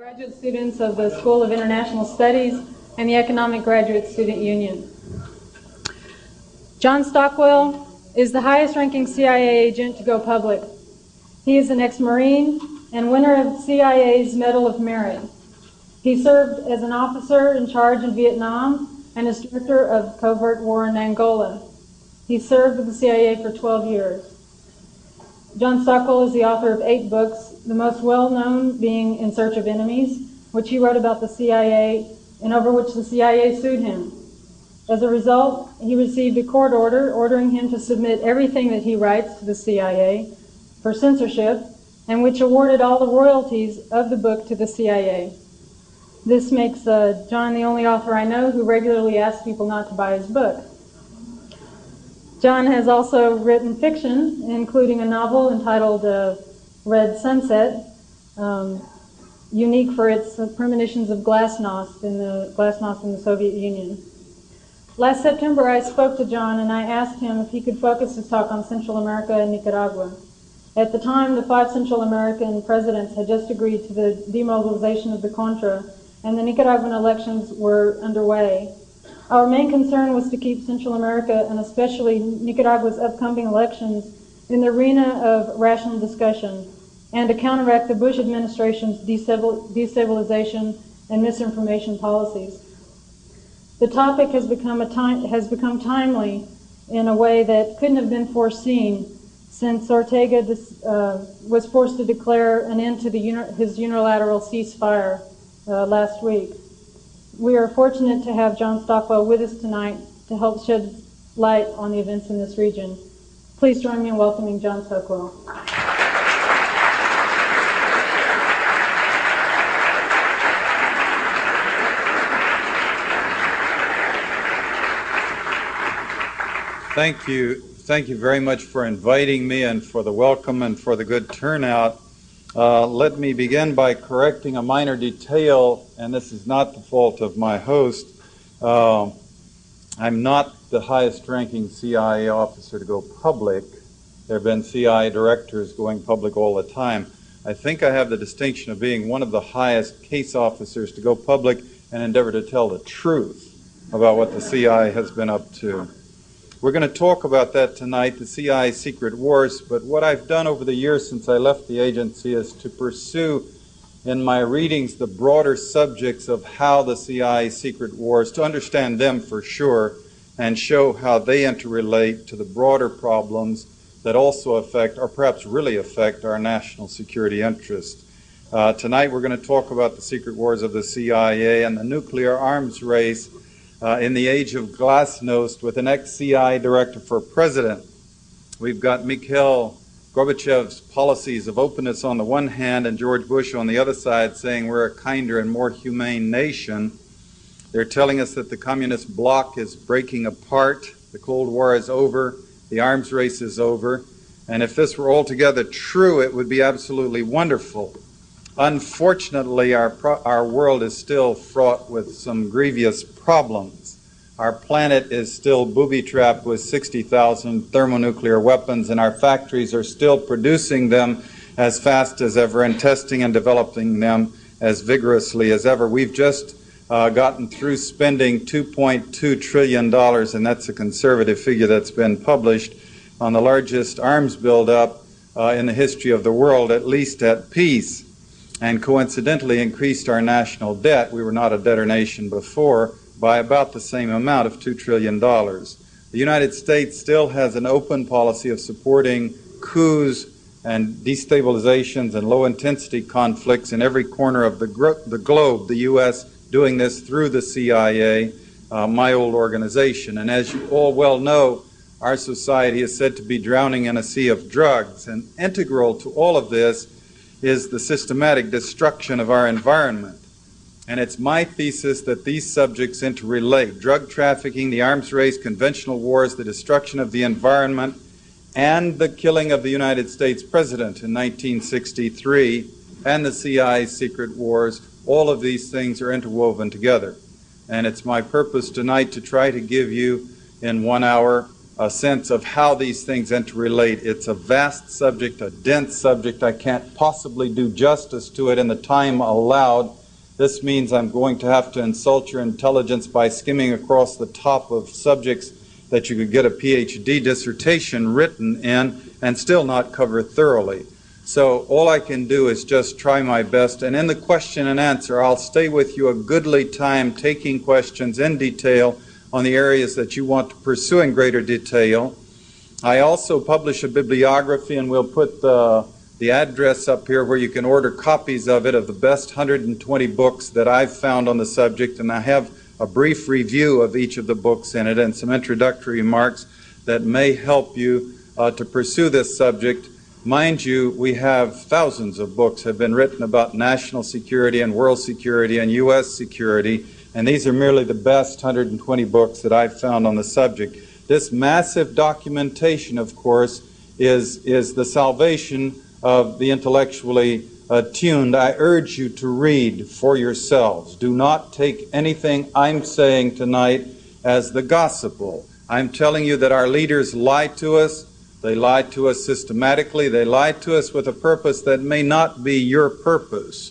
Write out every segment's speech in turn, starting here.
Graduate students of the School of International Studies and the Economic Graduate Student Union. John Stockwell is the highest-ranking CIA agent to go public. He is an ex-Marine and winner of CIA's Medal of Merit. He served as an officer in charge in Vietnam and as director of covert war in Angola. He served with the CIA for 12 years. John Stockwell is the author of 8 books, the most well-known being In Search of Enemies, which he wrote about the CIA and over which the CIA sued him. As a result, he received a court order ordering him to submit everything that he writes to the CIA for censorship, and which awarded all the royalties of the book to the CIA. This makes John the only author I know who regularly asks people not to buy his book. John has also written fiction, including a novel entitled Red Sunset, unique for its premonitions of glasnost in the Soviet Union. Last September, I spoke to John and I asked him if he could focus his talk on Central America and Nicaragua. At the time, the 5 Central American presidents had just agreed to the demobilization of the Contra, and the Nicaraguan elections were underway. Our main concern was to keep Central America, and especially Nicaragua's upcoming elections, in the arena of rational discussion, and to counteract the Bush administration's destabilization and misinformation policies. The topic has become timely in a way that couldn't have been foreseen, since Ortega was forced to declare an end to his unilateral ceasefire last week. We are fortunate to have John Stockwell with us tonight to help shed light on the events in this region. Please join me in welcoming John Stockwell. Thank you. Thank you very much for inviting me and for the welcome and for the good turnout. Let me begin by correcting a minor detail, and this is not the fault of my host. I'm not the highest-ranking CIA officer to go public. There have been CIA directors going public all the time. I think I have the distinction of being one of the highest case officers to go public and endeavor to tell the truth about what the CIA has been up to. We're going to talk about that tonight, the CIA's secret wars, but what I've done over the years since I left the agency is to pursue in my readings the broader subjects of how the CIA's secret wars, to understand them for sure, and show how they interrelate to the broader problems that also affect, or perhaps really affect, our national security interest. Tonight we're going to talk about the secret wars of the CIA and the nuclear arms race in the age of glasnost with an ex-CIA director for president. We've got Mikhail Gorbachev's policies of openness on the one hand and George Bush on the other side saying we're a kinder and more humane nation. They're telling us that the communist bloc is breaking apart, the Cold War is over, the arms race is over, and if this were altogether true, it would be absolutely wonderful. Unfortunately, our world is still fraught with some grievous problems. Our planet is still booby-trapped with 60,000 thermonuclear weapons, and our factories are still producing them as fast as ever and testing and developing them as vigorously as ever. We've just gotten through spending $2.2 trillion, and that's a conservative figure that's been published, on the largest arms buildup in the history of the world, at least at peace, and coincidentally increased our national debt. We were not a debtor nation before by about the same amount of $2 trillion. The United States still has an open policy of supporting coups and destabilizations and low-intensity conflicts in every corner of the globe, the U.S. doing this through the CIA, my old organization. And as you all well know, our society is said to be drowning in a sea of drugs, and integral to all of this is the systematic destruction of our environment. And it's my thesis that these subjects interrelate: drug trafficking, the arms race, conventional wars, the destruction of the environment, and the killing of the United States president in 1963, and the CIA's secret wars. All of these things are interwoven together. And it's my purpose tonight to try to give you, in 1 hour, a sense of how these things interrelate. It's a vast subject, a dense subject. I can't possibly do justice to it in the time allowed. This means I'm going to have to insult your intelligence by skimming across the top of subjects that you could get a PhD dissertation written in and still not cover thoroughly. So all I can do is just try my best, and in the question and answer, I'll stay with you a goodly time taking questions in detail on the areas that you want to pursue in greater detail. I also publish a bibliography, and we'll put the address up here where you can order copies of it, of the best 120 books that I've found on the subject, and I have a brief review of each of the books in it and some introductory remarks that may help you to pursue this subject. Mind you, we have thousands of books have been written about national security and world security and U.S. security, and these are merely the best 120 books that I've found on the subject. This massive documentation, of course, is the salvation of the intellectually attuned. I urge you to read for yourselves. Do not take anything I'm saying tonight as the gospel. I'm telling you that our leaders lie to us. They lie to us systematically. They lie to us with a purpose that may not be your purpose.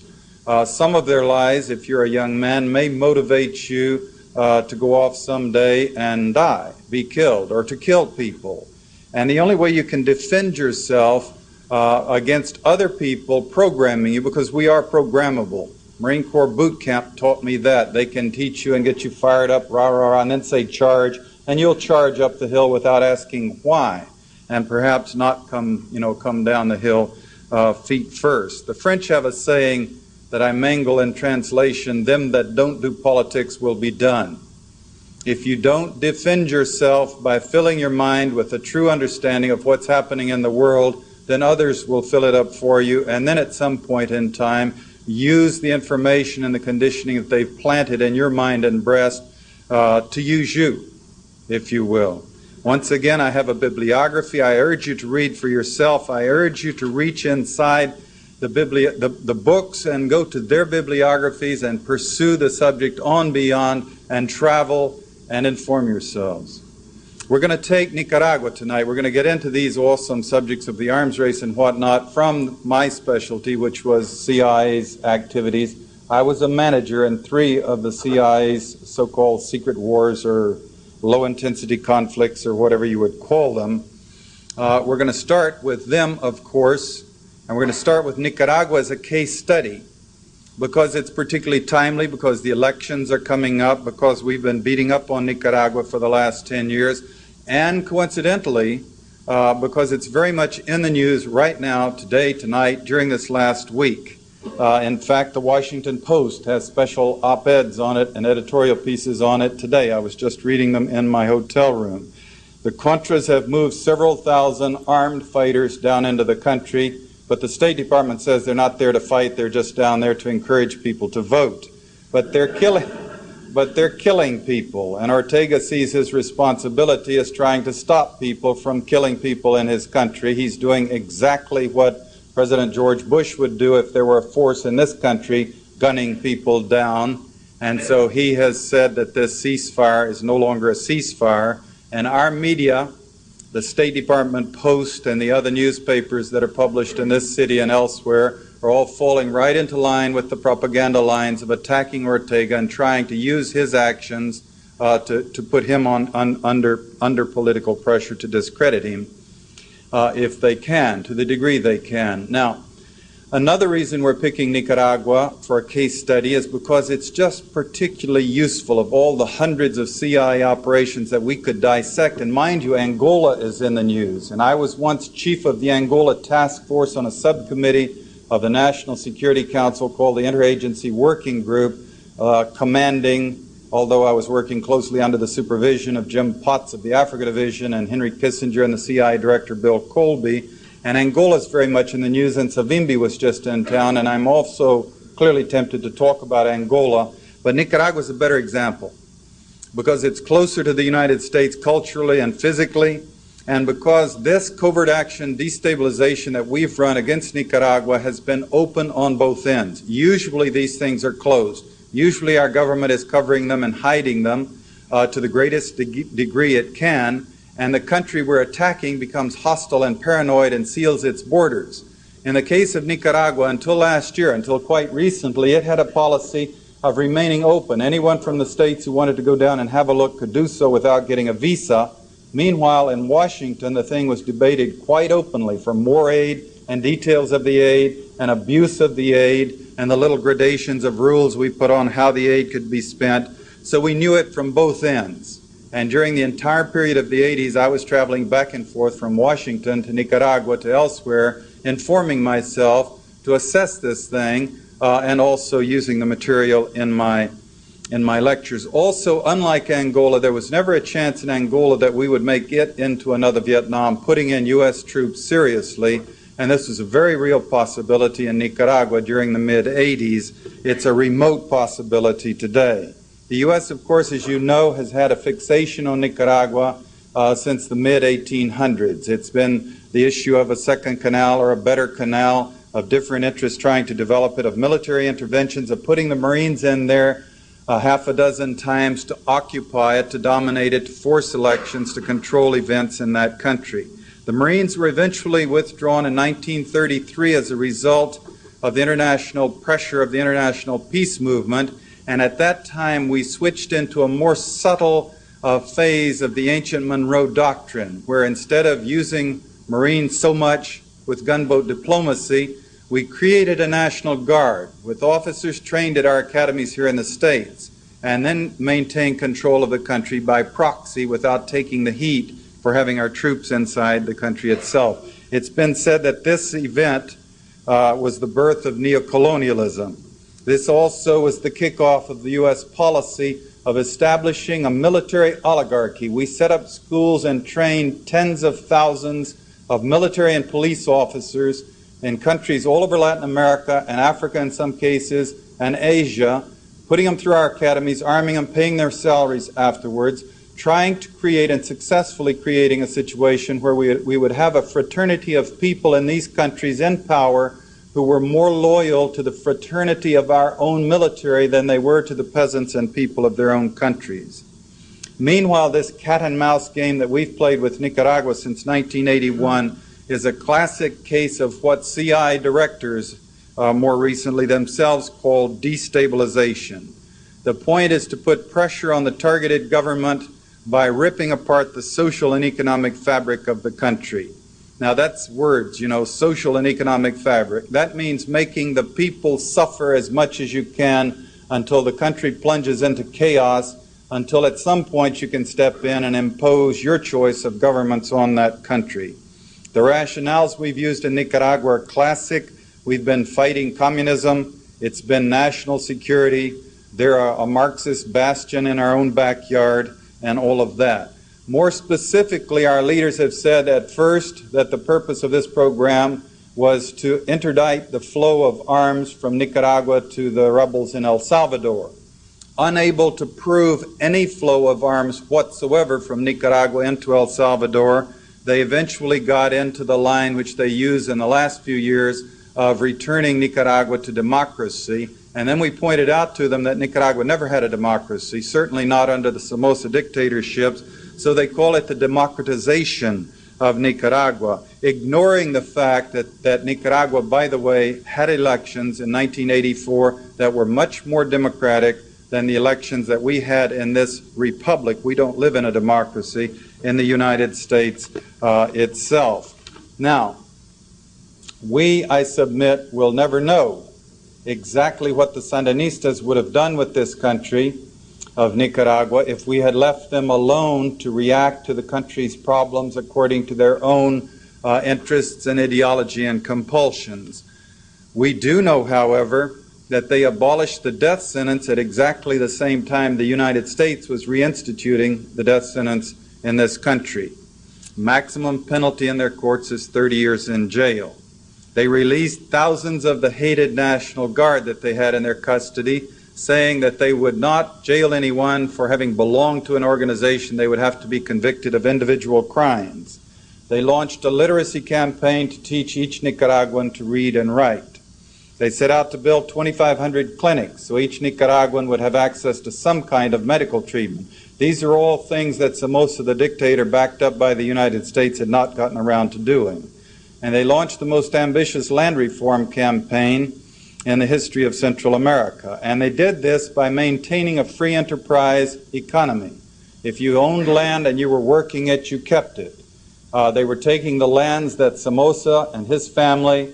Some of their lies, if you're a young man, may motivate you to go off someday and die, be killed, or to kill people. And the only way you can defend yourself against other people programming you, because we are programmable. Marine Corps boot camp taught me that. They can teach you and get you fired up, rah, rah, rah, and then say charge, and you'll charge up the hill without asking why, and perhaps not come down the hill feet first. The French have a saying that I mangle in translation: them that don't do politics will be done. If you don't defend yourself by filling your mind with a true understanding of what's happening in the world, then others will fill it up for you, and then at some point in time, use the information and the conditioning that they've planted in your mind and breast to use you, if you will. Once again, I have a bibliography. I urge you to read for yourself. I urge you to reach inside the books and go to their bibliographies and pursue the subject on beyond and travel and inform yourselves. We're going to take Nicaragua tonight. We're going to get into these awesome subjects of the arms race and whatnot from my specialty, which was CIA's activities. I was a manager in 3 of the CIA's so-called secret wars, or low-intensity conflicts, or whatever you would call them. We're going to start with them, of course, and we're going to start with Nicaragua as a case study, because it's particularly timely, because the elections are coming up, because we've been beating up on Nicaragua for the last 10 years, and coincidentally, because it's very much in the news right now, today, tonight, during this last week. In fact, the Washington Post has special op-eds on it and editorial pieces on it today. I was just reading them in my hotel room. The Contras have moved several thousand armed fighters down into the country, but the State Department says they're not there to fight, they're just down there to encourage people to vote. But they're killing people, and Ortega sees his responsibility as trying to stop people from killing people in his country. He's doing exactly what President George Bush would do if there were a force in this country gunning people down. And so he has said that this ceasefire is no longer a ceasefire. And our media, the State Department Post and the other newspapers that are published in this city and elsewhere, are all falling right into line with the propaganda lines of attacking Ortega and trying to use his actions to put him under political pressure to discredit him. If they can, to the degree they can. Now, another reason we're picking Nicaragua for a case study is because it's just particularly useful of all the hundreds of CIA operations that we could dissect. And mind you, Angola is in the news. And I was once chief of the Angola task force on a subcommittee of the National Security Council called the Interagency Working Group, commanding, although I was working closely under the supervision of Jim Potts of the Africa Division and Henry Kissinger and the CIA Director Bill Colby. And Angola is very much in the news, and Savimbi was just in town, and I'm also clearly tempted to talk about Angola. But Nicaragua is a better example because it's closer to the United States culturally and physically, and because this covert action destabilization that we've run against Nicaragua has been open on both ends. Usually these things are closed. Usually our government is covering them and hiding them to the greatest degree it can, and the country we're attacking becomes hostile and paranoid and seals its borders. In the case of Nicaragua, until last year, until quite recently, it had a policy of remaining open. Anyone from the states who wanted to go down and have a look could do so without getting a visa. Meanwhile, in Washington, the thing was debated quite openly, for more aid and details of the aid and abuse of the aid and the little gradations of rules we put on how the aid could be spent. So we knew it from both ends. And during the entire period of the 80s, I was traveling back and forth from Washington to Nicaragua to elsewhere, informing myself to assess this thing and also using the material in my lectures. Also, unlike Angola, there was never a chance in Angola that we would make it into another Vietnam, putting in U.S. troops seriously, and this was a very real possibility in Nicaragua during the mid-80s. It's a remote possibility today. The U.S., of course, as you know, has had a fixation on Nicaragua since the mid-1800s. It's been the issue of a second canal or a better canal, of different interests trying to develop it, of military interventions, of putting the Marines in there half a dozen times to occupy it, to dominate it, to force elections, to control events in that country. The Marines were eventually withdrawn in 1933 as a result of the international pressure of the international peace movement, and at that time we switched into a more subtle phase of the ancient Monroe Doctrine, where instead of using Marines so much with gunboat diplomacy, we created a National Guard with officers trained at our academies here in the States, and then maintained control of the country by proxy without taking the heat for having our troops inside the country itself. It's been said that this event was the birth of neocolonialism. This also was the kickoff of the U.S. policy of establishing a military oligarchy. We set up schools and trained tens of thousands of military and police officers in countries all over Latin America and Africa in some cases, and Asia, putting them through our academies, arming them, paying their salaries afterwards, trying to create and successfully creating a situation where we would have a fraternity of people in these countries in power who were more loyal to the fraternity of our own military than they were to the peasants and people of their own countries. Meanwhile, this cat and mouse game that we've played with Nicaragua since 1981 is a classic case of what CI directors more recently themselves called destabilization. The point is to put pressure on the targeted government by ripping apart the social and economic fabric of the country. Now that's words, you know, social and economic fabric. That means making the people suffer as much as you can until the country plunges into chaos, until at some point you can step in and impose your choice of governments on that country. The rationales we've used in Nicaragua are classic. We've been fighting communism. It's been national security. They're a Marxist bastion in our own backyard and all of that. More specifically, our leaders have said at first that the purpose of this program was to interdict the flow of arms from Nicaragua to the rebels in El Salvador. Unable to prove any flow of arms whatsoever from Nicaragua into El Salvador, they eventually got into the line which they used in the last few years of returning Nicaragua to democracy. And then we pointed out to them that Nicaragua never had a democracy, certainly not under the Somoza dictatorships, so they call it the democratization of Nicaragua, ignoring the fact that Nicaragua, by the way, had elections in 1984 that were much more democratic than the elections that we had in this republic. We don't live in a democracy in the United States itself. Now, we, I submit, will never know exactly what the Sandinistas would have done with this country of Nicaragua if we had left them alone to react to the country's problems according to their own interests and ideology and compulsions. We do know, however, that they abolished the death sentence at exactly the same time the United States was reinstituting the death sentence in this country. Maximum penalty in their courts is 30 years in jail. They released thousands of the hated National Guard that they had in their custody, saying that they would not jail anyone for having belonged to an organization. They would have to be convicted of individual crimes. They launched a literacy campaign to teach each Nicaraguan to read and write. They set out to build 2,500 clinics so each Nicaraguan would have access to some kind of medical treatment. These are all things that Somoza, the dictator, backed up by the United States, had not gotten around to doing. And they launched the most ambitious land reform campaign in the history of Central America. And they did this by maintaining a free enterprise economy. If you owned land and you were working it, you kept it. They were taking the lands that Somoza and his family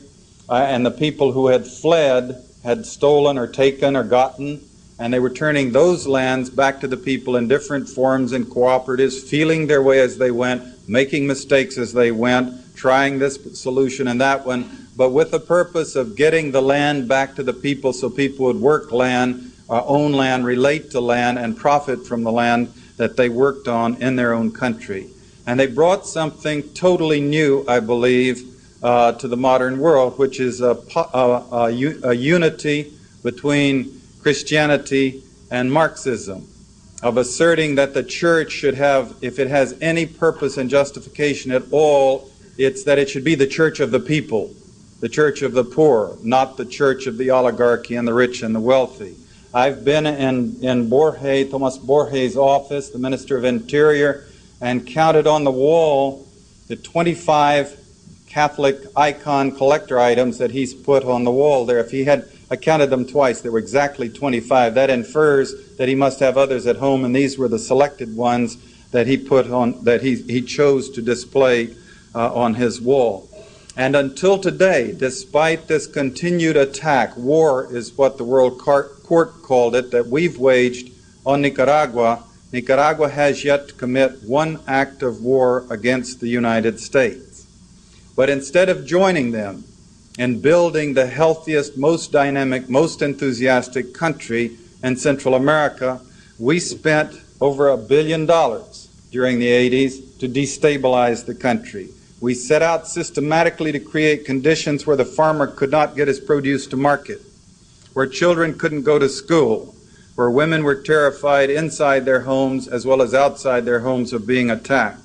and the people who had fled had stolen or taken or gotten, and they were turning those lands back to the people in different forms and cooperatives, feeling their way as they went, making mistakes as they went, trying this solution and that one, but with the purpose of getting the land back to the people so people would work land, own land, relate to land, and profit from the land that they worked on in their own country. And they brought something totally new, I believe, to the modern world, which is a unity between Christianity and Marxism, of asserting that the church should have, if it has any purpose and justification at all, it's that it should be the church of the people, the church of the poor, not the church of the oligarchy and the rich and the wealthy. I've been in Borges, Tomas Borges' office, the Minister of Interior, and counted on the wall the 25 Catholic icon collector items that he's put on the wall there. If he had, I counted them twice, there were exactly 25. That infers that he must have others at home, and these were the selected ones that he put on, that he chose to display on his wall. And until today, despite this continued attack, war is what the World Court called it, that we've waged on Nicaragua, Nicaragua has yet to commit one act of war against the United States. But instead of joining them in building the healthiest, most dynamic, most enthusiastic country in Central America, we spent over $1 billion during the 80s to destabilize the country. We set out systematically to create conditions where the farmer could not get his produce to market, where children couldn't go to school, where women were terrified inside their homes as well as outside their homes of being attacked,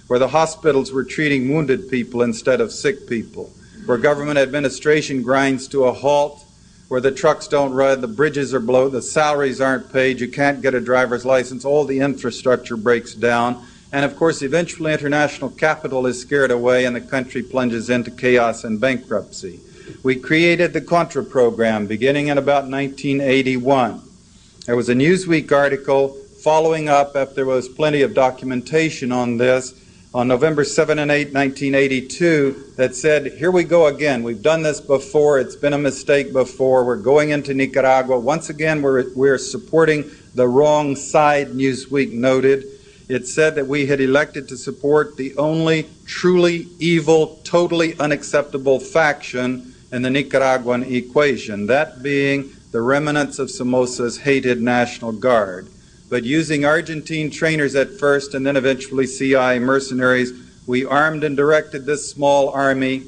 where the hospitals were treating wounded people instead of sick people, where government administration grinds to a halt, where the trucks don't run, the bridges are blown, the salaries aren't paid, you can't get a driver's license, all the infrastructure breaks down, and of course eventually international capital is scared away and the country plunges into chaos and bankruptcy. We created the Contra program beginning in about 1981. There was a Newsweek article following up after there was plenty of documentation on this on November 7 and 8, 1982, that said, here we go again. We've done this before. It's been a mistake before. We're going into Nicaragua. Once again, we're supporting the wrong side, Newsweek noted. It said that we had elected to support the only truly evil, totally unacceptable faction in the Nicaraguan equation, that being the remnants of Somoza's hated National Guard. But using Argentine trainers at first and then eventually CIA mercenaries, we armed and directed this small army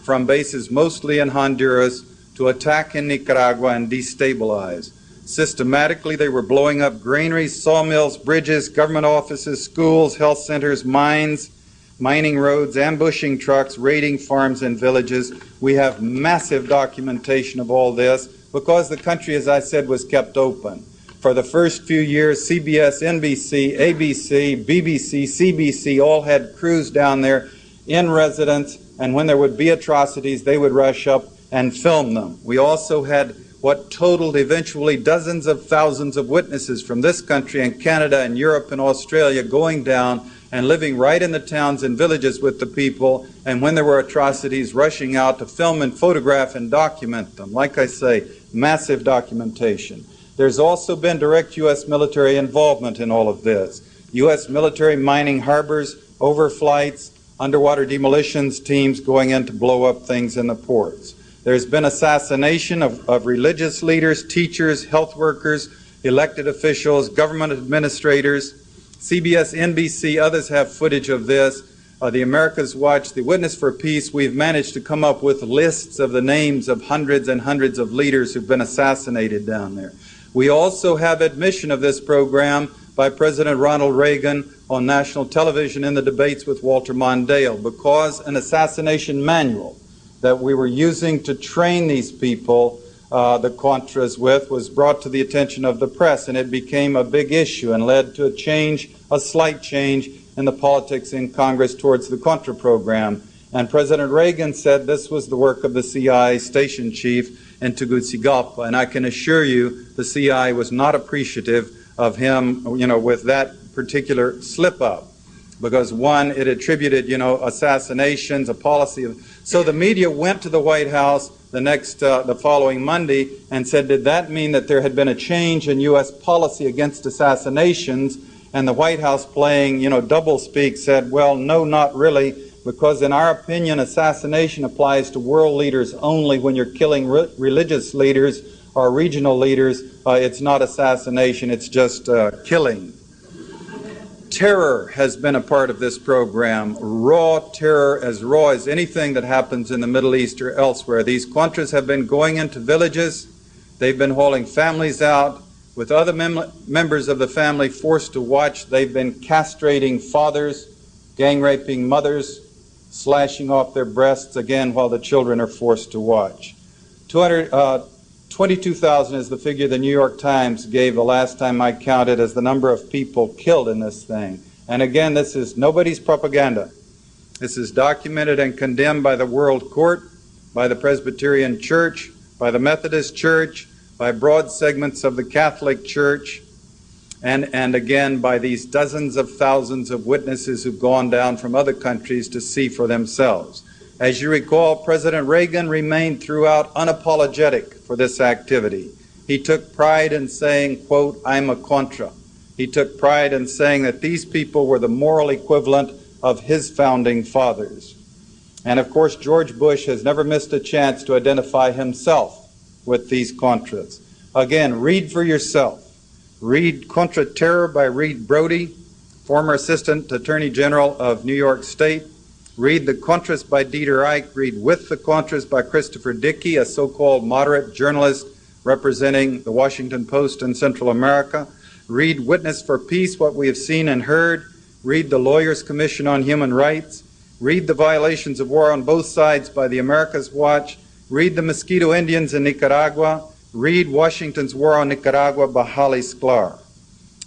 from bases mostly in Honduras to attack in Nicaragua and destabilize. Systematically, they were blowing up granaries, sawmills, bridges, government offices, schools, health centers, mines, mining roads, ambushing trucks, raiding farms and villages. We have massive documentation of all this because the country, as I said, was kept open. For the first few years, CBS, NBC, ABC, BBC, CBC all had crews down there in residence, and when there would be atrocities, they would rush up and film them. We also had what totaled eventually dozens of thousands of witnesses from this country and Canada and Europe and Australia going down and living right in the towns and villages with the people, and when there were atrocities, rushing out to film and photograph and document them. Like I say, massive documentation. There's also been direct U.S. military involvement in all of this. U.S. military mining harbors, overflights, underwater demolitions teams going in to blow up things in the ports. There's been assassination of religious leaders, teachers, health workers, elected officials, government administrators. CBS, NBC, others have footage of this. The America's Watch, the Witness for Peace, we've managed to come up with lists of the names of hundreds and hundreds of leaders who've been assassinated down there. We also have admission of this program by President Ronald Reagan on national television in the debates with Walter Mondale, because an assassination manual that we were using to train these people the Contras with was brought to the attention of the press, and it became a big issue and led to a slight change in the politics in Congress towards the Contra program. And President Reagan said this was the work of the CIA station chief in Tegucigalpa, and I can assure you the CIA was not appreciative of him, with that particular slip-up. Because one, it attributed, assassinations, a policy of. So the media went to the White House the following Monday and said, did that mean that there had been a change in U.S. policy against assassinations? And the White House, playing, doublespeak, said, well, no, not really, because in our opinion, assassination applies to world leaders only. When you're killing religious leaders or regional leaders, it's not assassination, it's just killing. Terror has been a part of this program, raw terror, as raw as anything that happens in the Middle East or elsewhere. These Contras have been going into villages, they've been hauling families out, with other members of the family forced to watch. They've been castrating fathers, gang raping mothers, slashing off their breasts, again, while the children are forced to watch. 22,000 is the figure the New York Times gave the last time I counted as the number of people killed in this thing. And again, this is nobody's propaganda. This is documented and condemned by the World Court, by the Presbyterian Church, by the Methodist Church, by broad segments of the Catholic Church, and again by these dozens of thousands of witnesses who've gone down from other countries to see for themselves. As you recall, President Reagan remained throughout unapologetic for this activity. He took pride in saying, quote, I'm a Contra. He took pride in saying that these people were the moral equivalent of his founding fathers. And of course, George Bush has never missed a chance to identify himself with these Contras. Again, read for yourself. Read Contra Terror by Reed Brody, former Assistant Attorney General of New York State. Read The Contras by Dieter Ike. Read With the Contras by Christopher Dickey, a so-called moderate journalist representing the Washington Post in Central America. Read Witness for Peace, What We Have Seen and Heard. Read The Lawyers' Commission on Human Rights. Read The Violations of War on Both Sides by the America's Watch. Read The Mosquito Indians in Nicaragua. Read Washington's War on Nicaragua by Holly Sklar.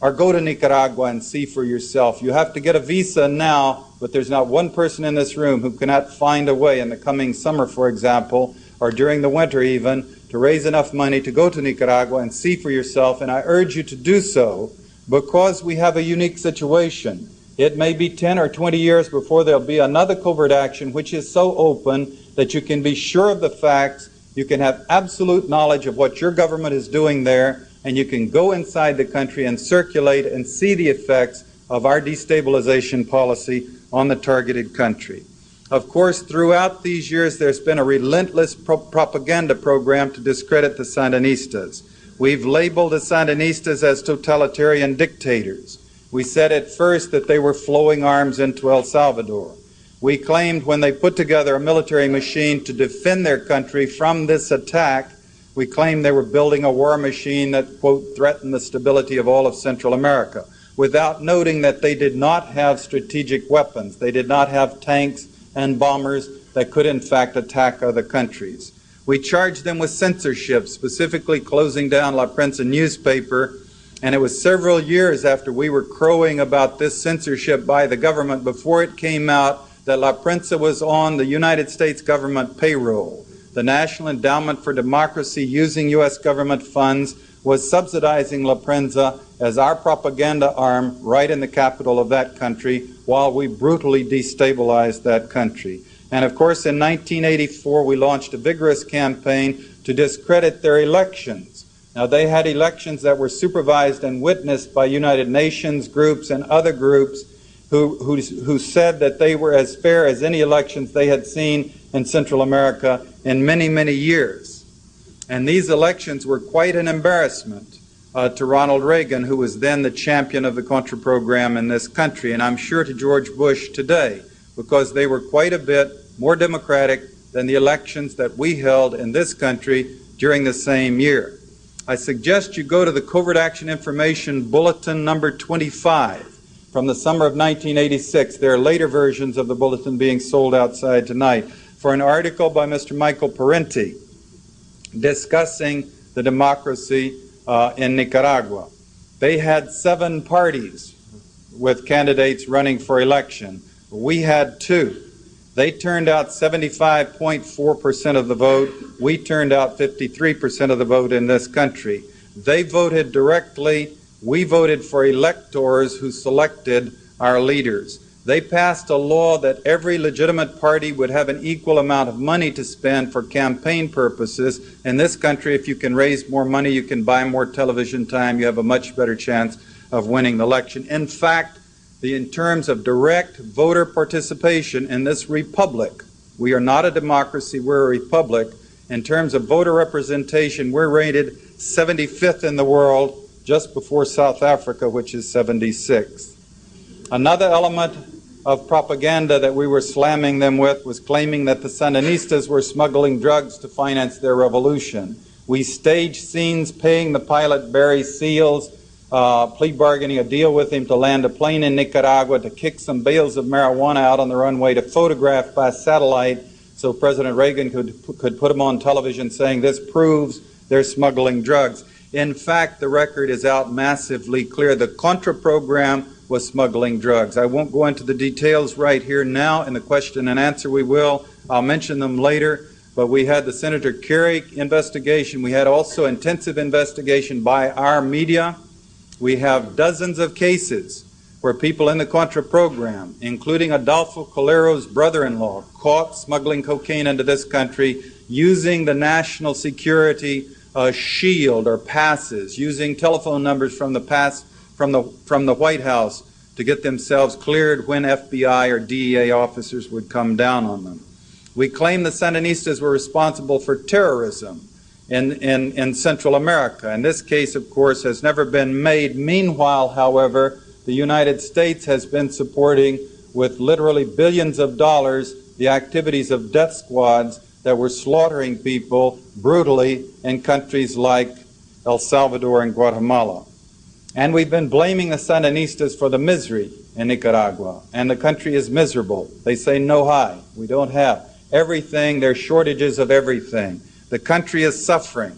Or go to Nicaragua and see for yourself. You have to get a visa now, but there's not one person in this room who cannot find a way in the coming summer, for example, or during the winter even, to raise enough money to go to Nicaragua and see for yourself. And I urge you to do so because we have a unique situation. It may be 10 or 20 years before there'll be another covert action which is so open that you can be sure of the facts, you can have absolute knowledge of what your government is doing there, and you can go inside the country and circulate and see the effects of our destabilization policy on the targeted country. Of course, throughout these years, there's been a relentless propaganda program to discredit the Sandinistas. We've labeled the Sandinistas as totalitarian dictators. We said at first that they were flowing arms into El Salvador. We claimed when they put together a military machine to defend their country from this attack, we claimed they were building a war machine that, quote, threatened the stability of all of Central America, without noting that they did not have strategic weapons. They did not have tanks and bombers that could, in fact, attack other countries. We charged them with censorship, specifically closing down La Prensa newspaper, and it was several years after we were crowing about this censorship by the government before it came out that La Prensa was on the United States government payroll. The National Endowment for Democracy, using U.S. government funds, was subsidizing La Prensa as our propaganda arm right in the capital of that country while we brutally destabilized that country. And of course, in 1984, we launched a vigorous campaign to discredit their elections. Now, they had elections that were supervised and witnessed by United Nations groups and other groups who said that they were as fair as any elections they had seen in Central America in many, many years. And these elections were quite an embarrassment to Ronald Reagan, who was then the champion of the Contra program in this country, and I'm sure to George Bush today, because they were quite a bit more democratic than the elections that we held in this country during the same year. I suggest you go to the Covert Action Information Bulletin number 25 from the summer of 1986. There are later versions of the bulletin being sold outside tonight, for an article by Mr. Michael Parenti discussing the democracy in Nicaragua. They had 7 parties with candidates running for election. We had 2. They turned out 75.4% of the vote. We turned out 53% of the vote in this country. They voted directly. We voted for electors who selected our leaders. They passed a law that every legitimate party would have an equal amount of money to spend for campaign purposes. In this country, if you can raise more money, you can buy more television time, you have a much better chance of winning the election. In fact, in terms of direct voter participation in this republic, we are not a democracy, we're a republic. In terms of voter representation, we're rated 75th in the world, just before South Africa, which is 76th. Another element of propaganda that we were slamming them with was claiming that the Sandinistas were smuggling drugs to finance their revolution. We staged scenes paying the pilot Barry Seals, plea bargaining a deal with him to land a plane in Nicaragua to kick some bales of marijuana out on the runway to photograph by satellite so President Reagan could put them on television saying this proves they're smuggling drugs. In fact, the record is out massively clear. The Contra program was smuggling drugs. I won't go into the details right here now. In the question and answer we will. I'll mention them later. But we had the Senator Kerry investigation. We had also intensive investigation by our media. We have dozens of cases where people in the Contra program, including Adolfo Colero's brother-in-law, caught smuggling cocaine into this country using the national security shield or passes, using telephone numbers from the White House to get themselves cleared when FBI or DEA officers would come down on them. We claim the Sandinistas were responsible for terrorism in Central America. And this case, of course, has never been made. Meanwhile, however, the United States has been supporting with literally billions of dollars the activities of death squads that were slaughtering people brutally in countries like El Salvador and Guatemala. And we've been blaming the Sandinistas for the misery in Nicaragua. And the country is miserable. They say no high. We don't have everything. There are shortages of everything. The country is suffering.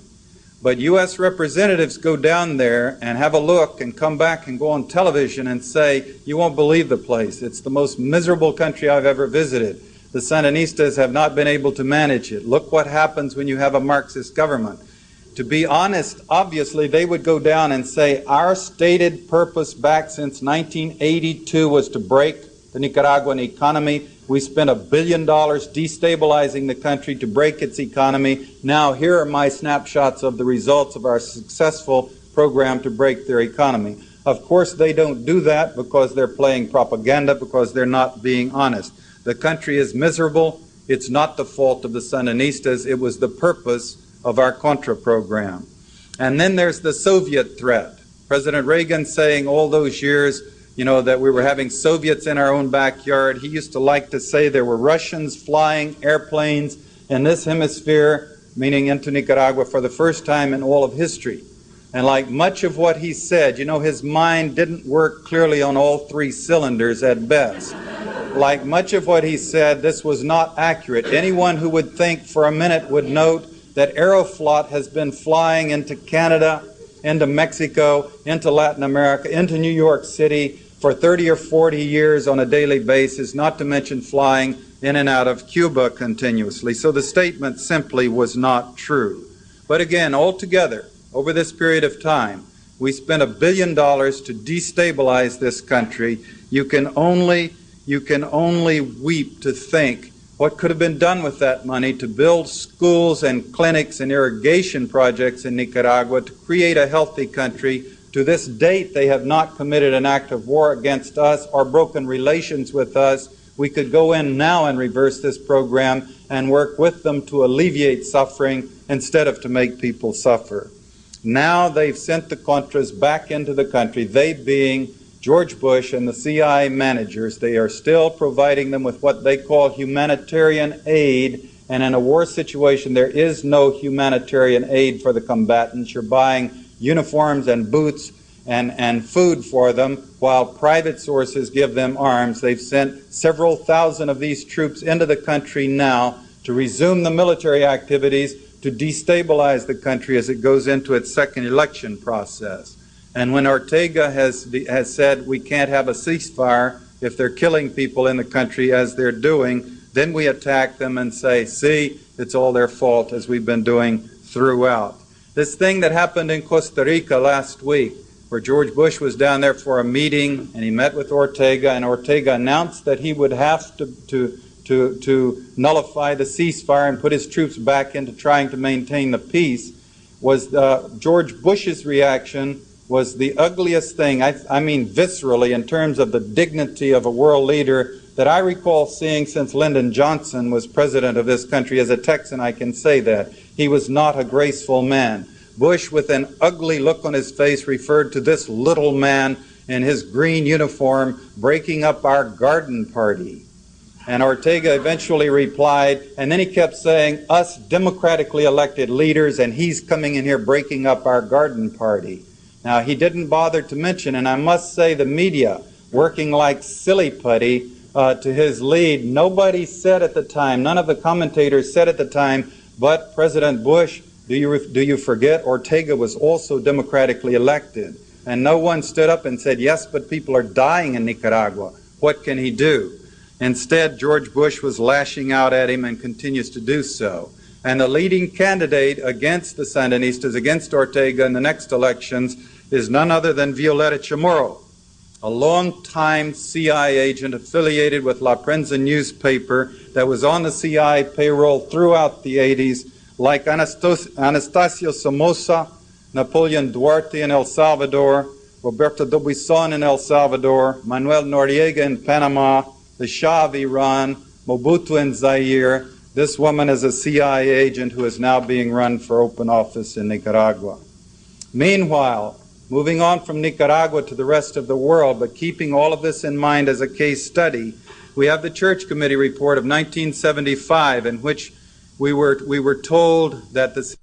But U.S. representatives go down there and have a look and come back and go on television and say, you won't believe the place. It's the most miserable country I've ever visited. The Sandinistas have not been able to manage it. Look what happens when you have a Marxist government. To be honest, obviously, they would go down and say, our stated purpose back since 1982 was to break the Nicaraguan economy. We spent $1 billion destabilizing the country to break its economy. Now, here are my snapshots of the results of our successful program to break their economy. Of course, they don't do that because they're playing propaganda, because they're not being honest. The country is miserable. It's not the fault of the Sandinistas. It was the purpose of our Contra program. And then there's the Soviet threat. President Reagan saying all those years, that we were having Soviets in our own backyard. He used to like to say there were Russians flying airplanes in this hemisphere, meaning into Nicaragua, for the first time in all of history. And like much of what he said, his mind didn't work clearly on all 3 cylinders at best. Like much of what he said, this was not accurate. Anyone who would think for a minute would note that Aeroflot has been flying into Canada, into Mexico, into Latin America, into New York City for 30 or 40 years on a daily basis, not to mention flying in and out of Cuba continuously. So the statement simply was not true. But again, altogether, over this period of time, we spent $1 billion to destabilize this country. You can only weep to think what could have been done with that money to build schools and clinics and irrigation projects in Nicaragua to create a healthy country. To this date, they have not committed an act of war against us or broken relations with us. We could go in now and reverse this program and work with them to alleviate suffering instead of to make people suffer. Now they've sent the Contras back into the country, they being George Bush and the CIA managers. They are still providing them with what they call humanitarian aid, and in a war situation there is no humanitarian aid for the combatants. You're buying uniforms and boots and food for them while private sources give them arms. They've sent several thousand of these troops into the country now to resume the military activities, to destabilize the country as it goes into its second election process. And when Ortega has said we can't have a ceasefire if they're killing people in the country as they're doing, then we attack them and say, see, it's all their fault, as we've been doing throughout. This thing that happened in Costa Rica last week, where George Bush was down there for a meeting and he met with Ortega, and Ortega announced that he would have to nullify the ceasefire and put his troops back into trying to maintain the peace, was George Bush's reaction was the ugliest thing, I mean viscerally, in terms of the dignity of a world leader, that I recall seeing since Lyndon Johnson was president of this country. As a Texan, I can say that. He was not a graceful man. Bush, with an ugly look on his face, referred to this little man in his green uniform breaking up our garden party. And Ortega eventually replied, and then he kept saying, us democratically elected leaders, and he's coming in here breaking up our garden party. Now, he didn't bother to mention, and I must say the media, working like silly putty to his lead, nobody said at the time, none of the commentators said at the time, but President Bush, do you forget Ortega was also democratically elected? And no one stood up and said, yes, but people are dying in Nicaragua. What can he do? Instead, George Bush was lashing out at him and continues to do so. And the leading candidate against the Sandinistas, against Ortega in the next elections, is none other than Violeta Chamorro, a long-time CIA agent affiliated with La Prensa newspaper that was on the CIA payroll throughout the 80s, like Anastasio Somoza, Napoleon Duarte in El Salvador, Roberto Dubuisson in El Salvador, Manuel Noriega in Panama, the Shah of Iran, Mobutu in Zaire. This woman is a CIA agent who is now being run for open office in Nicaragua. Meanwhile, moving on from Nicaragua to the rest of the world, but keeping all of this in mind as a case study, we have the Church Committee report of 1975, in which we were told that the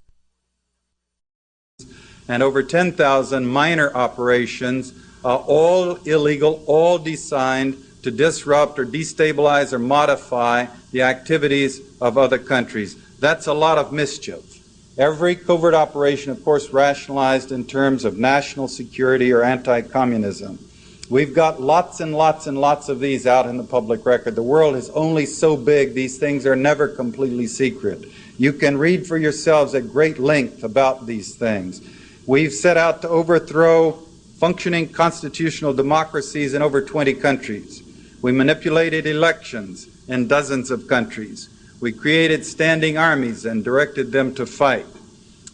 and over 10,000 minor operations, all illegal, all designed to disrupt or destabilize or modify the activities of other countries. That's a lot of mischief. Every covert operation, of course, rationalized in terms of national security or anti-communism. We've got lots and lots and lots of these out in the public record. The world is only so big, these things are never completely secret. You can read for yourselves at great length about these things. We've set out to overthrow functioning constitutional democracies in over 20 countries. We manipulated elections in dozens of countries. We created standing armies and directed them to fight.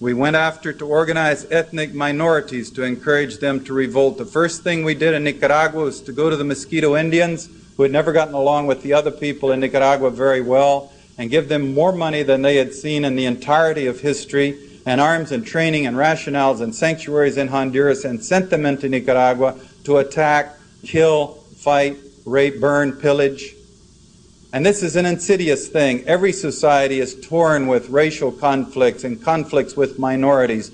We went after to organize ethnic minorities to encourage them to revolt. The first thing we did in Nicaragua was to go to the Mosquito Indians, who had never gotten along with the other people in Nicaragua very well, and give them more money than they had seen in the entirety of history, and arms and training and rationales and sanctuaries in Honduras, and sent them into Nicaragua to attack, kill, fight, rape, burn, pillage. And this is an insidious thing. Every society is torn with racial conflicts and conflicts with minorities.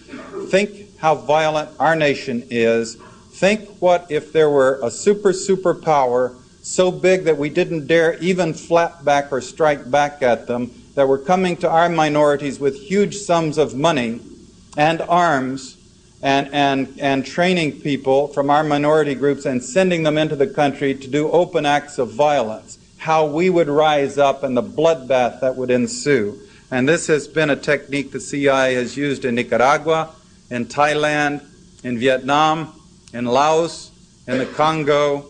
Think how violent our nation is. Think what if there were a superpower so big that we didn't dare even flap back or strike back at them, that were coming to our minorities with huge sums of money and arms and training people from our minority groups and sending them into the country to do open acts of violence. How we would rise up and the bloodbath that would ensue. And this has been a technique the CIA has used in Nicaragua, in Thailand, in Vietnam, in Laos, in the Congo,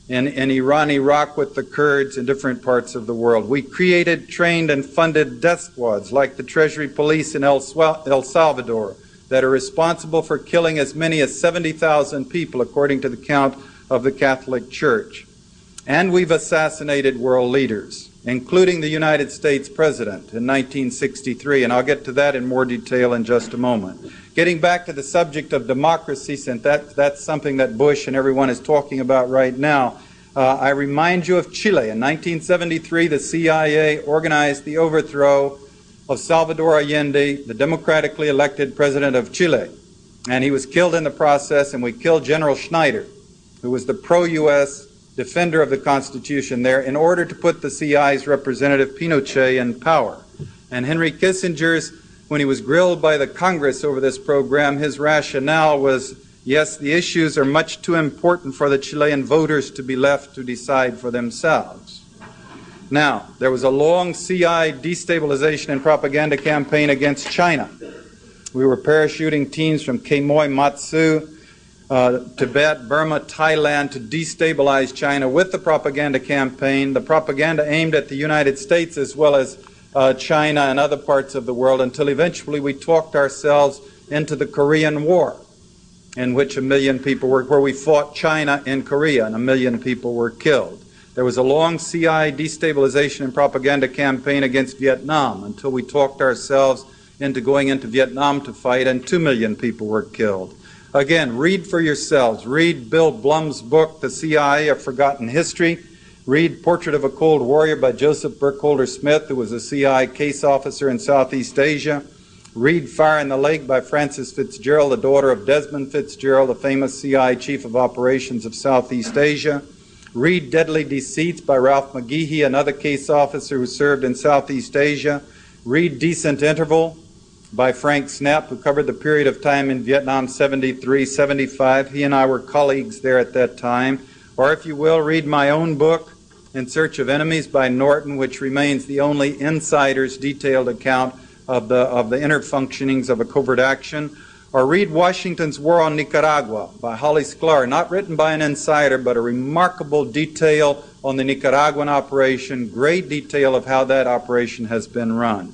in Iran, Iraq with the Kurds, in different parts of the world. We created, trained, and funded death squads like the Treasury Police in El Salvador that are responsible for killing as many as 70,000 people, according to the count of the Catholic Church. And we've assassinated world leaders, including the United States President in 1963, and I'll get to that in more detail in just a moment. Getting back to the subject of democracy, since that's something that Bush and everyone is talking about right now, I remind you of Chile. In 1973, the CIA organized the overthrow of Salvador Allende, the democratically elected president of Chile. And he was killed in the process, and we killed General Schneider, who was the pro-U.S. defender of the Constitution there, in order to put the CIA's representative Pinochet in power. And Henry Kissinger's When he was grilled by the Congress over this program, his rationale was, yes, the issues are much too important for the Chilean voters to be left to decide for themselves. Now, there was a long CI destabilization and propaganda campaign against China. We were parachuting teams from Quemoy, Matsu, Tibet, Burma, Thailand to destabilize China with the propaganda campaign. The propaganda aimed at the United States as well as China and other parts of the world, until eventually we talked ourselves into the Korean War, in which 1 million people were, where we fought China in Korea and 1 million people were killed. There was a long CI destabilization and propaganda campaign against Vietnam until we talked ourselves into going into Vietnam to fight, and 2 million people were killed. Again, read for yourselves. Read Bill Blum's book, The CIA, A Forgotten History. Read Portrait of a Cold Warrior by Joseph Burkholder Smith, who was a CIA case officer in Southeast Asia. Read Fire in the Lake by Frances Fitzgerald, the daughter of Desmond Fitzgerald, the famous CIA chief of operations of Southeast Asia. Read Deadly Deceits by Ralph McGehee, another case officer who served in Southeast Asia. Read Decent Interval by Frank Snapp, who covered the period of time in Vietnam, 73, 75. He and I were colleagues there at that time. Or if you will, read my own book, In Search of Enemies by Norton, which remains the only insider's detailed account of the inner functionings of a covert action. Or read Washington's War on Nicaragua by Holly Sklar, not written by an insider, but a remarkable detail on the Nicaraguan operation, great detail of how that operation has been run.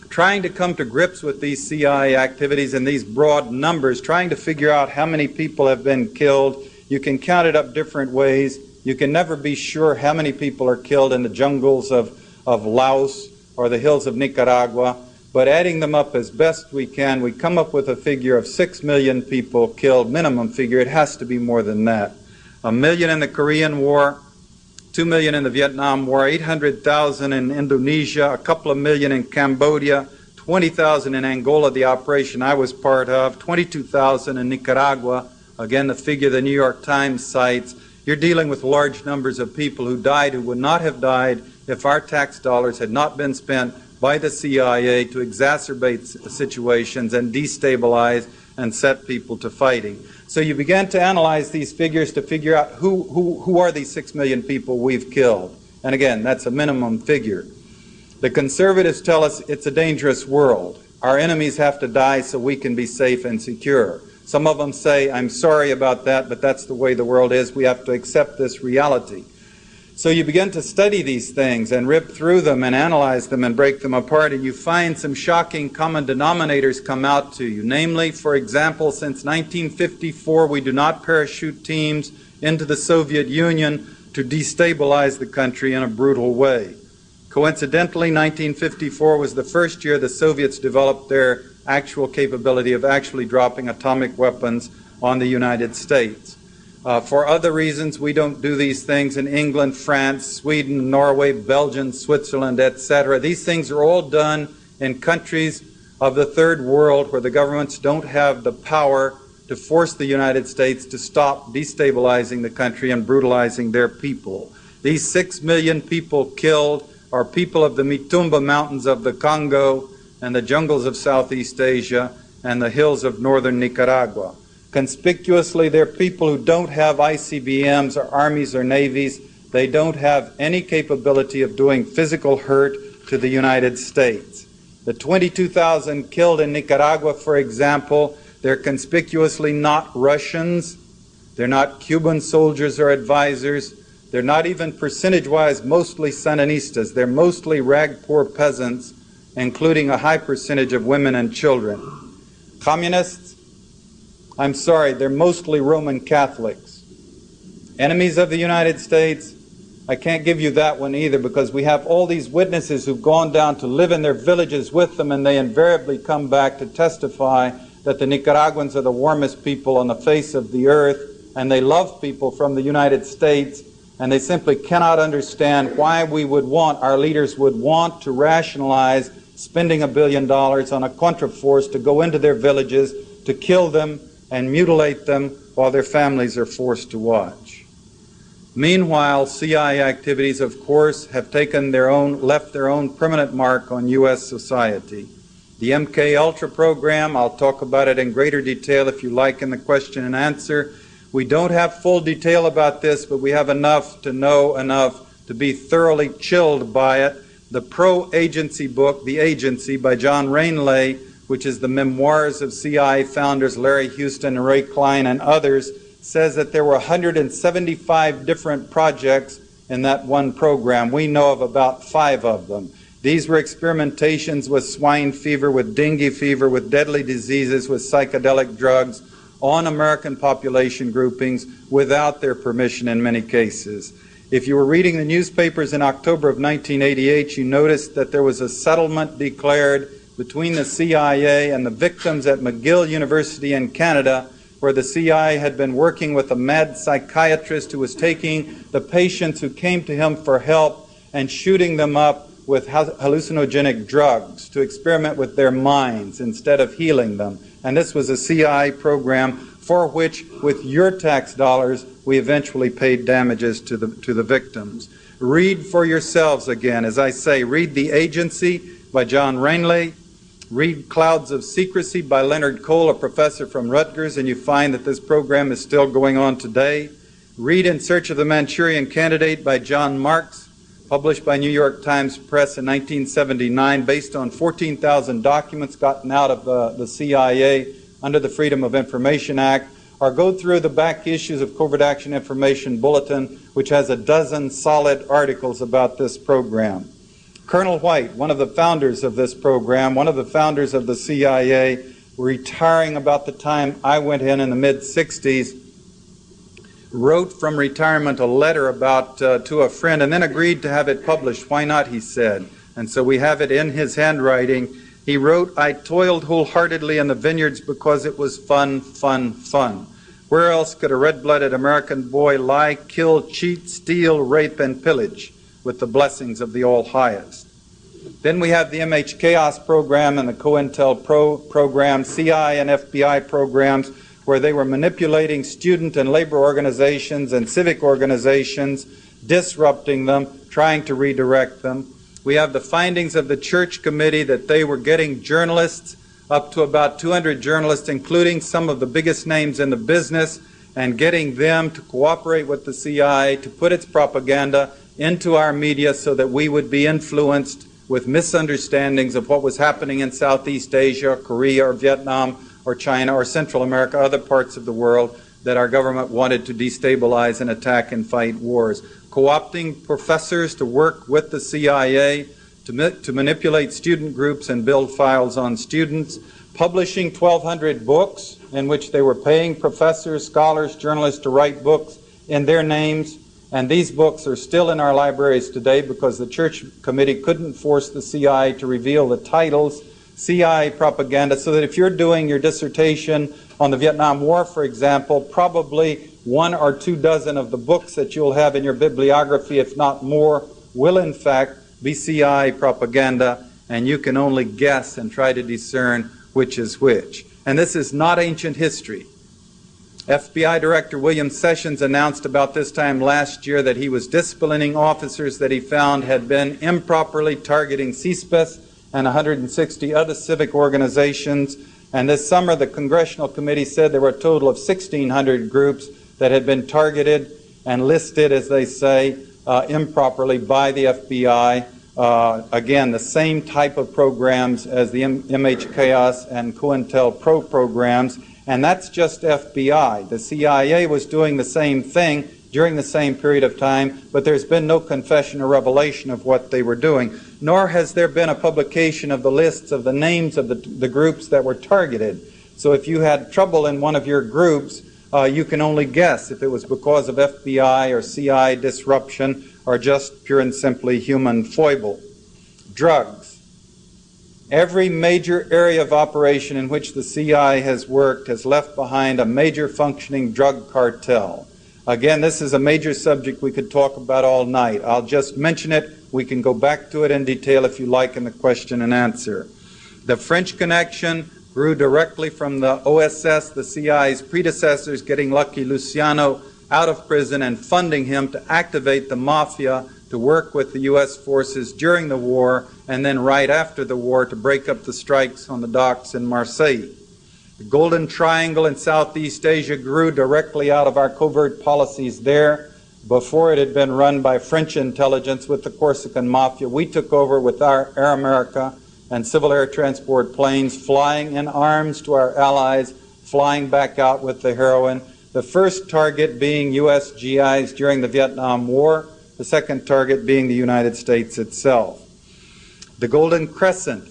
Trying to come to grips with these CIA activities and these broad numbers, trying to figure out how many people have been killed. You can count it up different ways. You can never be sure how many people are killed in the jungles of Laos or the hills of Nicaragua, but adding them up as best we can, we come up with a figure of 6 million people killed, minimum figure. It has to be more than that. 1 million in the Korean War, 2 million in the Vietnam War, 800,000 in Indonesia, a couple of million in Cambodia, 20,000 in Angola, the operation I was part of, 22,000 in Nicaragua, again the figure the New York Times cites. You're dealing with large numbers of people who died who would not have died if our tax dollars had not been spent by the CIA to exacerbate situations and destabilize and set people to fighting. So you began to analyze these figures to figure out who are these 6 million people we've killed. And again, that's a minimum figure. The conservatives tell us it's a dangerous world. Our enemies have to die so we can be safe and secure. Some of them say, I'm sorry about that, but that's the way the world is. We have to accept this reality. So you begin to study these things and rip through them and analyze them and break them apart, and you find some shocking common denominators come out to you. Namely, for example, since 1954, we do not parachute teams into the Soviet Union to destabilize the country in a brutal way. Coincidentally, 1954 was the first year the Soviets developed their actual capability of actually dropping atomic weapons on the United States. For other reasons, we don't do these things in England, France, Sweden, Norway, Belgium, Switzerland, etc. These things are all done in countries of the third world where the governments don't have the power to force the United States to stop destabilizing the country and brutalizing their people. These 6 million people killed are people of the Mitumba Mountains of the Congo and the jungles of Southeast Asia and the hills of northern Nicaragua. Conspicuously, they're people who don't have ICBMs or armies or navies. They don't have any capability of doing physical hurt to the United States. The 22,000 killed in Nicaragua, for example, they're conspicuously not Russians. They're not Cuban soldiers or advisors. They're not even percentage-wise mostly Sandinistas. They're mostly rag-poor peasants, including a high percentage of women and children. Communists? I'm sorry, they're mostly Roman Catholics. Enemies of the United States? I can't give you that one either, because we have all these witnesses who've gone down to live in their villages with them, and they invariably come back to testify that the Nicaraguans are the warmest people on the face of the earth, and they love people from the United States, and they simply cannot understand why we would want, our leaders would want to rationalize spending $1 billion on a contraforce to go into their villages, to kill them and mutilate them while their families are forced to watch. Meanwhile, CIA activities, of course, have left their own permanent mark on U.S. society. The MK Ultra program, I'll talk about it in greater detail if you like in the question and answer. We don't have full detail about this, but we have enough to know enough to be thoroughly chilled by it. The pro-agency book, The Agency, by John Rainlay, which is the memoirs of CIA founders Larry Houston and Ray Klein and others, says that there were 175 different projects in that one program. We know of about 5 of them. These were experimentations with swine fever, with dengue fever, with deadly diseases, with psychedelic drugs on American population groupings without their permission in many cases. If you were reading the newspapers in October of 1988, you noticed that there was a settlement declared between the CIA and the victims at McGill University in Canada, where the CIA had been working with a mad psychiatrist who was taking the patients who came to him for help and shooting them up with hallucinogenic drugs to experiment with their minds instead of healing them. And this was a CIA program for which, with your tax dollars, we eventually paid damages to the victims. Read for yourselves again. As I say, read The Agency by John Rainlay. Read Clouds of Secrecy by Leonard Cole, a professor from Rutgers, and you find that this program is still going on today. Read In Search of the Manchurian Candidate by John Marks, published by New York Times Press in 1979, based on 14,000 documents gotten out of the CIA under the Freedom of Information Act, or go through the back issues of Covert Action Information Bulletin, which has a dozen solid articles about this program. Colonel White, one of the founders of this program, one of the founders of the CIA, retiring about the time I went in the mid-60s, wrote from retirement a letter about to a friend and then agreed to have it published. Why not, he said. And so we have it in his handwriting. He wrote, "I toiled wholeheartedly in the vineyards because it was fun, fun, fun. Where else could a red-blooded American boy lie, kill, cheat, steal, rape, and pillage with the blessings of the All-Highest?" Then we have the MH Chaos program and the COINTELPRO program, CI and FBI programs, where they were manipulating student and labor organizations and civic organizations, disrupting them, trying to redirect them. We have the findings of the Church Committee that they were getting journalists, up to about 200 journalists, including some of the biggest names in the business, and getting them to cooperate with the CIA to put its propaganda into our media so that we would be influenced with misunderstandings of what was happening in Southeast Asia, Korea, or Vietnam, or China, or Central America, other parts of the world that our government wanted to destabilize and attack and fight wars. Co-opting professors to work with the CIA to manipulate student groups and build files on students. Publishing 1,200 books in which they were paying professors, scholars, journalists to write books in their names. And these books are still in our libraries today because the Church Committee couldn't force the CIA to reveal the titles. CIA propaganda, so that if you're doing your dissertation on the Vietnam War, for example, probably 1 or 2 dozen of the books that you'll have in your bibliography, if not more, will in fact be CIA propaganda, and you can only guess and try to discern which is which. And this is not ancient history. FBI Director William Sessions announced about this time last year that he was disciplining officers that he found had been improperly targeting CSPS and 160 other civic organizations. And this summer, the Congressional Committee said there were a total of 1,600 groups that had been targeted and listed, as they say, improperly by the FBI. Again, the same type of programs as the MH Chaos and COINTELPRO programs, and that's just FBI. The CIA was doing the same thing during the same period of time, but there's been no confession or revelation of what they were doing, nor has there been a publication of the lists of the names of the groups that were targeted. So if you had trouble in one of your groups, you can only guess if it was because of FBI or CIA disruption or just pure and simply human foible. Drugs. Every major area of operation in which the CIA has worked has left behind a major functioning drug cartel. Again, this is a major subject we could talk about all night. I'll just mention it. We can go back to it in detail if you like in the question and answer. The French connection grew directly from the OSS, the CIA's predecessors, getting Lucky Luciano out of prison and funding him to activate the mafia to work with the U.S. forces during the war and then right after the war to break up the strikes on the docks in Marseille. The Golden Triangle in Southeast Asia grew directly out of our covert policies there. Before it had been run by French intelligence with the Corsican Mafia. We took over with our Air America and civil air transport planes, flying in arms to our allies, flying back out with the heroin. The first target being U.S. GIs during the Vietnam War, the second target being the United States itself. The Golden Crescent.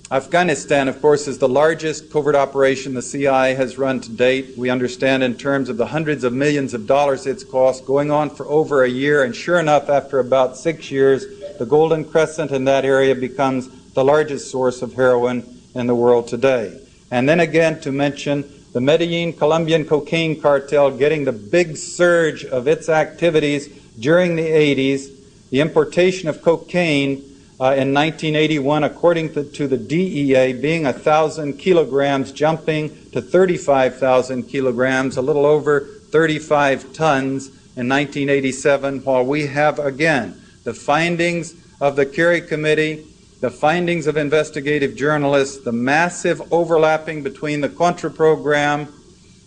Afghanistan, of course, is the largest covert operation the CIA has run to date. We understand in terms of the hundreds of millions of dollars it's cost, going on for over a year, and sure enough, after about 6 years, the Golden Crescent in that area becomes the largest source of heroin in the world today. And then again, to mention the Medellin Colombian cocaine cartel getting the big surge of its activities during the 80s, the importation of cocaine in 1981, according to the DEA, being 1,000 kilograms, jumping to 35,000 kilograms, a little over 35 tons in 1987, while we have, again, the findings of the Kerry Committee, the findings of investigative journalists, the massive overlapping between the Contra program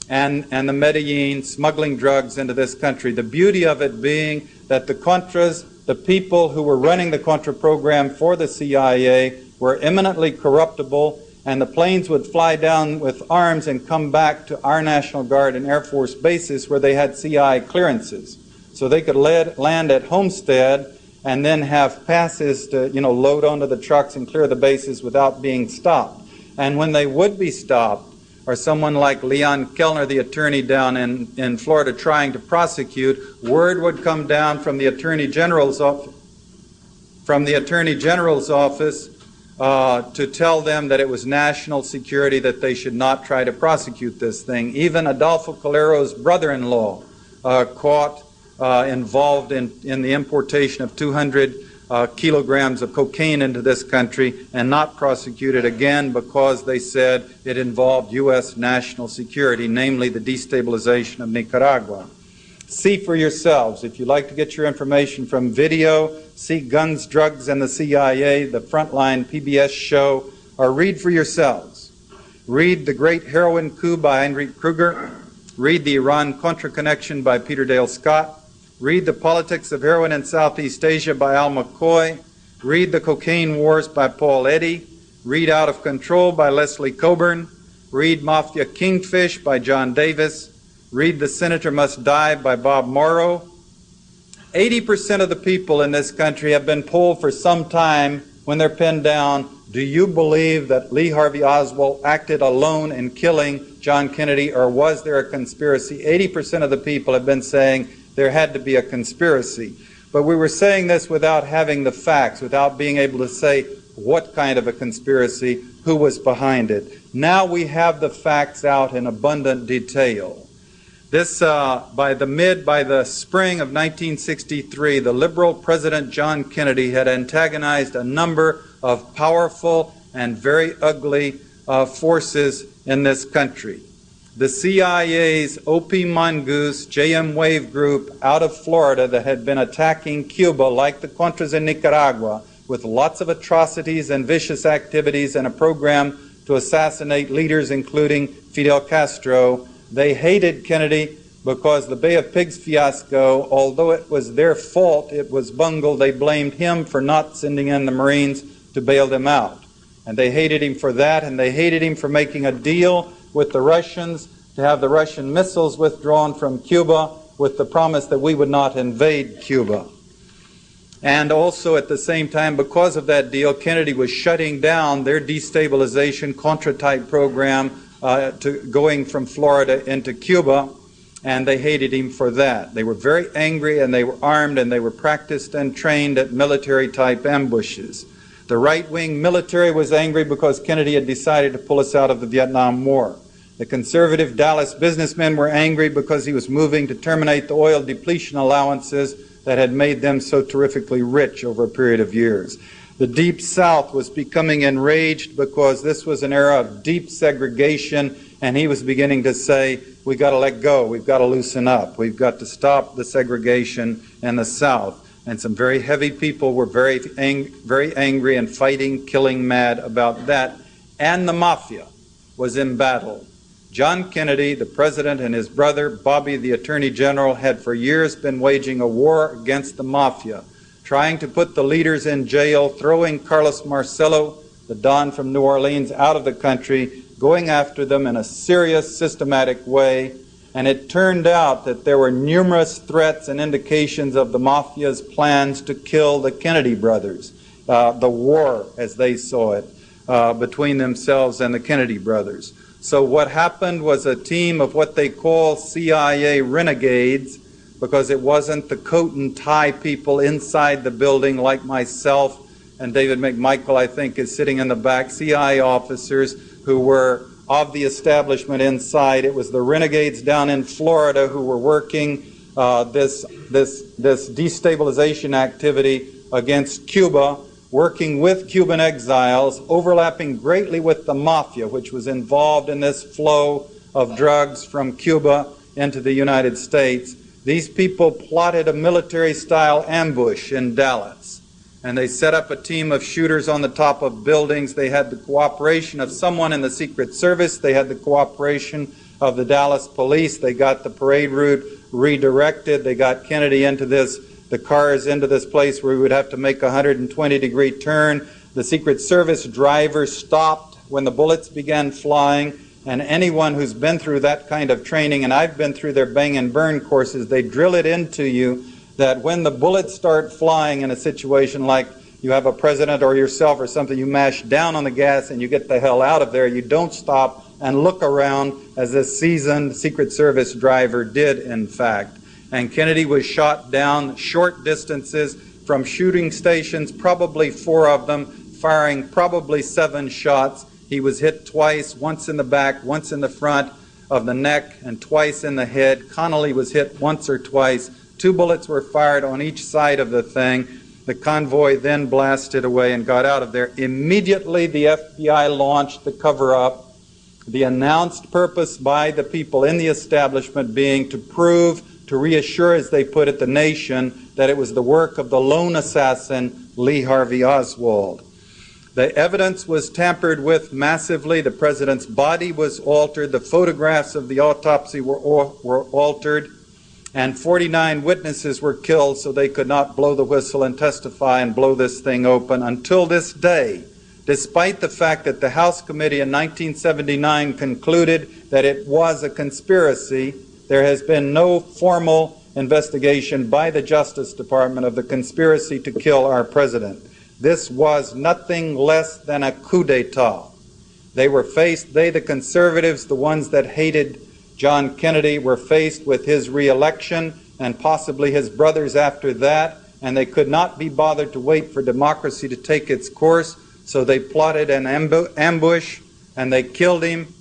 and the Medellin smuggling drugs into this country. The beauty of it being that the Contras, the people who were running the Contra program for the CIA, were eminently corruptible, and the planes would fly down with arms and come back to our National Guard and Air Force bases where they had CIA clearances. So they could land at Homestead and then have passes to, load onto the trucks and clear the bases without being stopped. And when they would be stopped, or someone like Leon Kellner, the attorney down in Florida trying to prosecute, word would come down from the Attorney General's office, to tell them that it was national security, that they should not try to prosecute this thing. Even Adolfo Calero's brother-in-law caught involved in the importation of 200 kilograms of cocaine into this country and not prosecuted again because they said it involved U.S. national security, namely the destabilization of Nicaragua. See for yourselves. If you'd like to get your information from video, see Guns, Drugs, and the CIA, the Frontline PBS show, or read for yourselves. Read The Great Heroin Coup by Heinrich Kruger. Read The Iran-Contra Connection by Peter Dale Scott. Read The Politics of Heroin in Southeast Asia by Al McCoy. Read The Cocaine Wars by Paul Eddy. Read Out of Control by Leslie Coburn. Read Mafia Kingfish by John Davis. Read The Senator Must Die by Bob Morrow. 80% of the people in this country have been polled for some time when they're pinned down. Do you believe that Lee Harvey Oswald acted alone in killing John Kennedy, or was there a conspiracy? 80% of the people have been saying there had to be a conspiracy. But we were saying this without having the facts, without being able to say what kind of a conspiracy, who was behind it. Now we have the facts out in abundant detail. This, by the spring of 1963, the liberal President John Kennedy had antagonized a number of powerful and very ugly forces in this country. The CIA's O.P. Mongoose JM Wave group out of Florida that had been attacking Cuba like the Contras in Nicaragua with lots of atrocities and vicious activities and a program to assassinate leaders including Fidel Castro. They hated Kennedy because the Bay of Pigs fiasco, although it was their fault, it was bungled. They blamed him for not sending in the Marines to bail them out. And they hated him for that, and they hated him for making a deal with the Russians to have the Russian missiles withdrawn from Cuba with the promise that we would not invade Cuba. And also at the same time, because of that deal, Kennedy was shutting down their destabilization Contra-type program going from Florida into Cuba, and they hated him for that. They were very angry, and they were armed, and they were practiced and trained at military-type ambushes. The right-wing military was angry because Kennedy had decided to pull us out of the Vietnam War. The conservative Dallas businessmen were angry because he was moving to terminate the oil depletion allowances that had made them so terrifically rich over a period of years. The Deep South was becoming enraged because this was an era of deep segregation, and he was beginning to say, we got to let go, we've got to loosen up, we've got to stop the segregation in the South. And some very heavy people were very angry and fighting, killing mad about that. And the mafia was in battle. John Kennedy, the president, and his brother, Bobby, the attorney general, had for years been waging a war against the mafia, trying to put the leaders in jail, throwing Carlos Marcello, the Don from New Orleans, out of the country, going after them in a serious, systematic way. And it turned out that there were numerous threats and indications of the mafia's plans to kill the Kennedy brothers, the war, as they saw it, between themselves and the Kennedy brothers. So what happened was a team of what they call CIA renegades, because it wasn't the coat and tie people inside the building like myself and David McMichael, I think, is sitting in the back, CIA officers who were of the establishment inside. It was the renegades down in Florida who were working this destabilization activity against Cuba, working with Cuban exiles, overlapping greatly with the mafia, which was involved in this flow of drugs from Cuba into the United States. These people plotted a military-style ambush in Dallas, and they set up a team of shooters on the top of buildings. They had the cooperation of someone in the Secret Service. They had the cooperation of the Dallas police. They got the parade route redirected. They got Kennedy into the cars into this place where we would have to make a 120-degree turn. The Secret Service driver stopped when the bullets began flying, and anyone who's been through that kind of training, and I've been through their bang and burn courses, they drill it into you that when the bullets start flying in a situation like you have a president or yourself or something, you mash down on the gas and you get the hell out of there. You don't stop and look around, as this seasoned Secret Service driver did, in fact. And Kennedy was shot down short distances from shooting stations, probably 4 of them, firing probably 7 shots. He was hit twice, once in the back, once in the front of the neck, and twice in the head. Connolly was hit once or twice. 2 bullets were fired on each side of the thing. The convoy then blasted away and got out of there. Immediately, the FBI launched the cover-up, the announced purpose by the people in the establishment being to prove, to reassure, as they put it, the nation that it was the work of the lone assassin, Lee Harvey Oswald. The evidence was tampered with massively. The president's body was altered. The photographs of the autopsy were altered. And 49 witnesses were killed so they could not blow the whistle and testify and blow this thing open until this day, despite the fact that the House Committee in 1979 concluded that it was a conspiracy. There has been no formal investigation by the Justice Department of the conspiracy to kill our president. This was nothing less than a coup d'etat. They, the conservatives, the ones that hated John Kennedy, were faced with his re-election and possibly his brothers after that, and they could not be bothered to wait for democracy to take its course, so they plotted an ambush and they killed him.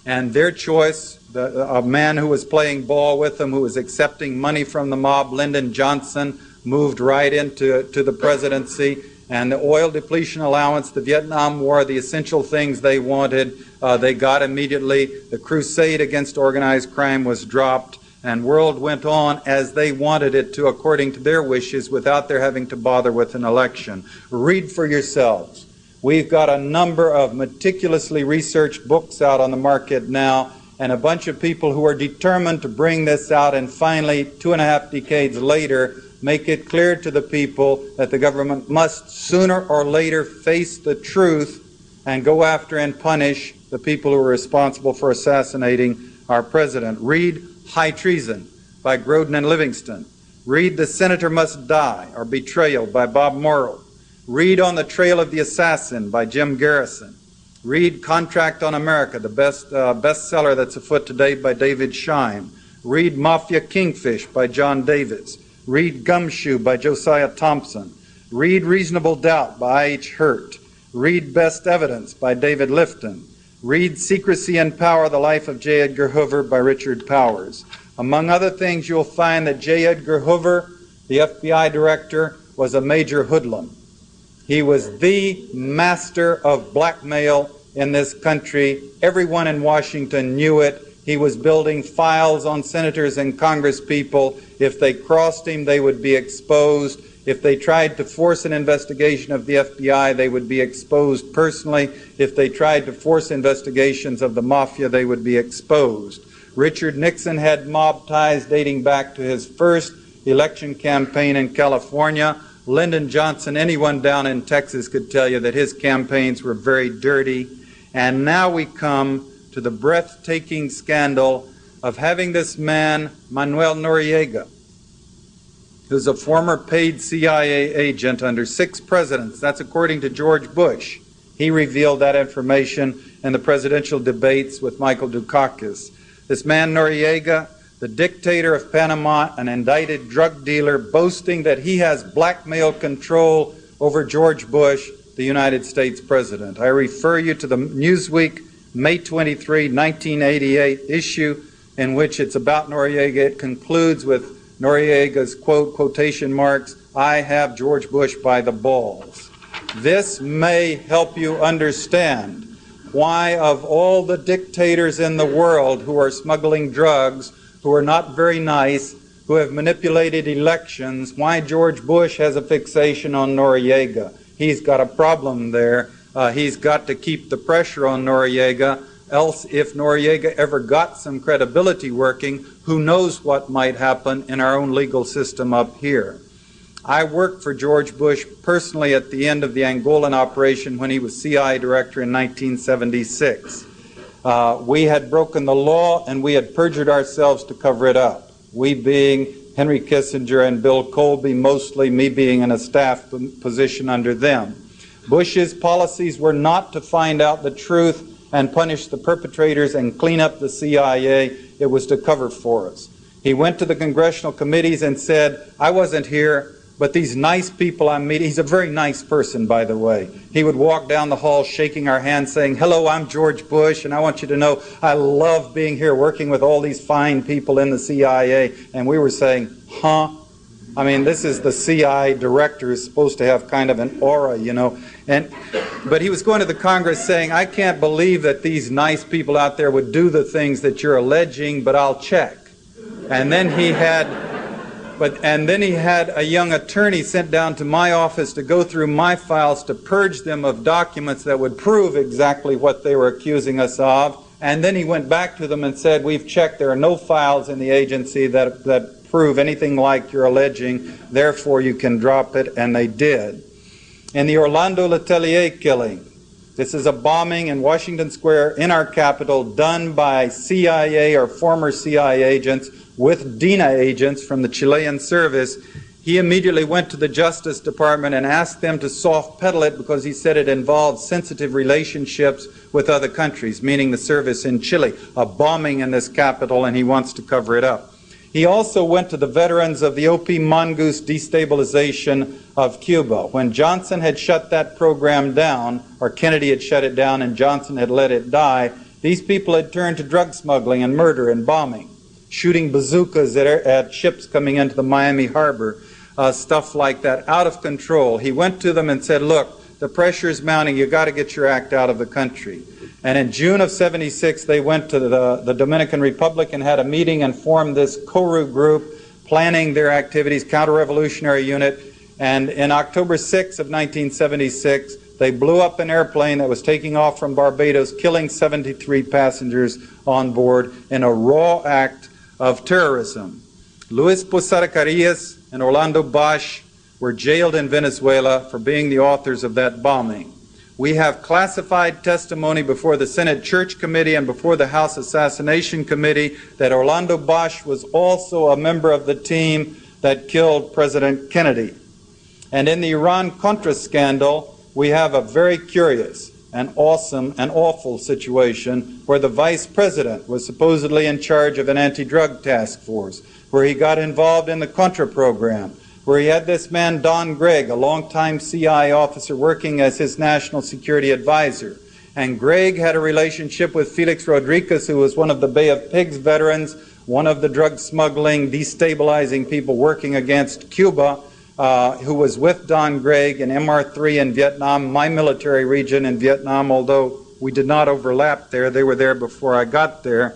And their choice, a man who was playing ball with them, who was accepting money from the mob, Lyndon Johnson, moved right into the presidency. And the oil depletion allowance, the Vietnam War, the essential things they wanted, they got immediately. The crusade against organized crime was dropped, and world went on as they wanted it to, according to their wishes, without their having to bother with an election. Read for yourselves. We've got a number of meticulously researched books out on the market now, and a bunch of people who are determined to bring this out, and finally, 2.5 decades later, make it clear to the people that the government must sooner or later face the truth and go after and punish the people who are responsible for assassinating our president. Read High Treason by Grodin and Livingston. Read The Senator Must Die, or Betrayal by Bob Morrow. Read On the Trail of the Assassin by Jim Garrison. Read Contract on America, the bestseller that's afoot today by David Scheim. Read Mafia Kingfish by John Davis. Read Gumshoe by Josiah Thompson. Read Reasonable Doubt by I.H. Hurt. Read Best Evidence by David Lifton. Read Secrecy and Power, The Life of J. Edgar Hoover by Richard Powers. Among other things, you'll find that J. Edgar Hoover, the FBI director, was a major hoodlum. He was the master of blackmail in this country. Everyone in Washington knew it. He was building files on senators and congresspeople. If they crossed him, they would be exposed. If they tried to force an investigation of the FBI, they would be exposed personally. If they tried to force investigations of the mafia, they would be exposed. Richard Nixon had mob ties dating back to his first election campaign in California. Lyndon Johnson, anyone down in Texas could tell you that his campaigns were very dirty. And now we come to the breathtaking scandal of having this man, Manuel Noriega, who's a former paid CIA agent under 6 presidents. That's according to George Bush. He revealed that information in the presidential debates with Michael Dukakis. This man Noriega, the dictator of Panama, an indicted drug dealer, boasting that he has blackmail control over George Bush, the United States president. I refer you to the Newsweek May 23, 1988 issue, in which it's about Noriega. It concludes with Noriega's quote, quotation marks, "I have George Bush by the balls." This may help you understand why, of all the dictators in the world who are smuggling drugs, who are not very nice, who have manipulated elections, why George Bush has a fixation on Noriega. He's got a problem there. He's got to keep the pressure on Noriega, else if Noriega ever got some credibility working, who knows what might happen in our own legal system up here. I worked for George Bush personally at the end of the Angolan operation when he was CIA director in 1976. We had broken the law and we had perjured ourselves to cover it up. We being Henry Kissinger and Bill Colby, mostly, me being in a staff position under them. Bush's policies were not to find out the truth and punish the perpetrators and clean up the CIA. It was to cover for us. He went to the congressional committees and said, I wasn't here, but these nice people I'm meeting, he's a very nice person, by the way. He would walk down the hall shaking our hands saying, hello, I'm George Bush, and I want you to know I love being here working with all these fine people in the CIA. And we were saying, huh? I mean, this is the CIA director who's supposed to have kind of an aura, you know. But he was going to the Congress saying, I can't believe that these nice people out there would do the things that you're alleging, but I'll check. And then he had a young attorney sent down to my office to go through my files to purge them of documents that would prove exactly what they were accusing us of. And then he went back to them and said, we've checked, there are no files in the agency that prove anything like you're alleging, therefore you can drop it, and they did. In the Orlando Letelier killing, this is a bombing in Washington Square in our capital done by CIA or former CIA agents with DINA agents from the Chilean service. He immediately went to the Justice Department and asked them to soft pedal it because he said it involved sensitive relationships with other countries, meaning the service in Chile, a bombing in this capital, and he wants to cover it up. He also went to the veterans of the OP Mongoose destabilization of Cuba. When Johnson had shut that program down, or Kennedy had shut it down and Johnson had let it die, these people had turned to drug smuggling and murder and bombing, shooting bazookas at ships coming into the Miami harbor, stuff like that, out of control. He went to them and said, look, the pressure is mounting, you got to get your act out of the country. And in June of '76, they went to the Dominican Republic and had a meeting and formed this CORU group, planning their activities, counter-revolutionary unit. And in October 6 of 1976, they blew up an airplane that was taking off from Barbados, killing 73 passengers on board in a raw act of terrorism. Luis Posada Carillas and Orlando Bosch were jailed in Venezuela for being the authors of that bombing. We have classified testimony before the Senate Church Committee and before the House Assassination Committee that Orlando Bosch was also a member of the team that killed President Kennedy. And in the Iran-Contra scandal, we have a very curious and awesome and awful situation where the vice president was supposedly in charge of an anti-drug task force, where he got involved in the Contra program, where he had this man, Don Gregg, a longtime CIA officer working as his national security advisor. And Gregg had a relationship with Felix Rodriguez, who was one of the Bay of Pigs veterans, one of the drug smuggling, destabilizing people working against Cuba. who was with Don Gregg in MR3 in Vietnam, my military region in Vietnam, although we did not overlap there. They were there before I got there.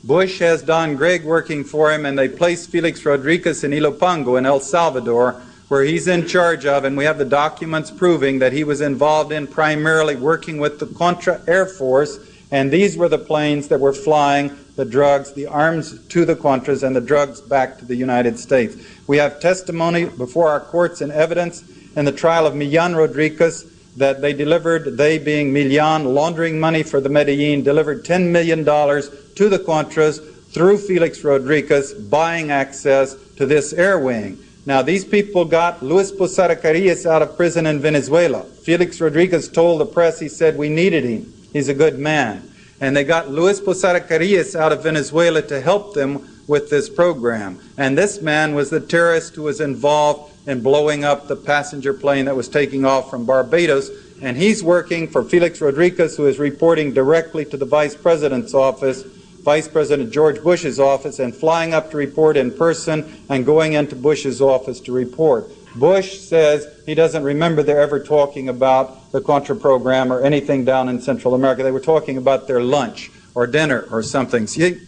Bush has Don Gregg working for him, and they placed Felix Rodriguez in Ilopango in El Salvador, where he's in charge of, and we have the documents proving that he was involved in primarily working with the Contra Air Force, and these were the planes that were flying the drugs, the arms to the Contras and the drugs back to the United States. We have testimony before our courts and evidence in the trial of Millan Rodriguez that they being Millan, laundering money for the Medellin, delivered $10 million to the Contras through Felix Rodriguez, buying access to this air wing. Now, these people got Luis Posada Carillas out of prison in Venezuela. Felix Rodriguez told the press, he said, we needed him. He's a good man. And they got Luis Posada Carillas out of Venezuela to help them with this program. And this man was the terrorist who was involved in blowing up the passenger plane that was taking off from Barbados. And he's working for Felix Rodriguez, who is reporting directly to the Vice President's office, Vice President George Bush's office, and flying up to report in person and going into Bush's office to report. Bush says he doesn't remember they're ever talking about the Contra program or anything down in Central America. They were talking about their lunch or dinner or something. See,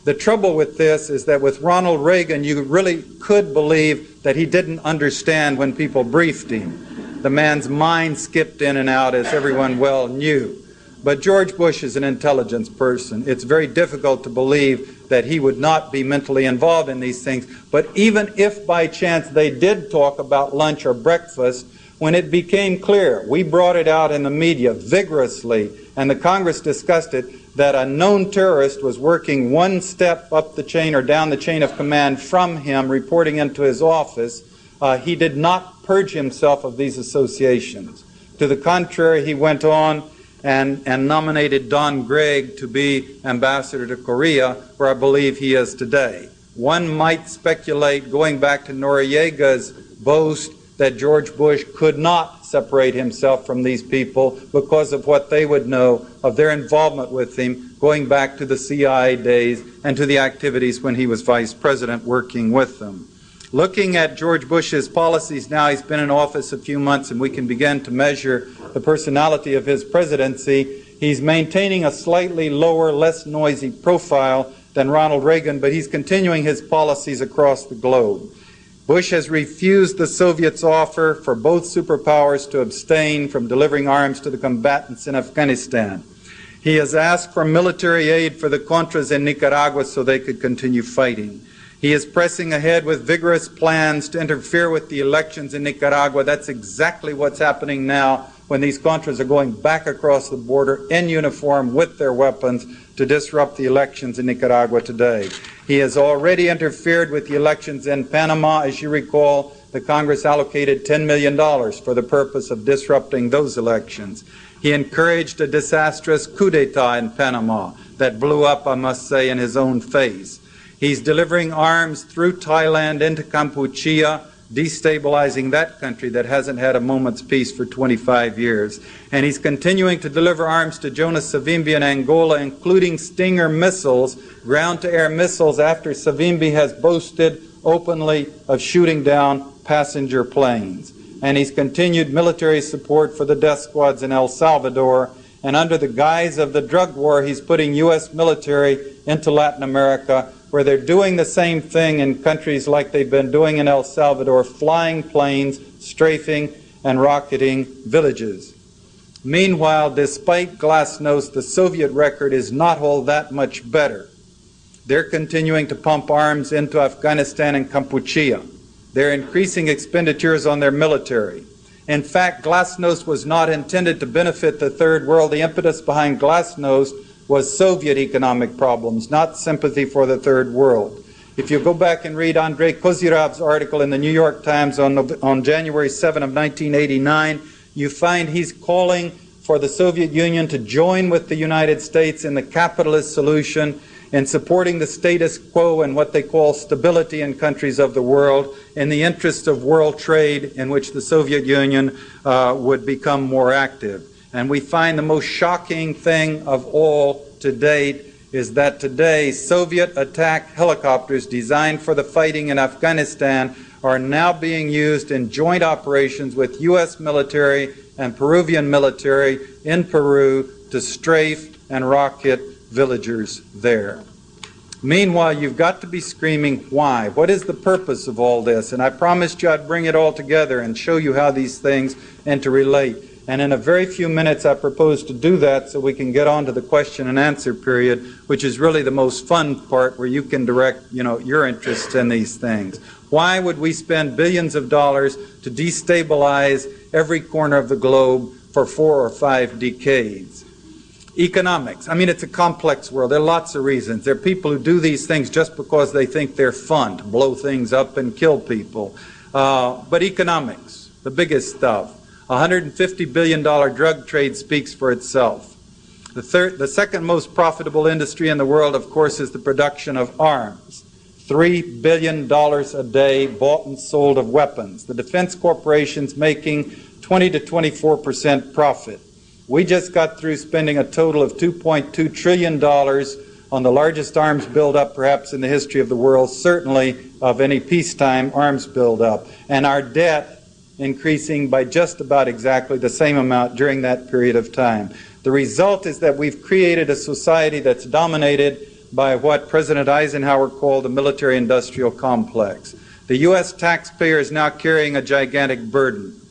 the trouble with this is that with Ronald Reagan, you really could believe that he didn't understand when people briefed him. The man's mind skipped in and out, as everyone well knew. But George Bush is an intelligence person. It's very difficult to believe that he would not be mentally involved in these things. But even if by chance they did talk about lunch or breakfast, when it became clear, we brought it out in the media vigorously, and the Congress discussed it, that a known terrorist was working one step up the chain or down the chain of command from him, reporting into his office, he did not purge himself of these associations. To the contrary, he went on and nominated Don Gregg to be ambassador to Korea, where I believe he is today. One might speculate, going back to Noriega's boast, that George Bush could not separate himself from these people because of what they would know of their involvement with him, going back to the CIA days and to the activities when he was vice president working with them. Looking at George Bush's policies now, he's been in office a few months, and we can begin to measure the personality of his presidency. He's maintaining a slightly lower, less noisy profile than Ronald Reagan, but he's continuing his policies across the globe. Bush has refused the Soviets' offer for both superpowers to abstain from delivering arms to the combatants in Afghanistan. He has asked for military aid for the Contras in Nicaragua so they could continue fighting. He is pressing ahead with vigorous plans to interfere with the elections in Nicaragua. That's exactly what's happening now when these Contras are going back across the border in uniform with their weapons to disrupt the elections in Nicaragua today. He has already interfered with the elections in Panama. As you recall, the Congress allocated $10 million for the purpose of disrupting those elections. He encouraged a disastrous coup d'etat in Panama that blew up, I must say, in his own face. He's delivering arms through Thailand into Kampuchea, destabilizing that country that hasn't had a moment's peace for 25 years. And he's continuing to deliver arms to Jonas Savimbi in Angola, including Stinger missiles, ground-to-air missiles, after Savimbi has boasted openly of shooting down passenger planes. And he's continued military support for the death squads in El Salvador. And under the guise of the drug war, he's putting U.S. military into Latin America, where they're doing the same thing in countries like they've been doing in El Salvador, flying planes, strafing and rocketing villages. Meanwhile, despite Glasnost, the Soviet record is not all that much better. They're continuing to pump arms into Afghanistan and Kampuchea. They're increasing expenditures on their military. In fact, Glasnost was not intended to benefit the Third World. The impetus behind Glasnost was Soviet economic problems, not sympathy for the Third World. If you go back and read Andrei Kozyrov's article in the New York Times on January 7 of 1989, you find he's calling for the Soviet Union to join with the United States in the capitalist solution, in supporting the status quo and what they call stability in countries of the world, in the interest of world trade, in which the Soviet Union would become more active. And we find the most shocking thing of all to date is that today Soviet attack helicopters designed for the fighting in Afghanistan are now being used in joint operations with U.S. military and Peruvian military in Peru to strafe and rocket villagers there. Meanwhile, you've got to be screaming, why? What is the purpose of all this? And I promised you I'd bring it all together and show you how these things interrelate. And in a very few minutes, I propose to do that so we can get on to the question and answer period, which is really the most fun part where you can direct, your interests in these things. Why would we spend billions of dollars to destabilize every corner of the globe for 4 or 5 decades? Economics. I mean, it's a complex world. There are lots of reasons. There are people who do these things just because they think they're fun, to blow things up and kill people. But economics, the biggest stuff. $150 billion drug trade speaks for itself. The second most profitable industry in the world, of course, is the production of arms. $3 billion a day bought and sold of weapons. The defense corporations making 20 to 24% profit. We just got through spending a total of $2.2 trillion on the largest arms buildup perhaps in the history of the world, certainly of any peacetime arms buildup. And our debt increasing by just about exactly the same amount during that period of time. The result is that we've created a society that's dominated by what President Eisenhower called the military-industrial complex. The U.S. taxpayer is now carrying a gigantic burden.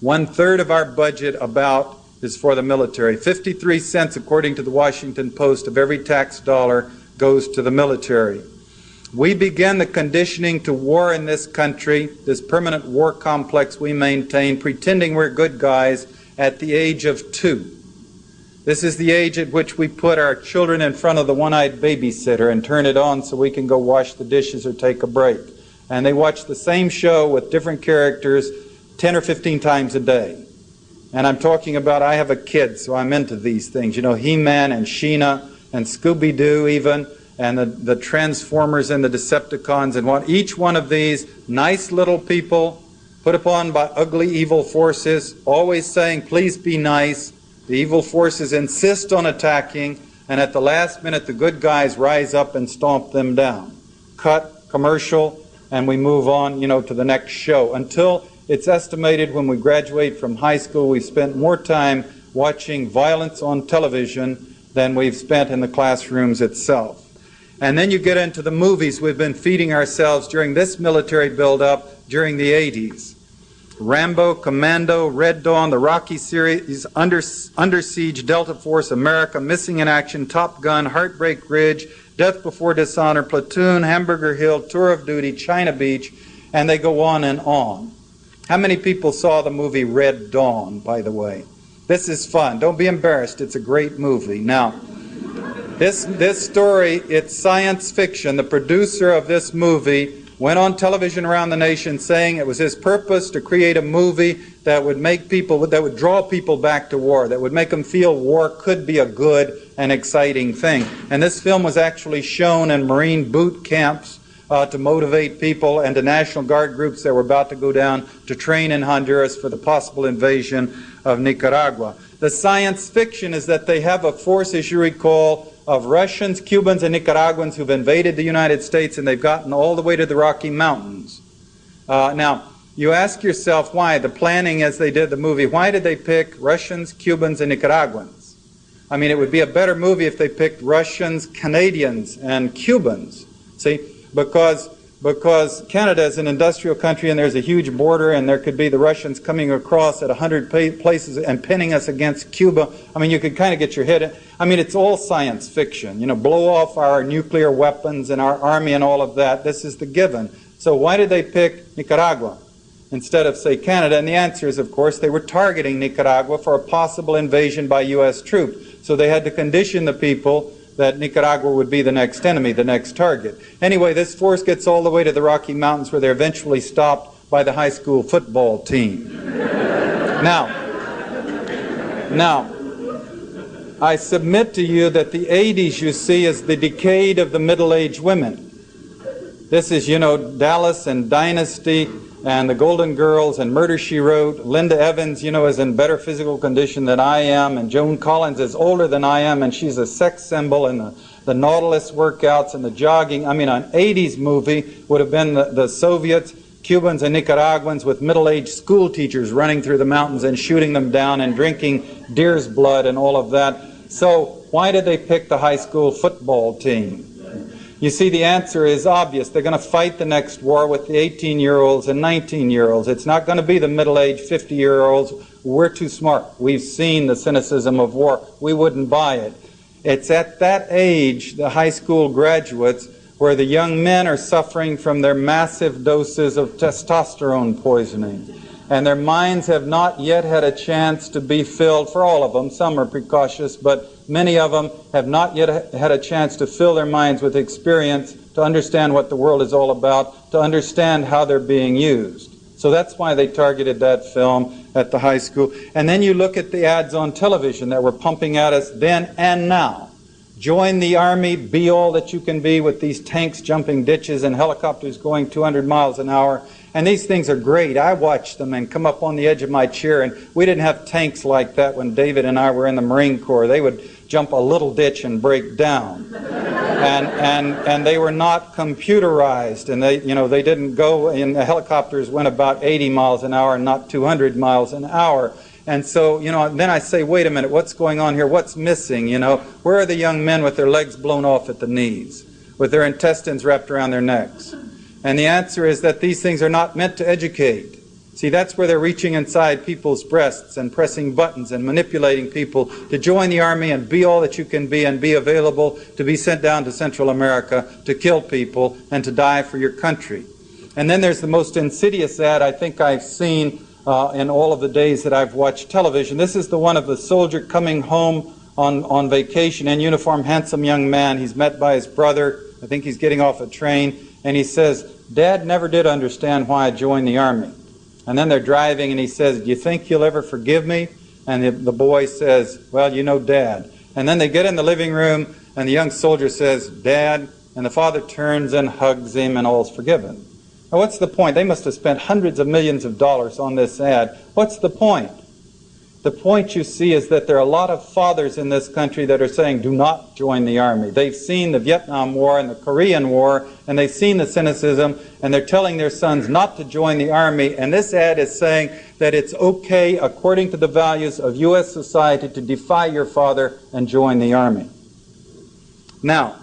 1/3 of our budget is for the military. 53 cents, according to the Washington Post, of every tax dollar goes to the military. We began the conditioning to war in this country, this permanent war complex we maintain, pretending we're good guys, at the age of 2. This is the age at which we put our children in front of the one-eyed babysitter and turn it on so we can go wash the dishes or take a break. And they watch the same show with different characters 10 or 15 times a day. And I'm talking about, I have a kid, so I'm into these things. He-Man and Sheena and Scooby-Doo even, and the Transformers and the Decepticons, and each one of these nice little people put upon by ugly evil forces, always saying, please be nice. The evil forces insist on attacking, and at the last minute the good guys rise up and stomp them down. Cut, commercial, and we move on, to the next show. Until it's estimated when we graduate from high school, we've spent more time watching violence on television than we've spent in the classrooms itself. And then you get into the movies we've been feeding ourselves during this military buildup during the 80s. Rambo, Commando, Red Dawn, the Rocky series, Under Siege, Delta Force, America, Missing in Action, Top Gun, Heartbreak Ridge, Death Before Dishonor, Platoon, Hamburger Hill, Tour of Duty, China Beach, and they go on and on. How many people saw the movie Red Dawn, by the way? This is fun. Don't be embarrassed. It's a great movie. Now, this story, it's science fiction. The producer of this movie went on television around the nation saying it was his purpose to create a movie that would draw people back to war, that would make them feel war could be a good and exciting thing. And this film was actually shown in Marine boot camps to motivate people, and to National Guard groups that were about to go down to train in Honduras for the possible invasion of Nicaragua. The science fiction is that they have a force, as you recall, of Russians, Cubans, and Nicaraguans who've invaded the United States, and they've gotten all the way to the Rocky Mountains. Now, you ask yourself why, the planning as they did the movie, why did they pick Russians, Cubans, and Nicaraguans? I mean, it would be a better movie if they picked Russians, Canadians, and Cubans. See, because Canada is an industrial country and there's a huge border, and there could be the Russians coming across at 100 places and pinning us against Cuba. I mean, you could kind of get your head in. I mean, it's all science fiction. Blow off our nuclear weapons and our army and all of that. This is the given. So why did they pick Nicaragua instead of, say, Canada? And the answer is, of course, they were targeting Nicaragua for a possible invasion by U.S. troops. So they had to condition the people that Nicaragua would be the next enemy, the next target. Anyway, this force gets all the way to the Rocky Mountains, where they're eventually stopped by the high school football team. Now, I submit to you that the 80s, you see, is the decade of the middle-aged women. This is, Dallas and Dynasty and the Golden Girls and Murder, She Wrote. Linda Evans, is in better physical condition than I am, and Joan Collins is older than I am, and she's a sex symbol, and the Nautilus workouts and the jogging. I mean, an 80s movie would have been the Soviets Cubans and Nicaraguans with middle-aged school teachers running through the mountains and shooting them down and drinking deer's blood and all of that. So why did they pick the high school football team? You see, the answer is obvious. They're going to fight the next war with the 18-year-olds and 19-year-olds. It's not going to be the middle-aged 50-year-olds. We're too smart. We've seen the cynicism of war. We wouldn't buy it. It's at that age, the high school graduates, where the young men are suffering from their massive doses of testosterone poisoning. And their minds have not yet had a chance to be filled, for all of them. Some are precautious, but many of them have not yet had a chance to fill their minds with experience, to understand what the world is all about, to understand how they're being used. So that's why they targeted that film at the high school. And then you look at the ads on television that were pumping at us then and now. Join the Army, be all that you can be, with these tanks jumping ditches and helicopters going 200 miles an hour. And these things are great. I watch them and come up on the edge of my chair. And we didn't have tanks like that when David and I were in the Marine Corps. They would jump a little ditch and break down. And they were not computerized. And they didn't go, and the helicopters went about 80 miles an hour and not 200 miles an hour. And so, then I say, wait a minute, what's going on here? What's missing? Where are the young men with their legs blown off at the knees, with their intestines wrapped around their necks? And the answer is that these things are not meant to educate. See, that's where they're reaching inside people's breasts and pressing buttons and manipulating people to join the Army and be all that you can be and be available to be sent down to Central America to kill people and to die for your country. And then there's the most insidious ad I think I've seen in all of the days that I've watched television. This is the one of the soldier coming home on vacation in uniform, handsome young man. He's met by his brother. I think he's getting off a train. And he says, Dad never did understand why I joined the Army. And then they're driving and he says, do you think you'll ever forgive me? And the boy says, well, Dad. And then they get in the living room and the young soldier says, Dad. And the father turns and hugs him and all's forgiven. Now, what's the point? They must have spent hundreds of millions of dollars on this ad. What's the point? The point, you see, is that there are a lot of fathers in this country that are saying, do not join the Army. They've seen the Vietnam War and the Korean War, and they've seen the cynicism, and they're telling their sons not to join the Army. And this ad is saying that it's okay, according to the values of U.S. society, to defy your father and join the Army. Now,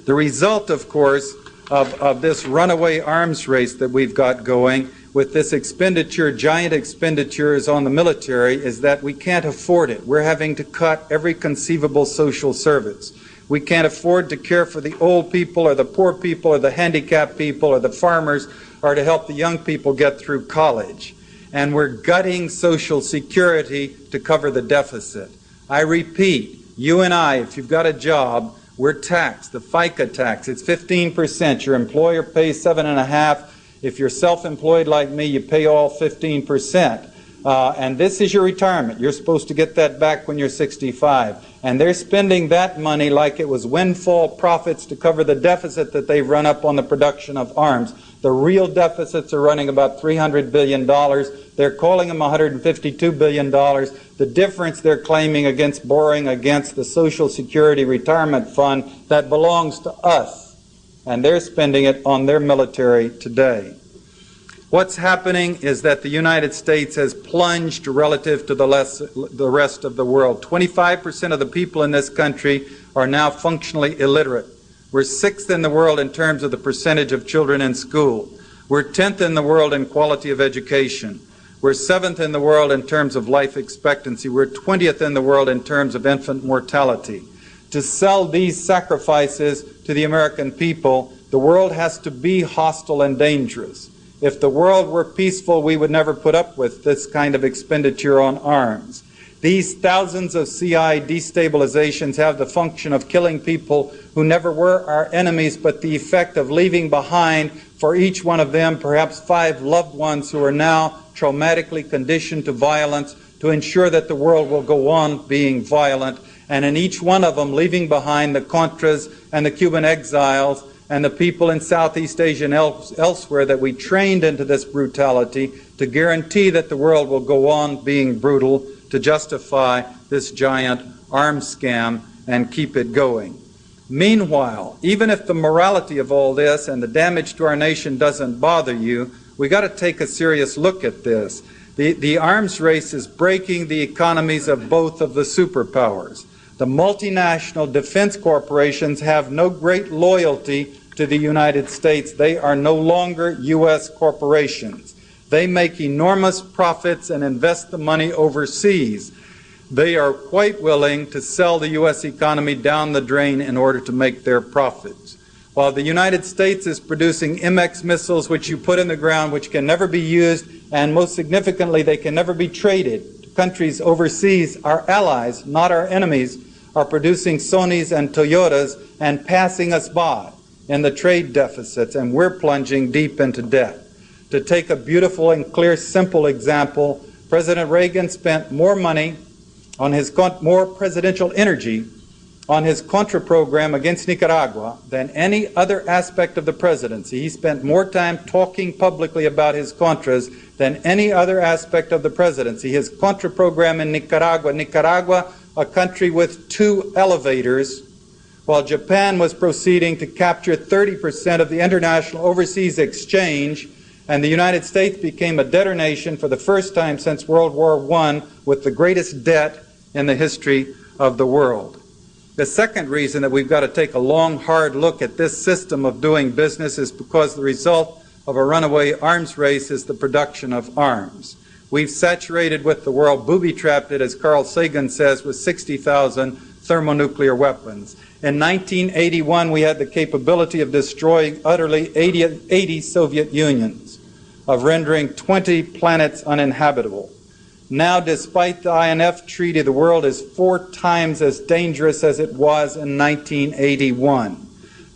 the result, of course, of this runaway arms race that we've got going with this expenditure, giant expenditures on the military, is that we can't afford it. We're having to cut every conceivable social service. We can't afford to care for the old people or the poor people or the handicapped people or the farmers or to help the young people get through college. And we're gutting Social Security to cover the deficit. I repeat, you and I, if you've got a job, we're taxed. The FICA tax, it's 15%. Your employer pays 7.5%. If you're self-employed like me, you pay all 15%. And this is your retirement. You're supposed to get that back when you're 65. And they're spending that money like it was windfall profits to cover the deficit that they've run up on the production of arms. The real deficits are running about $300 billion. They're calling them $152 billion. The difference they're claiming against borrowing against the Social Security Retirement Fund that belongs to us. And they're spending it on their military today. What's happening is that the United States has plunged relative to the rest of the world. 25% of the people in this country are now functionally illiterate. We're 6th in the world in terms of the percentage of children in school. We're 10th in the world in quality of education. We're 7th in the world in terms of life expectancy. We're 20th in the world in terms of infant mortality. To sell these sacrifices to the American people, the world has to be hostile and dangerous. If the world were peaceful, we would never put up with this kind of expenditure on arms. These thousands of CI destabilizations have the function of killing people who never were our enemies, but the effect of leaving behind for each one of them perhaps 5 loved ones who are now traumatically conditioned to violence, to ensure that the world will go on being violent, and in each one of them leaving behind the Contras and the Cuban exiles and the people in Southeast Asia and elsewhere that we trained into this brutality to guarantee that the world will go on being brutal, to justify this giant arms scam and keep it going. Meanwhile, even if the morality of all this and the damage to our nation doesn't bother you, we got to take a serious look at this. The arms race is breaking the economies of both of the superpowers. The multinational defense corporations have no great loyalty to the United States. They are no longer U.S. corporations. They make enormous profits and invest the money overseas. They are quite willing to sell the U.S. economy down the drain in order to make their profits. While the United States is producing MX missiles, which you put in the ground, which can never be used, and most significantly, they can never be traded to countries overseas, our allies, not our enemies, are producing Sonys and Toyotas and passing us by in the trade deficits, and we're plunging deep into debt. To take a beautiful and clear, simple example, President Reagan spent more money on more presidential energy on his Contra program against Nicaragua than any other aspect of the presidency. He spent more time talking publicly about his Contras than any other aspect of the presidency. His Contra program in Nicaragua, a country with 2 elevators, while Japan was proceeding to capture 30% of the international overseas exchange, and the United States became a debtor nation for the first time since World War I, with the greatest debt in the history of the world. The second reason that we've got to take a long, hard look at this system of doing business is because the result of a runaway arms race is the production of arms. We've saturated with the world, booby-trapped it, as Carl Sagan says, with 60,000 thermonuclear weapons. In 1981, we had the capability of destroying utterly 80 Soviet unions, of rendering 20 planets uninhabitable. Now, despite the INF Treaty, the world is 4 times as dangerous as it was in 1981.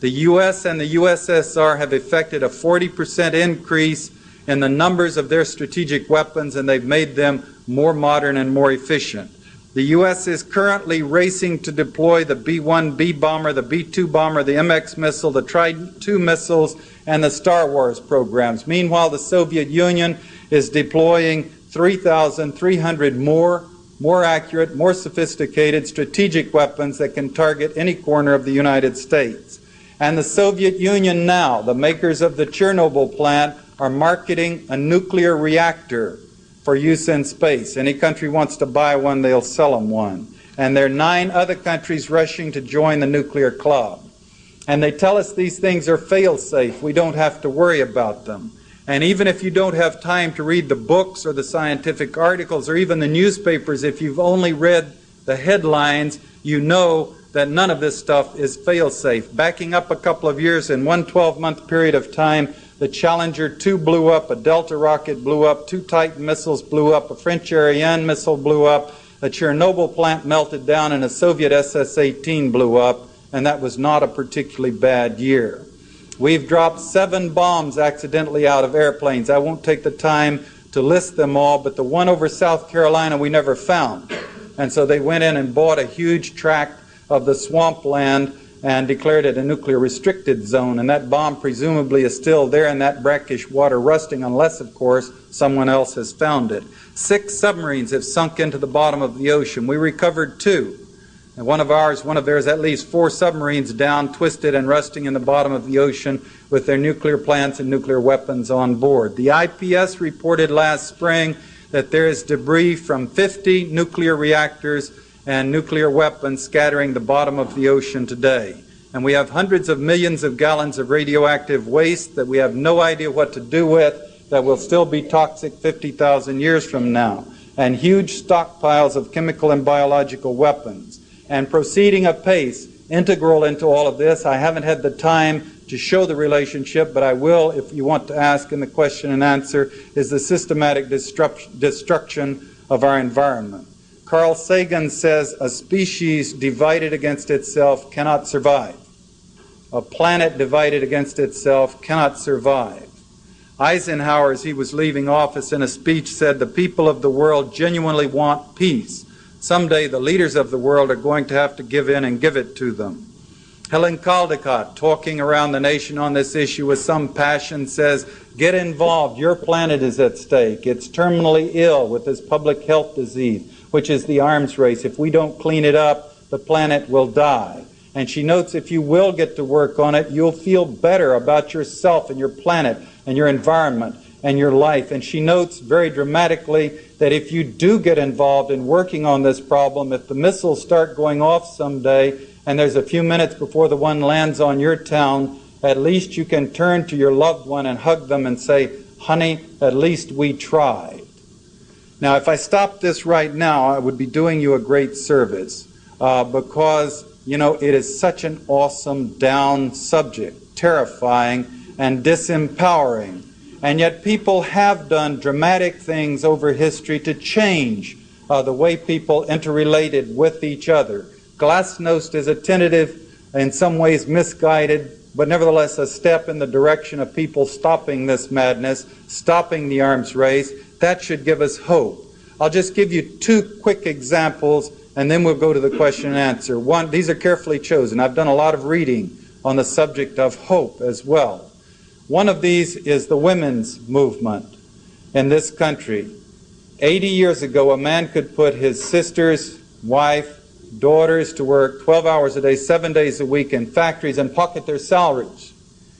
The U.S. and the USSR have effected a 40% increase in the numbers of their strategic weapons, and they've made them more modern and more efficient. The U.S. is currently racing to deploy the B-1B bomber, the B-2 bomber, the MX missile, the Trident II missiles, and the Star Wars programs. Meanwhile, the Soviet Union is deploying 3,300 more accurate, more sophisticated strategic weapons that can target any corner of the United States. And the Soviet Union now, the makers of the Chernobyl plant, are marketing a nuclear reactor for use in space. Any country wants to buy one, they'll sell them one. And there are 9 other countries rushing to join the nuclear club. And they tell us these things are fail-safe. We don't have to worry about them. And even if you don't have time to read the books or the scientific articles or even the newspapers, if you've only read the headlines, you know that none of this stuff is fail-safe. Backing up a couple of years, in one 12-month period of time, the Challenger 2 blew up, a Delta rocket blew up, 2 Titan missiles blew up, a French Ariane missile blew up, a Chernobyl plant melted down, and a Soviet SS-18 blew up, and that was not a particularly bad year. We've dropped 7 bombs accidentally out of airplanes. I won't take the time to list them all, but the one over South Carolina we never found. And so they went in and bought a huge tract of the swampland and declared it a nuclear restricted zone. And that bomb presumably is still there in that brackish water rusting, unless, of course, someone else has found it. 6 submarines have sunk into the bottom of the ocean. We recovered 2. And one of theirs, at least 4 submarines down, twisted and rusting in the bottom of the ocean with their nuclear plants and nuclear weapons on board. The IPS reported last spring that there is debris from 50 nuclear reactors and nuclear weapons scattering the bottom of the ocean today. And we have hundreds of millions of gallons of radioactive waste that we have no idea what to do with, that will still be toxic 50,000 years from now, and huge stockpiles of chemical and biological weapons. And proceeding apace, integral into all of this, I haven't had the time to show the relationship, but I will if you want to ask in the question and answer, is the systematic destruction of our environment. Carl Sagan says a species divided against itself cannot survive. A planet divided against itself cannot survive. Eisenhower, as he was leaving office in a speech, said the people of the world genuinely want peace. Someday the leaders of the world are going to have to give in and give it to them. Helen Caldecott, talking around the nation on this issue with some passion, says, get involved, your planet is at stake. It's terminally ill with this public health disease, which is the arms race. If we don't clean it up, the planet will die. And she notes if you will get to work on it, you'll feel better about yourself and your planet and your environment and your life. And she notes very dramatically that if you do get involved in working on this problem, if the missiles start going off someday and there's a few minutes before the one lands on your town, at least you can turn to your loved one and hug them and say, honey, at least we tried. Now, if I stopped this right now, I would be doing you a great service because, you know, it is such an awesome down subject, terrifying and disempowering. And yet people have done dramatic things over history to change the way people interrelated with each other. Glasnost is a tentative, in some ways misguided, but nevertheless a step in the direction of people stopping this madness, stopping the arms race. That should give us hope. I'll just give you two quick examples, and then we'll go to the question and answer. One, these are carefully chosen. I've done a lot of reading on the subject of hope as well. One of these is the women's movement in this country. 80 years ago, a man could put his sister's wife, daughters to work 12 hours a day, 7 days a week in factories and pocket their salaries.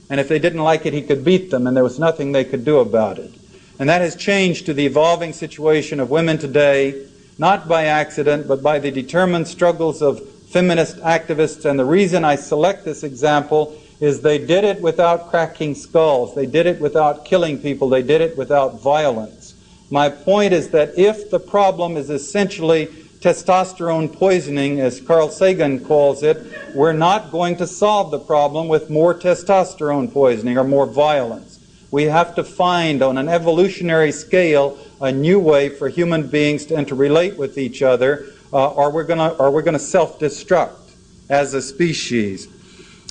And if they didn't like it, he could beat them, and there was nothing they could do about it. And that has changed to the evolving situation of women today, not by accident, but by the determined struggles of feminist activists. And the reason I select this example is they did it without cracking skulls. They did it without killing people. They did it without violence. My point is that if the problem is essentially testosterone poisoning, as Carl Sagan calls it, we're not going to solve the problem with more testosterone poisoning or more violence. We have to find, on an evolutionary scale, a new way for human beings to interrelate with each other, or we're going to self-destruct as a species.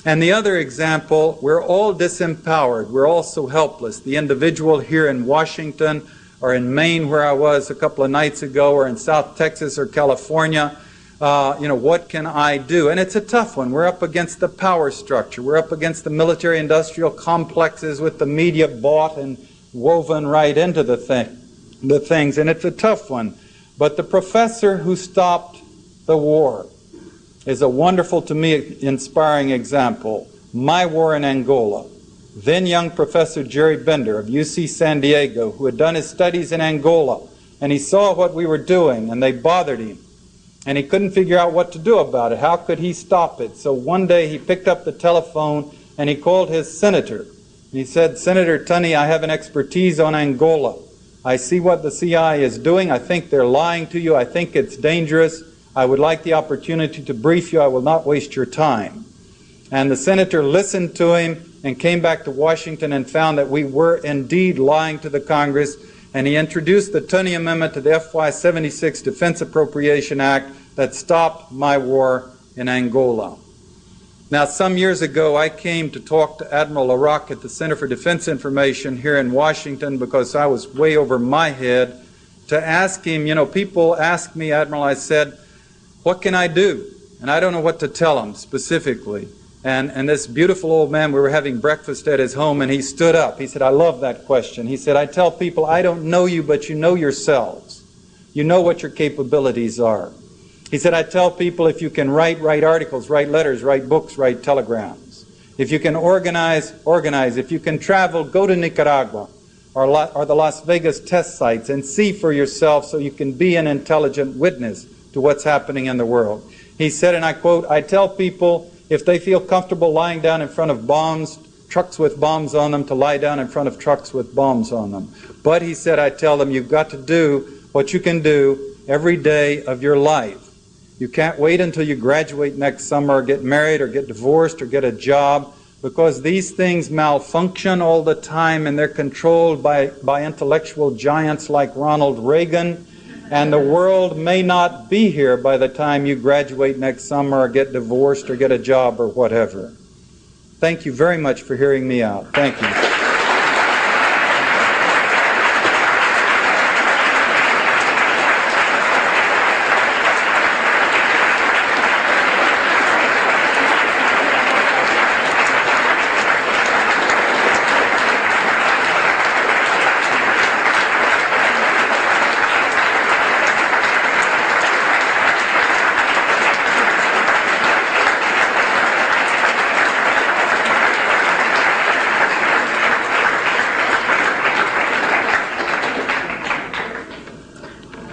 And the other example, we're all disempowered. We're all so helpless. The individual here in Washington, or in Maine, where I was a couple of nights ago, or in South Texas or California, what can I do? And it's a tough one. We're up against the power structure. We're up against the military-industrial complexes with the media bought and woven right into the things, and it's a tough one. But the professor who stopped the war is a wonderful, to me, inspiring example. My war in Angola. Then young Professor Jerry Bender of UC San Diego, who had done his studies in Angola, and he saw what we were doing, and they bothered him. And he couldn't figure out what to do about it. How could he stop it? So one day he picked up the telephone and he called his senator. And he said, Senator Tunney, I have an expertise on Angola. I see what the CIA is doing. I think they're lying to you. I think it's dangerous. I would like the opportunity to brief you. I will not waste your time. And the senator listened to him and came back to Washington and found that we were indeed lying to the Congress. And he introduced the Tunney Amendment to the FY 76 Defense Appropriation Act that stopped my war in Angola. Now, some years ago, I came to talk to Admiral LaRocque at the Center for Defense Information here in Washington because I was way over my head to ask him, people ask me, Admiral, I said, what can I do? And I don't know what to tell them specifically. And this beautiful old man, we were having breakfast at his home, and he stood up. He said, I love that question. He said, I tell people, I don't know you, but you know yourselves. You know what your capabilities are. He said, I tell people if you can write articles, write letters, write books, write telegrams. If you can organize. If you can travel, go to Nicaragua or the Las Vegas test sites and see for yourself so you can be an intelligent witness to what's happening in the world. He said, and I quote, I tell people if they feel comfortable lying down in front of bombs, trucks with bombs on them, to lie down in front of trucks with bombs on them. But he said, I tell them you've got to do what you can do every day of your life. You can't wait until you graduate next summer or get married or get divorced or get a job, because these things malfunction all the time and they're controlled by intellectual giants like Ronald Reagan. And the world may not be here by the time you graduate next summer or get divorced or get a job or whatever. Thank you very much for hearing me out. Thank you.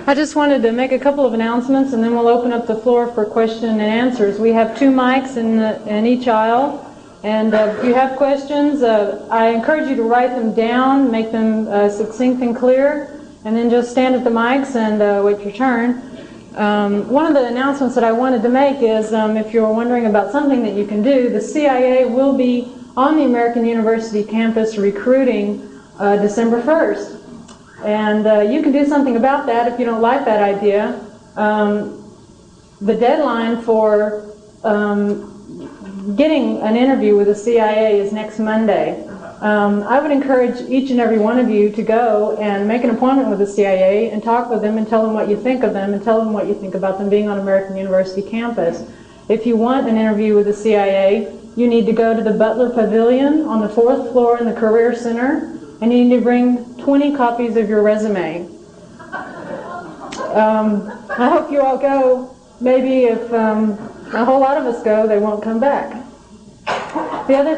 I just wanted to make a couple of announcements, and then we'll open up the floor for question and answers. We have 2 mics in each aisle, and if you have questions, I encourage you to write them down, make them succinct and clear, and then just stand at the mics and wait your turn. One of the announcements that I wanted to make is, if you're wondering about something that you can do, the CIA will be on the American University campus recruiting December 1st. And you can do something about that if you don't like that idea. The deadline for getting an interview with the CIA is next Monday. I would encourage each and every one of you to go and make an appointment with the CIA and talk with them and tell them what you think of them and tell them what you think about them being on American University campus. If you want an interview with the CIA, you need to go to the Butler Pavilion on the 4th floor in the Career Center, and you need to bring 20 copies of your resume. I hope you all go. Maybe if a whole lot of us go, they won't come back. The other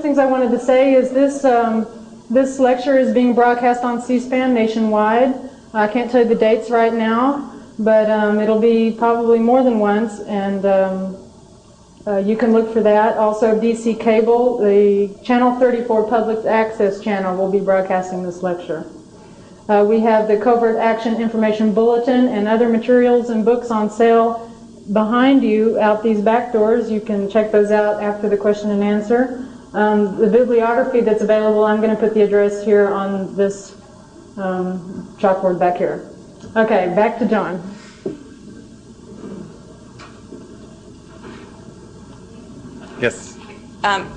things I wanted to say is this lecture is being broadcast on C-SPAN nationwide. I can't tell you the dates right now, but it'll be probably more than once, and you can look for that. Also, DC Cable, the Channel 34 Public Access channel, will be broadcasting this lecture. We have the Covert Action Information Bulletin and other materials and books on sale behind you out these back doors. You can check those out after the question and answer. The bibliography that's available, I'm going to put the address here on this chalkboard back here. Okay, back to John. Yes.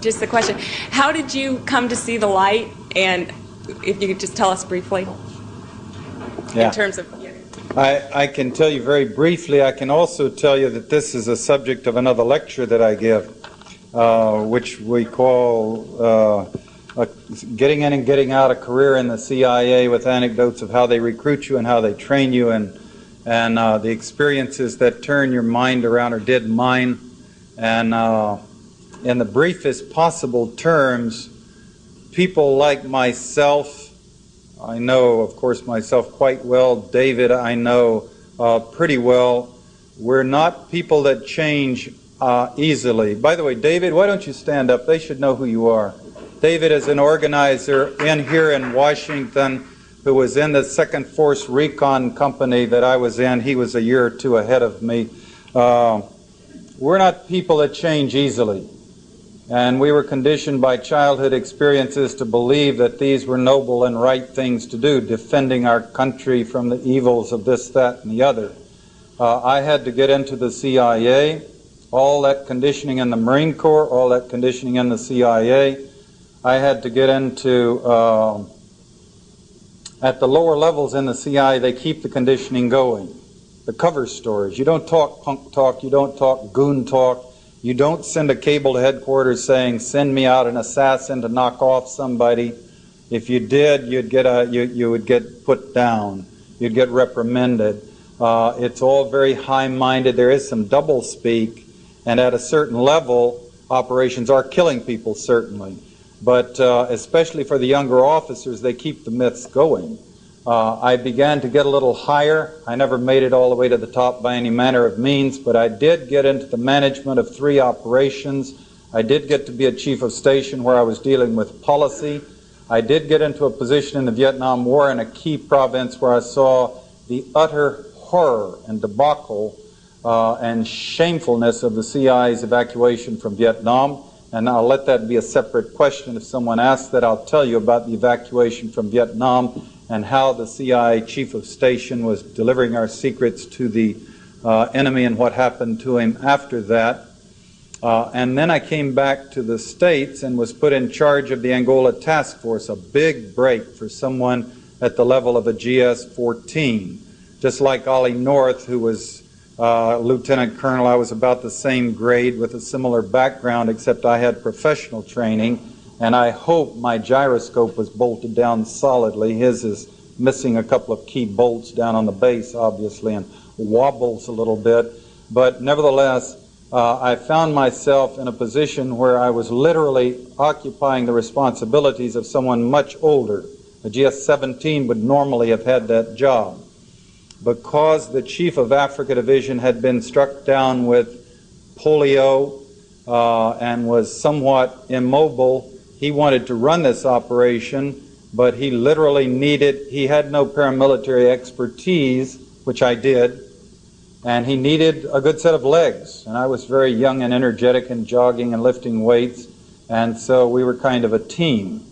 Just a question. How did you come to see the light? And if you could just tell us briefly. Yeah. In terms of... I can tell you very briefly. I can also tell you that this is a subject of another lecture that I give, which we call Getting In and Getting Out, a Career in the CIA, with anecdotes of how they recruit you and how they train you, and the experiences that turn your mind around, or did mine. And in the briefest possible terms, people like myself, I know, of course, myself quite well. David, I know pretty well. We're not people that change easily. By the way, David, why don't you stand up? They should know who you are. David is an organizer here in Washington who was in the 2nd Force Recon Company that I was in. He was a year or 2 ahead of me. We're not people that change easily. And we were conditioned by childhood experiences to believe that these were noble and right things to do, defending our country from the evils of this, that, and the other. I had to get into the CIA, all that conditioning in the Marine Corps, all that conditioning in the CIA. I had to get into, at the lower levels in the CIA, they keep the conditioning going. The cover stories. You don't talk punk talk, you don't talk goon talk. You don't send a cable to headquarters saying, send me out an assassin to knock off somebody. If you did, you would get put down. You'd get reprimanded. It's all very high-minded. There is some double-speak, and at a certain level, operations are killing people, certainly. But especially for the younger officers, they keep the myths going. I began to get a little higher. I never made it all the way to the top by any manner of means, but I did get into the management of 3 operations. I did get to be a chief of station where I was dealing with policy. I did get into a position in the Vietnam War in a key province where I saw the utter horror and debacle and shamefulness of the CIA's evacuation from Vietnam. And I'll let that be a separate question. If someone asks that, I'll tell you about the evacuation from Vietnam and how the CIA chief of station was delivering our secrets to the enemy and what happened to him after that. And then I came back to the States and was put in charge of the Angola Task Force, a big break for someone at the level of a GS-14. Just like Ollie North, who was Lieutenant Colonel, I was about the same grade with a similar background, except I had professional training. And I hope my gyroscope was bolted down solidly. His is missing a couple of key bolts down on the base, obviously, and wobbles a little bit. But nevertheless, I found myself in a position where I was literally occupying the responsibilities of someone much older. A GS-17 would normally have had that job. Because the Chief of Africa Division had been struck down with polio and was somewhat immobile, he wanted to run this operation, but he literally he had no paramilitary expertise, which I did, and he needed a good set of legs. And I was very young and energetic and jogging and lifting weights, and so we were kind of a team.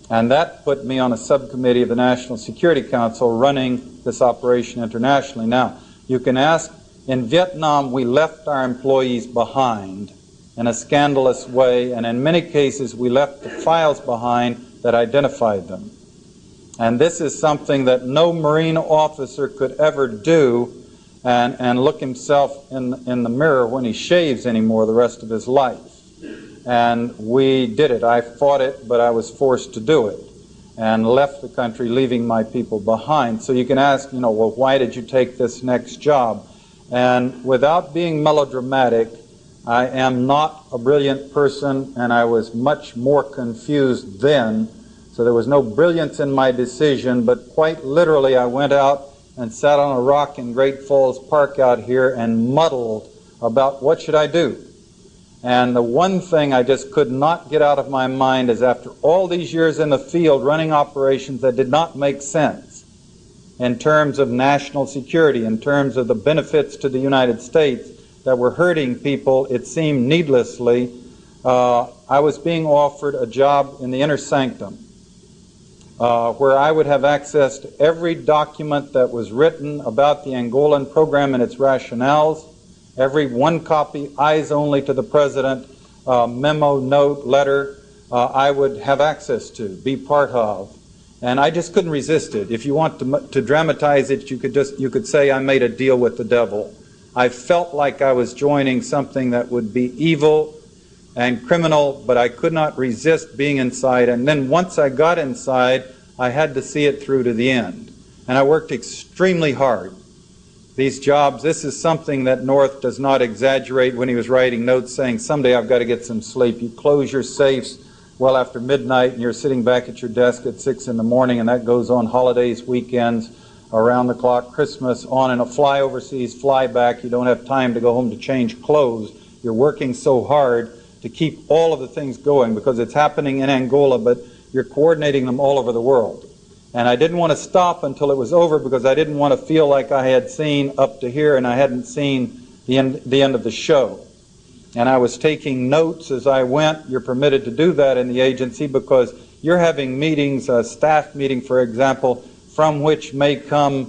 And that put me on a subcommittee of the National Security Council running this operation internationally. Now, you can ask, in Vietnam we left our employees behind in a scandalous way, and in many cases we left the files behind that identified them. And this is something that no Marine officer could ever do and look himself in the mirror when he shaves anymore the rest of his life. And we did it. I fought it, but I was forced to do it and left the country leaving my people behind. So you can ask, well, why did you take this next job? And without being melodramatic, I am not a brilliant person, and I was much more confused then. So there was no brilliance in my decision, but quite literally I went out and sat on a rock in Great Falls Park out here and muddled about what should I do. And the one thing I just could not get out of my mind is, after all these years in the field running operations that did not make sense in terms of national security, in terms of the benefits to the United States that were hurting people, it seemed needlessly, I was being offered a job in the inner sanctum, where I would have access to every document that was written about the Angolan program and its rationales, every one copy, eyes only to the president, memo, note, letter, I would have access to, be part of. And I just couldn't resist it. If you want to dramatize it, you could say I made a deal with the devil. I felt like I was joining something that would be evil and criminal, but I could not resist being inside. And then once I got inside, I had to see it through to the end. And I worked extremely hard. These jobs, this is something that North does not exaggerate when he was writing notes saying, someday I've got to get some sleep. You close your safes well after midnight and you're sitting back at your desk at 6 in the morning, and that goes on holidays, weekends, around the clock, Christmas, on in a fly overseas, fly back. You don't have time to go home to change clothes. You're working so hard to keep all of the things going because it's happening in Angola, but you're coordinating them all over the world. And I didn't want to stop until it was over because I didn't want to feel like I had seen up to here and I hadn't seen the end of the show. And I was taking notes as I went. You're permitted to do that in the agency because you're having meetings, a staff meeting, for example, from which may come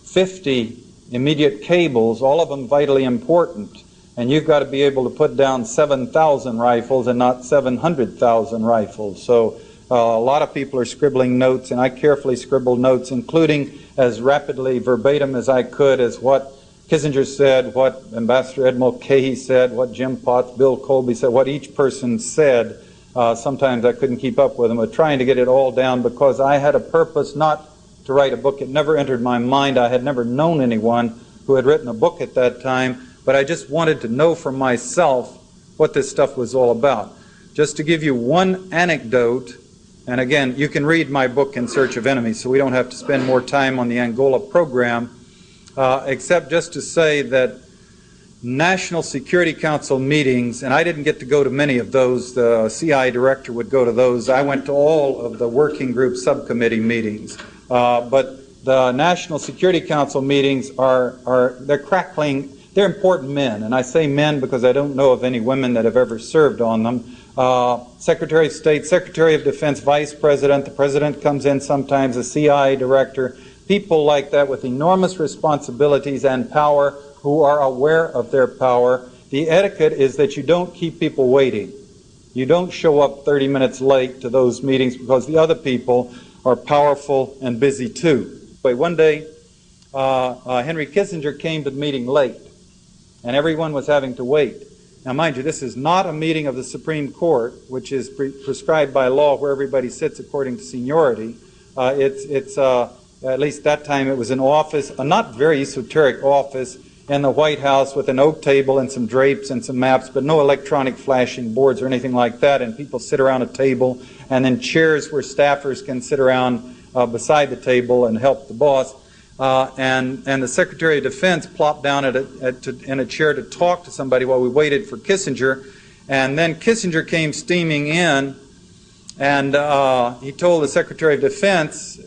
50 immediate cables, all of them vitally important. And you've got to be able to put down 7,000 rifles and not 700,000 rifles. So a lot of people are scribbling notes, and I carefully scribbled notes, including as rapidly verbatim as I could as what Kissinger said, what Ambassador Ed Mulcahy said, what Jim Potts, Bill Colby said, what each person said. Sometimes I couldn't keep up with them, but trying to get it all down because I had a purpose not to write a book. It never entered my mind. I had never known anyone who had written a book at that time, but I just wanted to know for myself what this stuff was all about. Just to give you one anecdote, and again, you can read my book, In Search of Enemies, so we don't have to spend more time on the Angola program, except just to say that National Security Council meetings, and I didn't get to go to many of those, the CI director would go to those. I went to all of the working group subcommittee meetings. But the National Security Council meetings they're crackling, they're important men, and I say men because I don't know of any women that have ever served on them. Secretary of State, Secretary of Defense, Vice President, the President comes in sometimes, a CI director, people like that with enormous responsibilities and power who are aware of their power. The etiquette is that you don't keep people waiting. You don't show up 30 minutes late to those meetings because the other people are powerful and busy too. One day, Henry Kissinger came to the meeting late, and everyone was having to wait. Now, mind you, this is not a meeting of the Supreme Court, which is prescribed by law where everybody sits according to seniority. It's at least that time it was an office, a not very esoteric office in the White House with an oak table and some drapes and some maps, but no electronic flashing boards or anything like that, and people sit around a table, and then chairs where staffers can sit around beside the table and help the boss. And the Secretary of Defense plopped down in a chair to talk to somebody while we waited for Kissinger, and then Kissinger came steaming in, and he told the Secretary of Defense,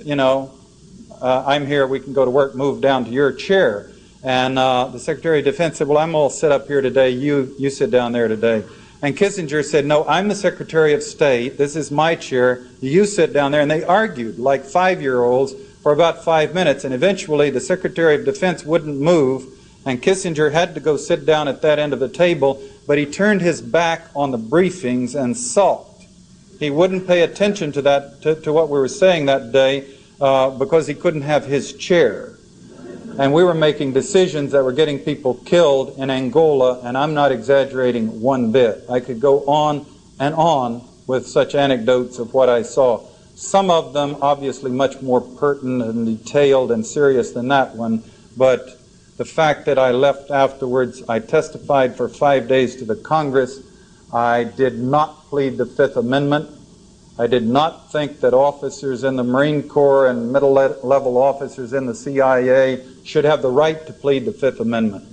I'm here, we can go to work, move down to your chair. And the Secretary of Defense said, well, I'm all set up here today, you sit down there today. And Kissinger said, no, I'm the Secretary of State, this is my chair, you sit down there. And they argued like 5-year-olds for about 5 minutes, and eventually the Secretary of Defense wouldn't move, and Kissinger had to go sit down at that end of the table, but he turned his back on the briefings and sulked. He wouldn't pay attention to to what we were saying that day because he couldn't have his chair. And we were making decisions that were getting people killed in Angola, and I'm not exaggerating one bit. I could go on and on with such anecdotes of what I saw. Some of them obviously much more pertinent and detailed and serious than that one, but the fact that I left afterwards, I testified for 5 days to the Congress. I did not plead the Fifth Amendment. I did not think that officers in the Marine Corps and middle-level officers in the CIA should have the right to plead the Fifth Amendment.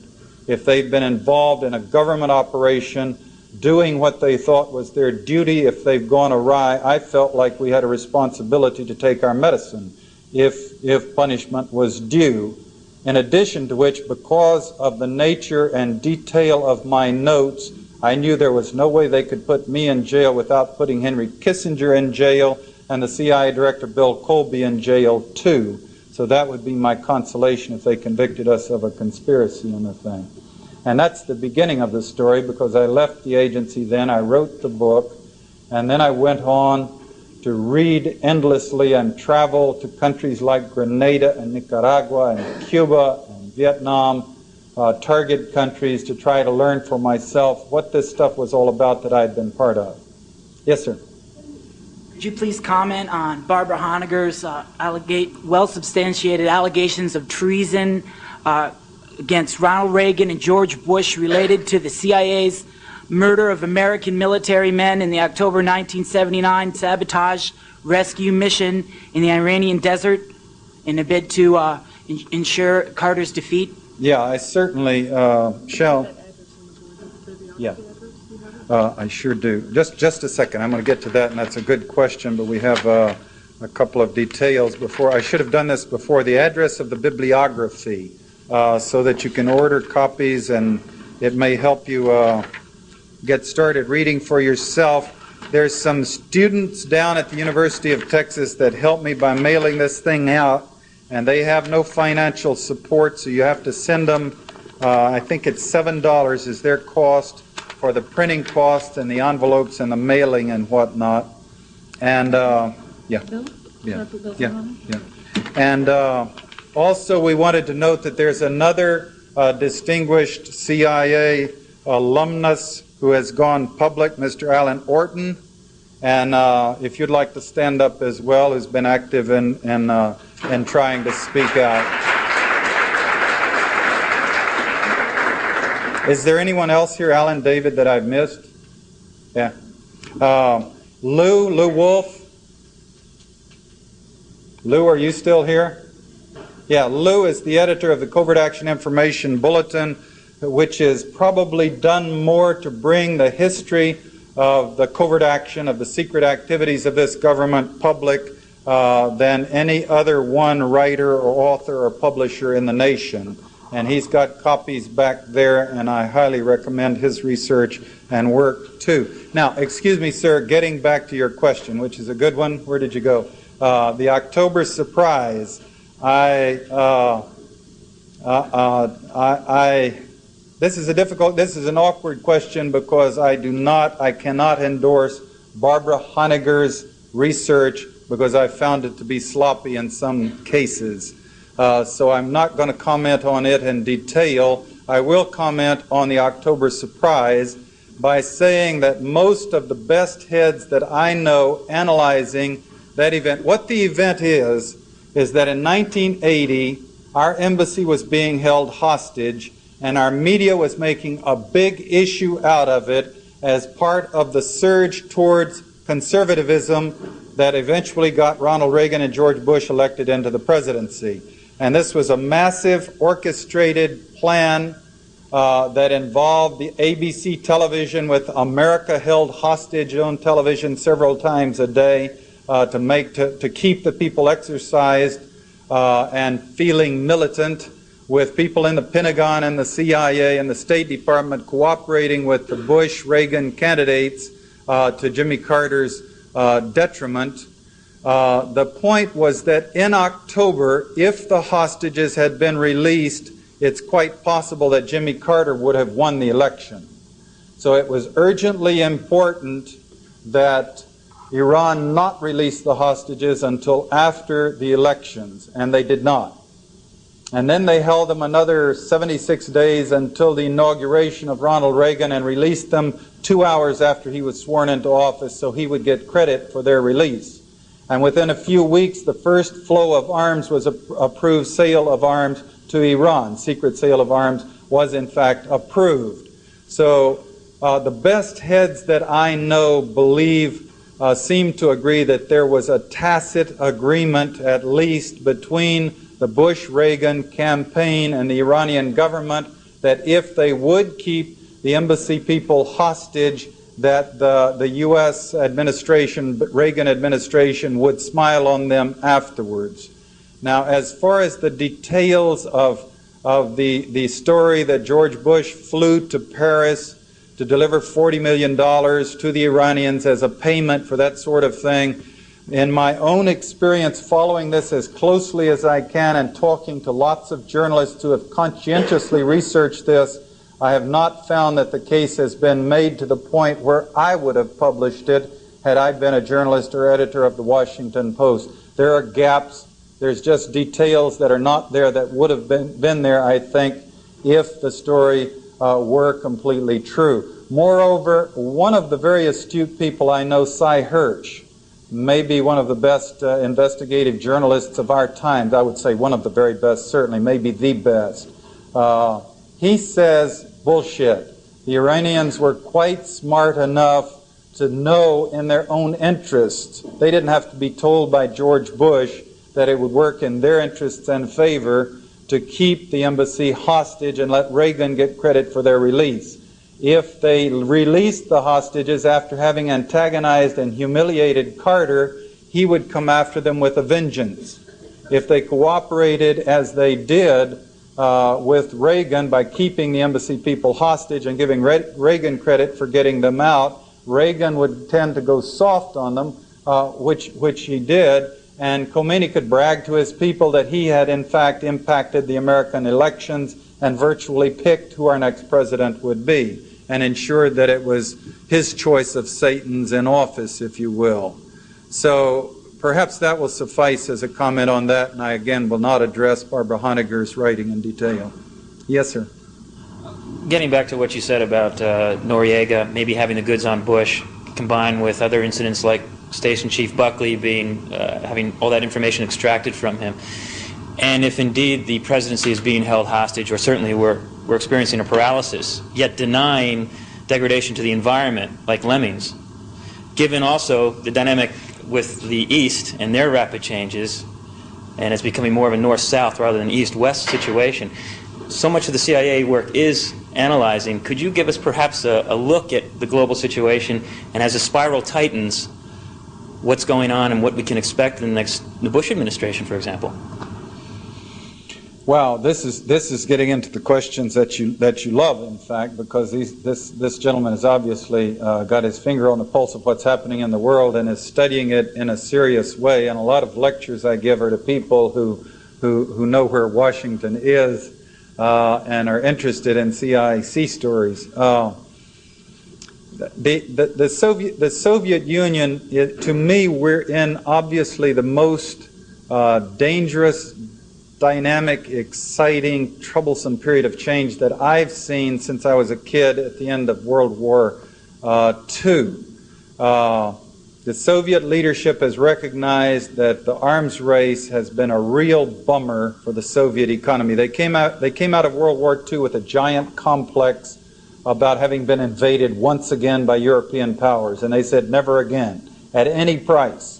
If they've been involved in a government operation, doing what they thought was their duty, if they've gone awry, I felt like we had a responsibility to take our medicine if punishment was due. In addition to which, because of the nature and detail of my notes, I knew there was no way they could put me in jail without putting Henry Kissinger in jail and the CIA Director Bill Colby in jail too. So that would be my consolation if they convicted us of a conspiracy in the thing. And that's the beginning of the story, because I left the agency then, I wrote the book, and then I went on to read endlessly and travel to countries like Grenada and Nicaragua and Cuba and Vietnam, target countries, to try to learn for myself what this stuff was all about that I had been part of. Yes, sir. Could you please comment on Barbara Honegger's well-substantiated allegations of treason against Ronald Reagan and George Bush related to the CIA's murder of American military men in the October 1979 sabotage rescue mission in the Iranian desert in a bid to ensure Carter's defeat? Yeah, I certainly shall. Yeah, I sure do. Just a second. I'm going to get to that, and that's a good question, but we have a couple of details before. I should have done this before. The address of the bibliography, so that you can order copies, and it may help you get started reading for yourself. There's some students down at the University of Texas that helped me by mailing this thing out, and they have no financial support, so you have to send them, I think it's $7 is their cost for the printing costs and the envelopes and the mailing and whatnot. And And also we wanted to note that there's another distinguished CIA alumnus who has gone public, Mr. Alan Orton, and if you'd like to stand up as well, who's been active in trying to speak out. Is there anyone else here, Alan, David, that I've missed? Yeah. Lou Wolf. Lou, are you still here? Yeah, Lou is the editor of the Covert Action Information Bulletin, which has probably done more to bring the history of the covert action, of the secret activities of this government public than any other one writer or author or publisher in the nation. And he's got copies back there, and I highly recommend his research and work too. Now, excuse me, sir, getting back to your question, which is a good one. Where did you go? The October surprise. This is an awkward question because I cannot endorse Barbara Honegger's research because I found it to be sloppy in some cases. So I'm not going to comment on it in detail. I will comment on the October surprise by saying that most of the best heads that I know analyzing that event, what the event is that in 1980, our embassy was being held hostage, and our media was making a big issue out of it as part of the surge towards conservatism that eventually got Ronald Reagan and George Bush elected into the presidency. And this was a massive orchestrated plan that involved the ABC television, with America held hostage on television several times a day to keep the people exercised and feeling militant, with people in the Pentagon and the CIA and the State Department cooperating with the Bush-Reagan candidates to Jimmy Carter's detriment. The point was that in October, if the hostages had been released, it's quite possible that Jimmy Carter would have won the election. So it was urgently important that Iran not release the hostages until after the elections, and they did not. And then they held them another 76 days until the inauguration of Ronald Reagan and released them 2 hours after he was sworn into office, so he would get credit for their release. And within a few weeks, the first flow of arms was approved. Sale of arms to Iran, secret sale of arms, was in fact approved. So the best heads that I know believe seem to agree that there was a tacit agreement, at least between the Bush-Reagan campaign and the Iranian government, that if they would keep the embassy people hostage, that the U.S. administration, Reagan administration, would smile on them afterwards. Now, as far as the details of the story that George Bush flew to Paris to deliver $40 million to the Iranians as a payment for that sort of thing, in my own experience following this as closely as I can and talking to lots of journalists who have conscientiously researched this, I have not found that the case has been made to the point where I would have published it had I been a journalist or editor of the Washington Post. There are gaps. There's just details that are not there that would have been there, I think, if the story were completely true. Moreover, one of the very astute people I know, Cy Hirsch, maybe one of the best investigative journalists of our times, I would say one of the very best, certainly, maybe the best. He says, bullshit. The Iranians were quite smart enough to know in their own interests. They didn't have to be told by George Bush that it would work in their interests and favor to keep the embassy hostage and let Reagan get credit for their release. If they released the hostages after having antagonized and humiliated Carter, he would come after them with a vengeance. If they cooperated as they did with Reagan by keeping the embassy people hostage and giving Reagan credit for getting them out, Reagan would tend to go soft on them, which he did, and Khomeini could brag to his people that he had in fact impacted the American elections and virtually picked who our next president would be, and ensured that it was his choice of Satans in office, if you will. So perhaps that will suffice as a comment on that, and I again will not address Barbara Honegger's writing in detail. Yes, sir. Getting back to what you said about Noriega maybe having the goods on Bush, combined with other incidents like Station Chief Buckley having all that information extracted from him, and if indeed the presidency is being held hostage, or certainly we're experiencing a paralysis, yet denying degradation to the environment like lemmings, given also the dynamic with the East and their rapid changes, and it's becoming more of a north-south rather than east-west situation. So much of the CIA work is analyzing. Could you give us perhaps a look at the global situation, and as the spiral tightens, what's going on and what we can expect in the Bush administration, for example? Well, this is getting into the questions that you love, in fact, because this gentleman has obviously got his finger on the pulse of what's happening in the world and is studying it in a serious way. And a lot of lectures I give are to people who know where Washington is and are interested in CIC stories. The Soviet Union, to me, we're in obviously the most dangerous, dynamic, exciting, troublesome period of change that I've seen since I was a kid at the end of World War II. The Soviet leadership has recognized that the arms race has been a real bummer for the Soviet economy. They came out of World War II with a giant complex about having been invaded once again by European powers, and they said never again, at any price,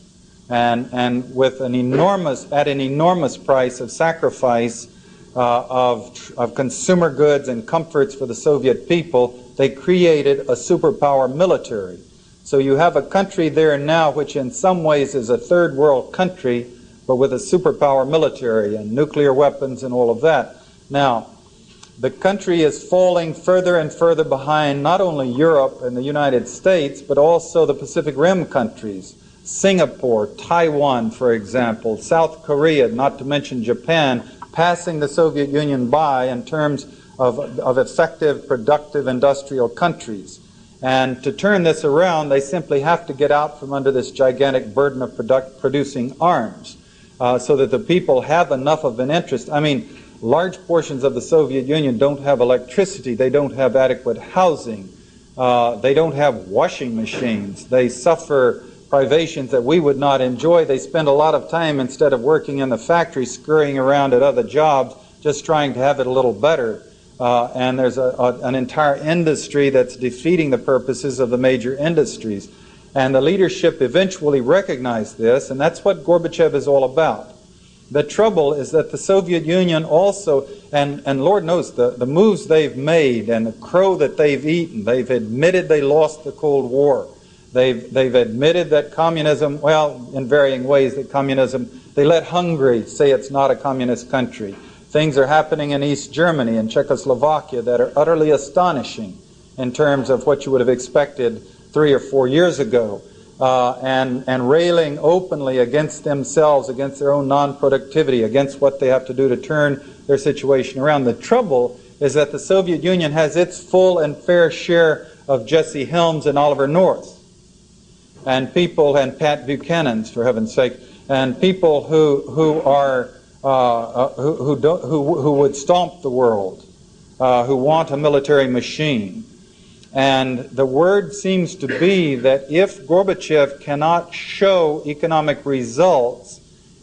and with an enormous price of sacrifice of consumer goods and comforts for the Soviet people. They created a superpower military. So you have a country there now which in some ways is a third world country, but with a superpower military and nuclear weapons and all of that. Now, the country is falling further and further behind not only Europe and the United States, but also the Pacific Rim countries. Singapore, Taiwan, for example, South Korea, not to mention Japan, passing the Soviet Union by in terms of effective, productive industrial countries. And to turn this around, they simply have to get out from under this gigantic burden of producing arms so that the people have enough of an interest. I mean, large portions of the Soviet Union don't have electricity. They don't have adequate housing. They don't have washing machines. They suffer privations that we would not enjoy. They spend a lot of time, instead of working in the factory, scurrying around at other jobs, just trying to have it a little better. And there's an entire industry that's defeating the purposes of the major industries. And the leadership eventually recognized this, and that's what Gorbachev is all about. The trouble is that the Soviet Union also, and Lord knows the moves they've made and the crow that they've eaten, they've admitted they lost the Cold War. They've admitted that communism, well, in varying ways, that communism, they let Hungary say it's not a communist country. Things are happening in East Germany and Czechoslovakia that are utterly astonishing in terms of what you would have expected 3 or 4 years ago, and railing openly against themselves, against their own non-productivity, against what they have to do to turn their situation around. The trouble is that the Soviet Union has its full and fair share of Jesse Helms and Oliver North, and people, and Pat Buchanan's, for heaven's sake, and people who would stomp the world, who want a military machine. And the word seems to be that if Gorbachev cannot show economic results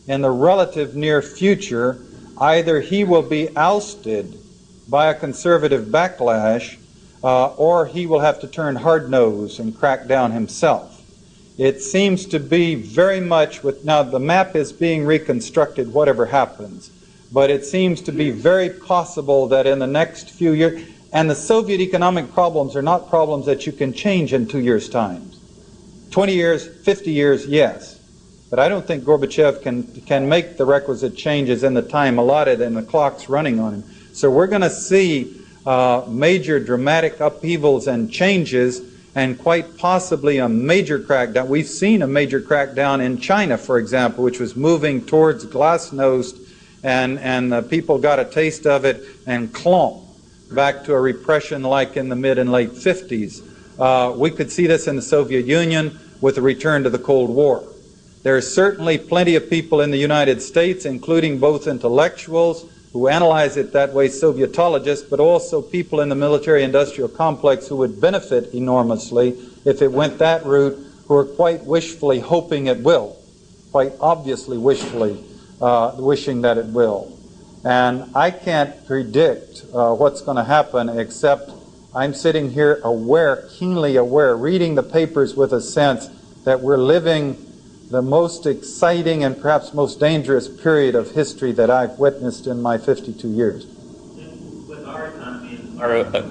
in the relative near future, either he will be ousted by a conservative backlash, or he will have to turn hard-nosed and crack down himself. It seems to be very much with, now the map is being reconstructed whatever happens, but it seems to be very possible that in the next few years, and the Soviet economic problems are not problems that you can change in 2 years' time. 20 years, 50 years, yes. But I don't think Gorbachev can make the requisite changes in the time allotted, and the clock's running on him. So we're going to see major dramatic upheavals and changes, and quite possibly a major crackdown. We've seen a major crackdown in China, for example, which was moving towards glasnost, and the people got a taste of it and clomp back to a repression like in the mid and late 50s. We could see this in the Soviet Union with the return to the Cold War. There are certainly plenty of people in the United States, including both intellectuals who analyze it that way, Sovietologists, but also people in the military-industrial complex who would benefit enormously if it went that route, who are quite wishfully hoping it will, quite obviously wishfully wishing that it will. And I can't predict what's going to happen, except I'm sitting here aware, keenly aware, reading the papers with a sense that we're living the most exciting and perhaps most dangerous period of history that I've witnessed in my 52 years. With our economy and our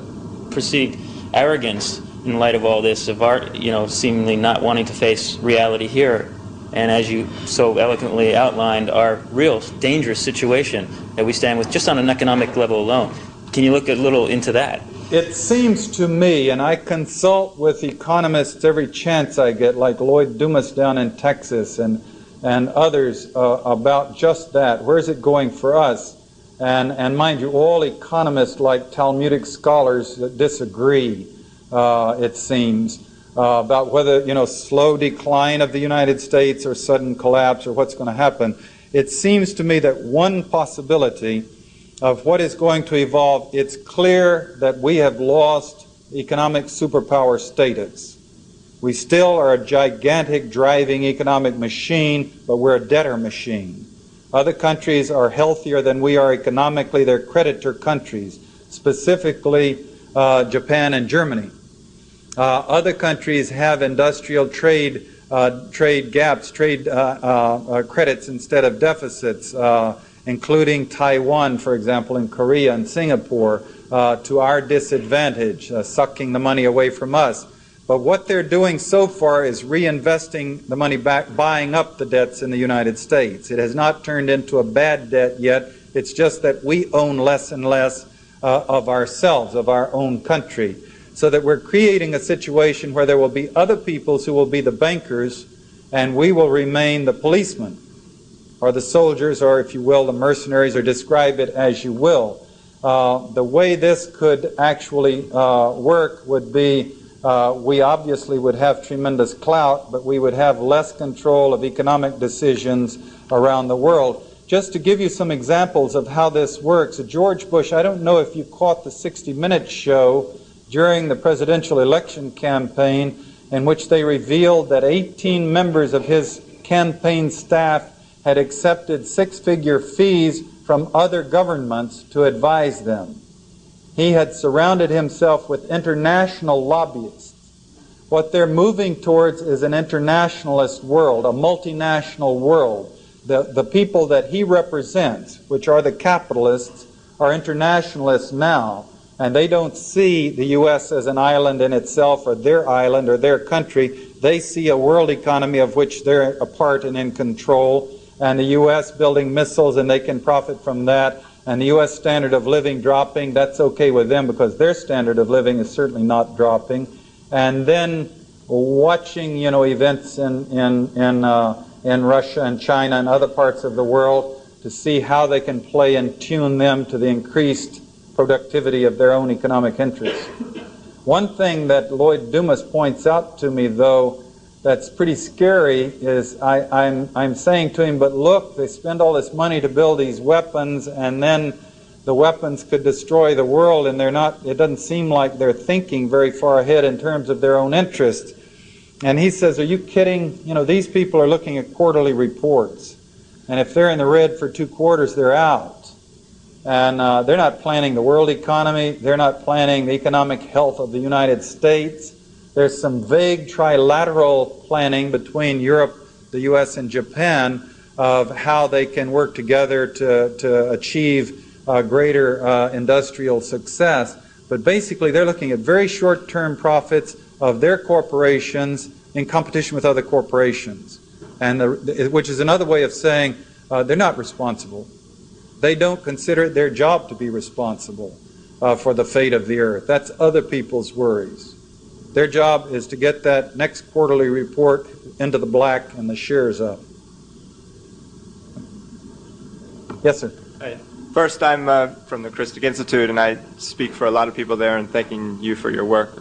perceived arrogance in light of all this, of our, seemingly not wanting to face reality here, and as you so eloquently outlined, our real dangerous situation that we stand with just on an economic level alone. Can you look a little into that? It seems to me, and I consult with economists every chance I get, like Lloyd Dumas down in Texas and others about just that. Where is it going for us? And mind you, all economists, like Talmudic scholars, disagree, it seems, about whether, slow decline of the United States or sudden collapse or what's going to happen. It seems to me that one possibility of what is going to evolve, it's clear that we have lost economic superpower status. We still are a gigantic driving economic machine, but we're a debtor machine. Other countries are healthier than we are economically. They're creditor countries, specifically Japan and Germany. Other countries have industrial trade gaps, trade credits instead of deficits, including Taiwan, for example, and Korea and Singapore, to our disadvantage, sucking the money away from us. But what they're doing so far is reinvesting the money back, buying up the debts in the United States. It has not turned into a bad debt yet. It's just that we own less and less of ourselves, of our own country. So that we're creating a situation where there will be other peoples who will be the bankers, and we will remain the policemen, or the soldiers, or if you will, the mercenaries, or describe it as you will. The way this could actually work would be we obviously would have tremendous clout, but we would have less control of economic decisions around the world. Just to give you some examples of how this works, George Bush, I don't know if you caught the 60 Minutes show during the presidential election campaign, in which they revealed that 18 members of his campaign staff had accepted six-figure fees from other governments to advise them. He had surrounded himself with international lobbyists. What they're moving towards is an internationalist world, a multinational world. The people that he represents, which are the capitalists, are internationalists now, and they don't see the U.S. as an island in itself, or their island, or their country. They see a world economy of which they're a part and in control, and the U.S. building missiles, and they can profit from that. And the U.S. standard of living dropping, that's okay with them because their standard of living is certainly not dropping. And then watching, events in Russia and China and other parts of the world to see how they can play and tune them to the increased productivity of their own economic interests. One thing that Lloyd Dumas points out to me, though, that's pretty scary is I'm saying to him, but look, they spend all this money to build these weapons, and then the weapons could destroy the world, and it doesn't seem like they're thinking very far ahead in terms of their own interests. And he says, are you kidding? These people are looking at quarterly reports, and if they're in the red for 2 quarters, they're out. And they're not planning the world economy. They're not planning the economic health of the United States. There's some vague trilateral planning between Europe, the U.S., and Japan of how they can work together to achieve greater industrial success. But basically, they're looking at very short-term profits of their corporations in competition with other corporations, and which is another way of saying they're not responsible. They don't consider it their job to be responsible for the fate of the earth. That's other people's worries. Their job is to get that next quarterly report into the black and the shares up. Yes, sir. First, I'm from the Christic Institute, and I speak for a lot of people there in thanking you for your work.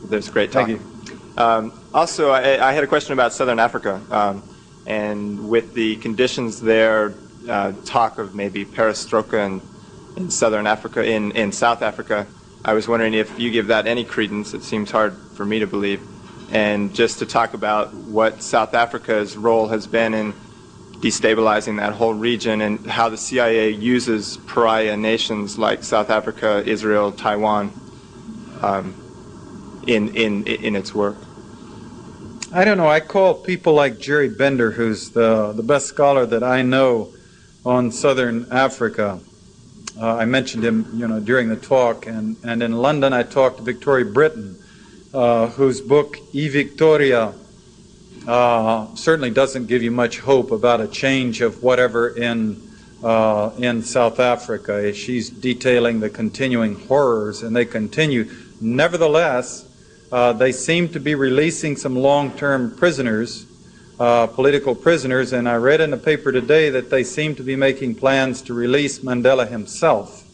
There's great talk. Thank you. Also, I had a question about Southern Africa, and with the conditions there, talk of maybe perestroika in Southern Africa, in South Africa. I was wondering if you give that any credence. It seems hard for me to believe. And just to talk about what South Africa's role has been in destabilizing that whole region, and how the CIA uses pariah nations like South Africa, Israel, Taiwan in its work. I don't know. I call people like Jerry Bender, who's the best scholar that I know on Southern Africa. I mentioned him, during the talk, and in London I talked to Victoria Britton, whose book E Victoria certainly doesn't give you much hope about a change of whatever in South Africa. She's detailing the continuing horrors, and they continue. Nevertheless, they seem to be releasing some long-term prisoners, political prisoners, and I read in the paper today that they seem to be making plans to release Mandela himself.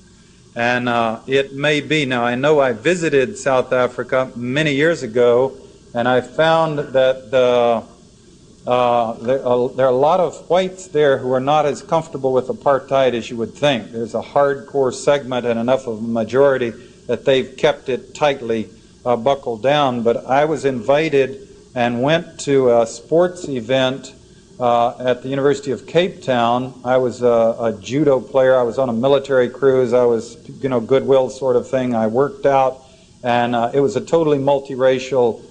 And it may be. Now, I know I visited South Africa many years ago, and I found that there are a lot of whites there who are not as comfortable with apartheid as you would think. There's a hardcore segment and enough of a majority that they've kept it tightly buckled down. But I was invited and went to a sports event at the University of Cape Town. I was a judo player. I was on a military cruise. I was, goodwill sort of thing. I worked out, and it was a totally multiracial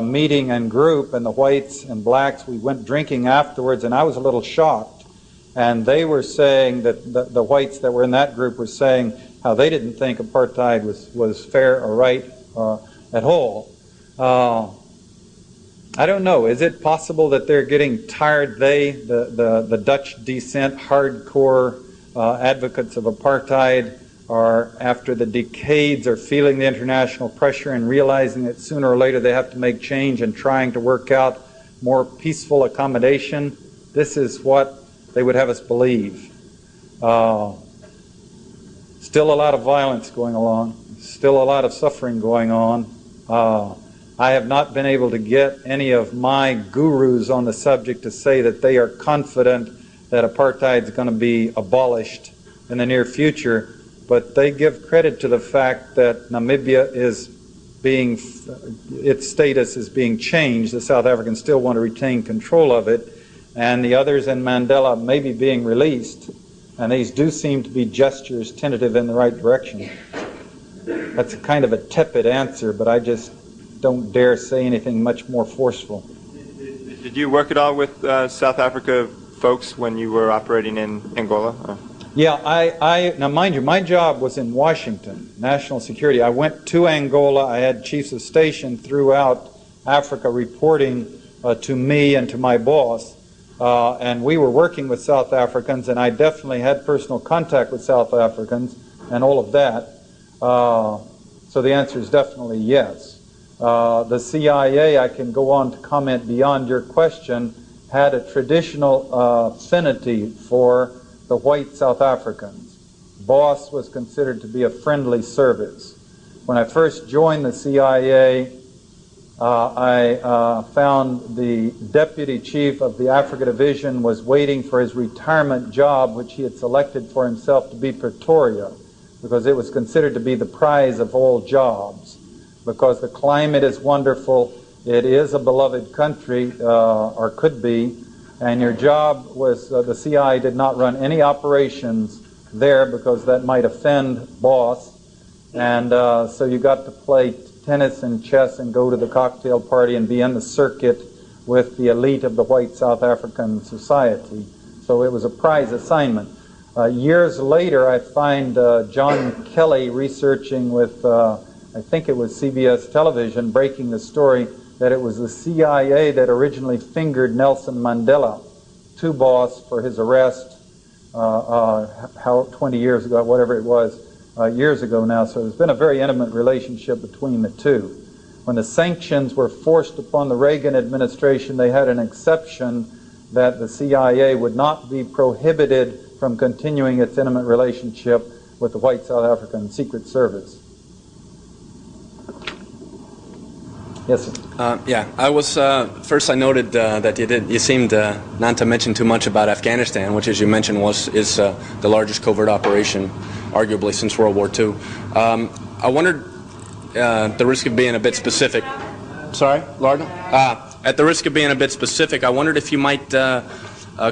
meeting and group, and the whites and blacks, we went drinking afterwards, and I was a little shocked. And they were saying that the whites that were in that group were saying how they didn't think apartheid was fair or right at all. I don't know. Is it possible that they're getting tired, the Dutch descent hardcore advocates of apartheid, are, after the decades, are feeling the international pressure and realizing that sooner or later they have to make change and trying to work out more peaceful accommodation? This is what they would have us believe. Still a lot of violence going along. Still a lot of suffering going on. I have not been able to get any of my gurus on the subject to say that they are confident that apartheid is going to be abolished in the near future, but they give credit to the fact that Namibia is being, its status is being changed. The South Africans still want to retain control of it, and the others in Mandela may be being released, and these do seem to be gestures tentative in the right direction. That's a kind of a tepid answer, but I just don't dare say anything much more forceful. Did you work at all with South Africa folks when you were operating in Angola? Yeah, now mind you, my job was in Washington, national security. I went to Angola. I had chiefs of station throughout Africa reporting to me and to my boss. And we were working with South Africans, and I definitely had personal contact with South Africans and all of that. So the answer is definitely yes. The CIA, I can go on to comment beyond your question, had a traditional affinity for the white South Africans. BOSS was considered to be a friendly service. When I first joined the CIA, I found the deputy chief of the Africa Division was waiting for his retirement job, which he had selected for himself to be Pretoria, because it was considered to be the prize of all jobs, because the climate is wonderful, it is a beloved country, or could be, and your job was, the CIA did not run any operations there because that might offend BOSS, and so you got to play tennis and chess and go to the cocktail party and be in the circuit with the elite of the white South African society. So it was a prize assignment. Years later, I find John Kelly researching with, I think it was CBS television, breaking the story that it was the CIA that originally fingered Nelson Mandela to BOSS for his arrest 20 years ago, whatever it was, years ago now. So there's been a very intimate relationship between the two. When the sanctions were forced upon the Reagan administration, they had an exception that the CIA would not be prohibited from continuing its intimate relationship with the white South African Secret Service. Yes, sir. Yeah, I was first. I noted that you seemed not to mention too much about Afghanistan, which, as you mentioned, is the largest covert operation, arguably since World War II. I wondered, at the risk of being a bit specific. Sorry, Lardner. At the risk of being a bit specific, I wondered if you might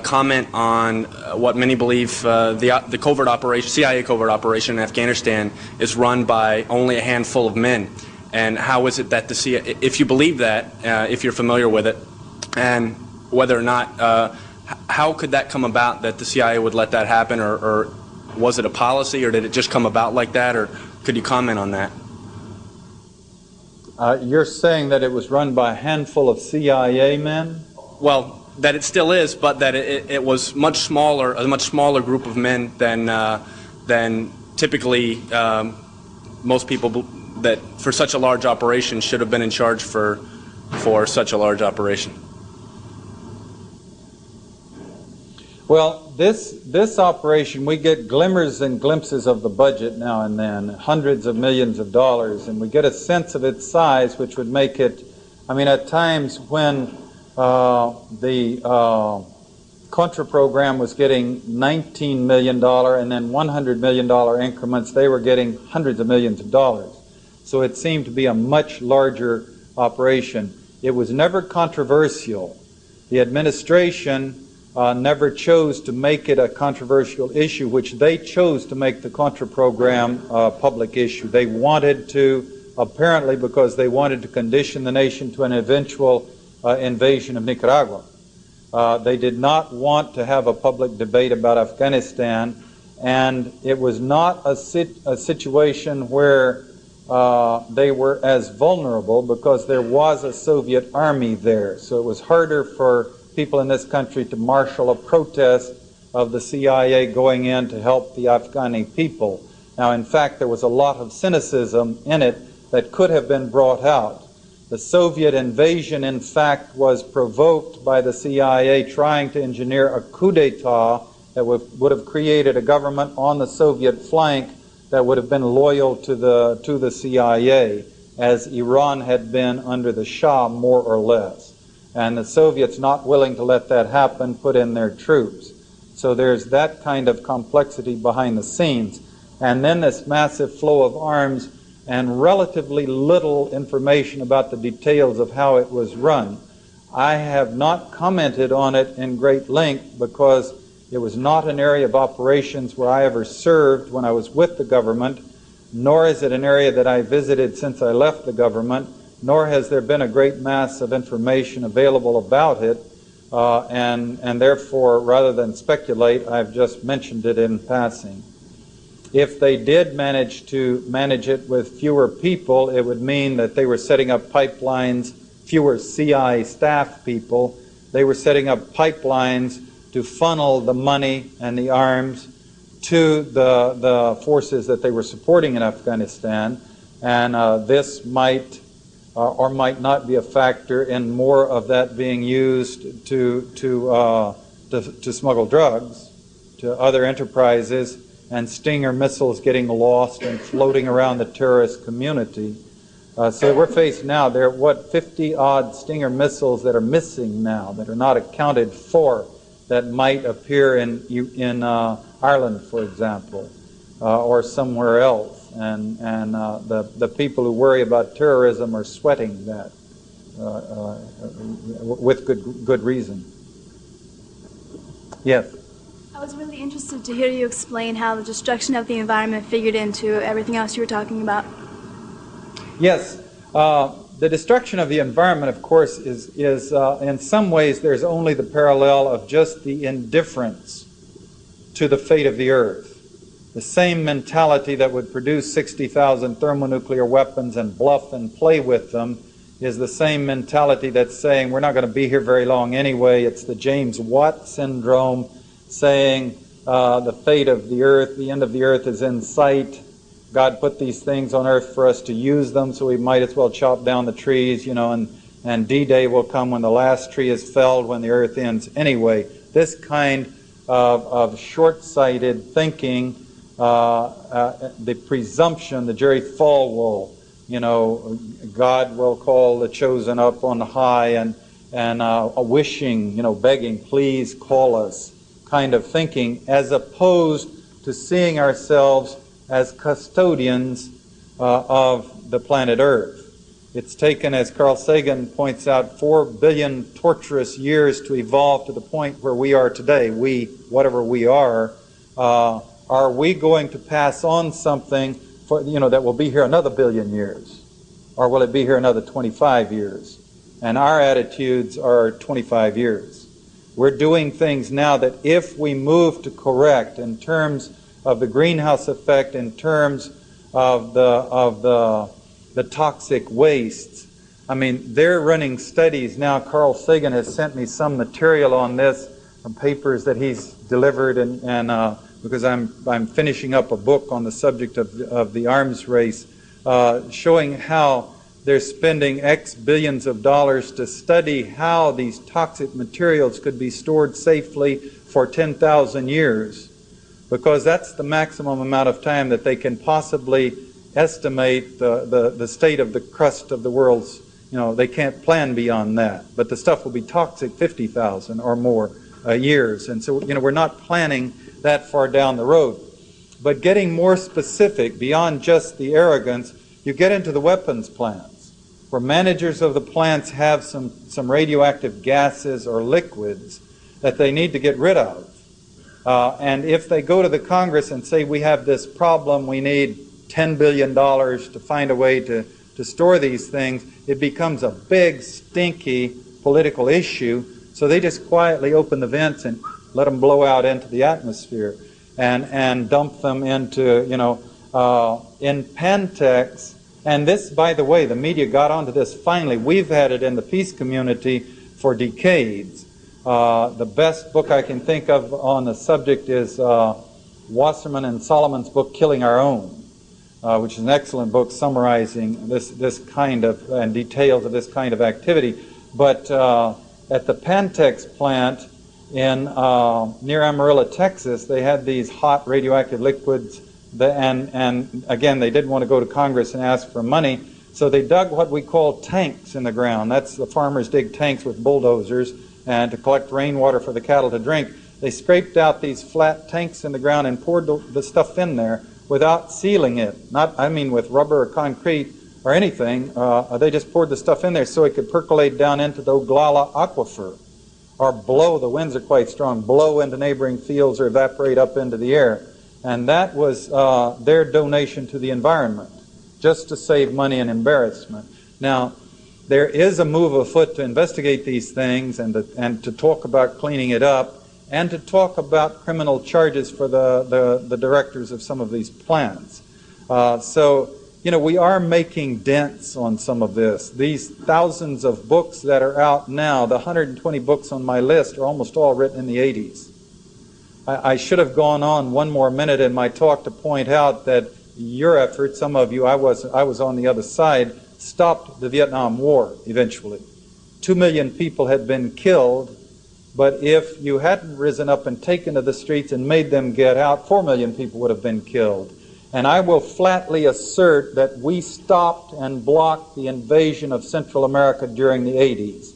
comment on what many believe the covert operation, CIA covert operation in Afghanistan, is run by only a handful of men. And how is it that the CIA, if you believe that, if you're familiar with it, and whether or not, how could that come about that the CIA would let that happen, or was it a policy, or did it just come about like that, or could you comment on that? You're saying that it was run by a handful of CIA men? Well, that it still is, but that it was a much smaller group of men than typically most people that for such a large operation should have been in charge for such a large operation. Well, this operation, we get glimmers and glimpses of the budget now and then, hundreds of millions of dollars, and we get a sense of its size, which would make it, I mean, at times when the Contra program was getting $19 million and then $100 million increments, they were getting hundreds of millions of dollars. So it seemed to be a much larger operation. It was never controversial. The administration never chose to make it a controversial issue, which they chose to make the Contra program a public issue. They wanted to, apparently because they wanted to condition the nation to an eventual invasion of Nicaragua. They did not want to have a public debate about Afghanistan, and it was not a situation where they were as vulnerable because there was a Soviet army there. So it was harder for people in this country to marshal a protest of the CIA going in to help the Afghani people. Now, in fact, there was a lot of cynicism in it that could have been brought out. The Soviet invasion, in fact, was provoked by the CIA trying to engineer a coup d'etat that would have created a government on the Soviet flank that would have been loyal to the CIA, as Iran had been under the Shah, more or less. And the Soviets, not willing to let that happen, put in their troops. So there's that kind of complexity behind the scenes. And then this massive flow of arms and relatively little information about the details of how it was run. I have not commented on it in great length because it was not an area of operations where I ever served when I was with the government, nor is it an area that I visited since I left the government, nor has there been a great mass of information available about it, and therefore, rather than speculate, I've just mentioned it in passing. If they did manage to manage it with fewer people, it would mean that they were setting up pipelines, fewer CI staff people. They were setting up pipelines to funnel the money and the arms to the forces that they were supporting in Afghanistan, and this might or might not be a factor in more of that being used to smuggle drugs to other enterprises, and Stinger missiles getting lost and floating around the terrorist community. So we're faced now, there are 50-odd Stinger missiles that are missing now, that are not accounted for, that might appear in Ireland, for example, or somewhere else. And the people who worry about terrorism are sweating that with good reason. Yes? I was really interested to hear you explain how the destruction of the environment figured into everything else you were talking about. Yes. The destruction of the environment, of course, is in some ways there's only the parallel of just the indifference to the fate of the earth. The same mentality that would produce 60,000 thermonuclear weapons and bluff and play with them is the same mentality that's saying we're not going to be here very long anyway. It's the James Watt syndrome, saying the fate of the earth, the end of the earth is in sight. God put these things on earth for us to use them, so we might as well chop down the trees, and D-Day will come when the last tree is felled, when the earth ends anyway. This kind of short-sighted thinking, the presumption, the Jerry Falwell, God will call the chosen up on high, and a wishing, begging, please call us, kind of thinking, as opposed to seeing ourselves as custodians of the planet Earth. It's taken, as Carl Sagan points out, 4 billion torturous years to evolve to the point where we are today. We, whatever we are we going to pass on something that will be here another billion years? Or will it be here another 25 years? And our attitudes are 25 years. We're doing things now that if we move to correct in terms of the greenhouse effect, in terms of the toxic wastes. I mean, they're running studies now. Carl Sagan has sent me some material on this from papers that he's delivered, and because I'm finishing up a book on the subject of the arms race, showing how they're spending X billions of dollars to study how these toxic materials could be stored safely for 10,000 years. Because that's the maximum amount of time that they can possibly estimate the state of the crust of the world's, they can't plan beyond that. But the stuff will be toxic 50,000 or more years. And so, we're not planning that far down the road. But getting more specific beyond just the arrogance, you get into the weapons plans, where managers of the plants have some radioactive gases or liquids that they need to get rid of. And if they go to the Congress and say, we have this problem, we need $10 billion to find a way to store these things, it becomes a big, stinky political issue. So they just quietly open the vents and let them blow out into the atmosphere and dump them into, in Pantex. And this, by the way, the media got onto this finally. We've had it in the peace community for decades. The best book I can think of on the subject is Wasserman and Solomon's book, Killing Our Own, which is an excellent book summarizing this kind of, and details of this kind of activity. But at the Pantex plant in near Amarillo, Texas, they had these hot radioactive liquids, and again, they didn't want to go to Congress and ask for money, so they dug what we call tanks in the ground. That's the farmers dig tanks with bulldozers and to collect rainwater for the cattle to drink. They scraped out these flat tanks in the ground and poured the stuff in there without sealing it. Not, I mean, with rubber or concrete or anything. They just poured the stuff in there so it could percolate down into the Oglala aquifer, or blow, the winds are quite strong, blow into neighboring fields or evaporate up into the air. And that was their donation to the environment, just to save money and embarrassment. Now, there is a move afoot to investigate these things and to talk about cleaning it up and to talk about criminal charges for the directors of some of these plants. So, we are making dents on some of this. These thousands of books that are out now, the 120 books on my list, are almost all written in the 80s. I should have gone on one more minute in my talk to point out that your effort, some of you, I was on the other side, stopped the Vietnam War eventually. 2 million people had been killed, but if you hadn't risen up and taken to the streets and made them get out, 4 million people would have been killed. And I will flatly assert that we stopped and blocked the invasion of Central America during the 80s.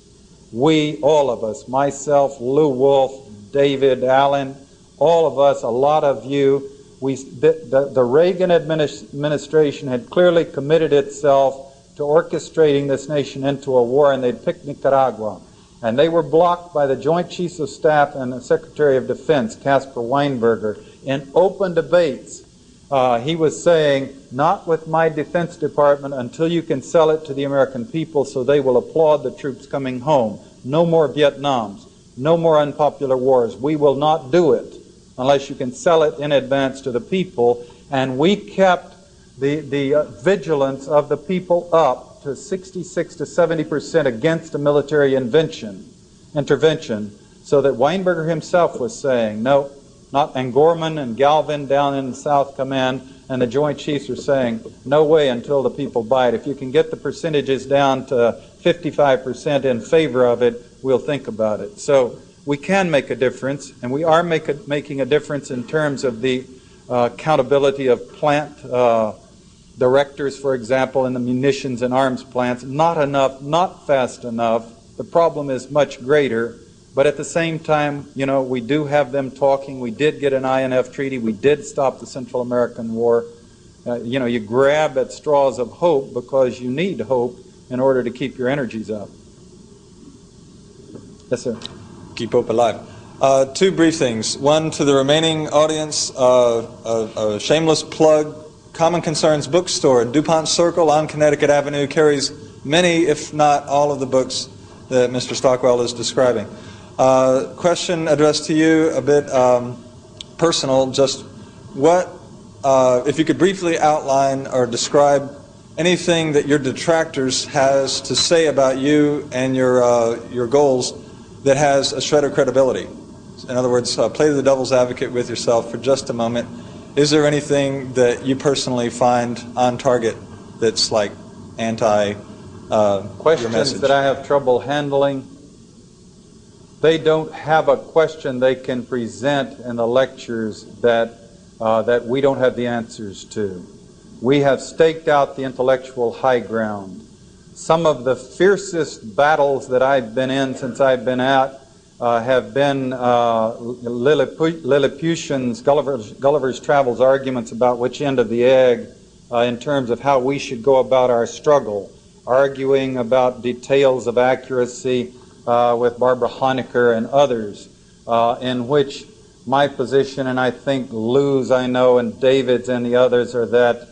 We, all of us, myself, Lou Wolfe, David, Allen, all of us, a lot of you, the Reagan administration had clearly committed itself to orchestrating this nation into a war, and they'd picked Nicaragua. And they were blocked by the Joint Chiefs of Staff and the Secretary of Defense, Caspar Weinberger, in open debates. He was saying, not with my Defense Department until you can sell it to the American people so they will applaud the troops coming home. No more Vietnams. No more unpopular wars. We will not do it unless you can sell it in advance to the people. And we kept the vigilance of the people up to 66 to 70% against a military intervention, so that Weinberger himself was saying, no, not, and Gorman and Galvin down in the South Command and the Joint Chiefs were saying, no way until the people buy it. If you can get the percentages down to 55% in favor of it, we'll think about it. So we can make a difference, and we are making a difference in terms of the accountability of plant directors, for example, in the munitions and arms plants. Not enough, not fast enough. The problem is much greater. But at the same time, we do have them talking. We did get an INF treaty. We did stop the Central American War. You grab at straws of hope because you need hope in order to keep your energies up. Yes, sir. Keep hope alive. Two brief things. One, to the remaining audience, a shameless plug. Common Concerns Bookstore, DuPont Circle on Connecticut Avenue, carries many, if not all, of the books that Mr. Stockwell is describing. Question addressed to you, a bit personal, just what, if you could briefly outline or describe anything that your detractors has to say about you and your goals that has a shred of credibility. In other words, play the devil's advocate with yourself for just a moment. Is there anything that you personally find on target that's like anti questions your message? That I have trouble handling? They don't have a question they can present in the lectures that we don't have the answers to. We have staked out the intellectual high ground. Some of the fiercest battles that I've been in since I've been out have been Lilliputians, Gulliver's Travels arguments about which end of the egg in terms of how we should go about our struggle. arguing about details of accuracy with Barbara Honecker and others, in which my position, and I think Lou's, I know, and David's and the others, are that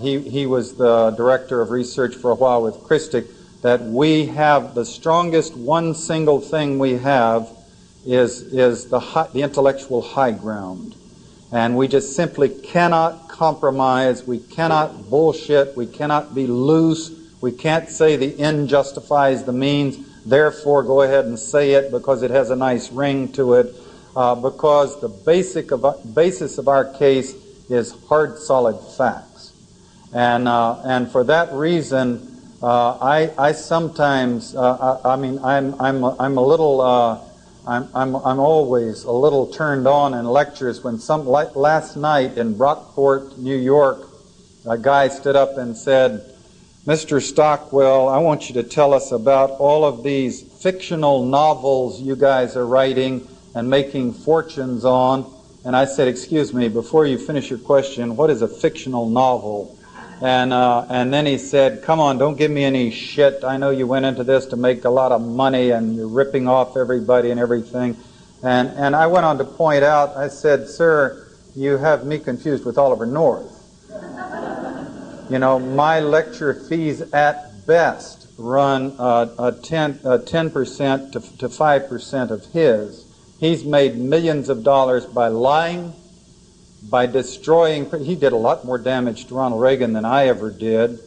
he was the director of research for a while with Christic, that we have the strongest one single thing we have is the intellectual high ground. And we just simply cannot compromise, we cannot bullshit, we cannot be loose, we can't say the end justifies the means, therefore go ahead and say it because it has a nice ring to it, because the basis of our case is hard, solid facts. And for that reason, I sometimes, I'm a little, I'm always a little turned on in lectures when like last night in Brockport, New York, a guy stood up and said, "Mr. Stockwell, I want you to tell us about all of these fictional novels you guys are writing and making fortunes on." And I said, "Excuse me, before you finish your question, what is a fictional novel?" And then he said, "Come on, don't give me any shit. I know you went into this to make a lot of money and you're ripping off everybody and everything." And I went on to point out, I said, "Sir, you have me confused with Oliver North. You know, my lecture fees at best run 10% to 5% of his. He's made millions of dollars by lying, by destroying. He did a lot more damage to Ronald Reagan than I ever did,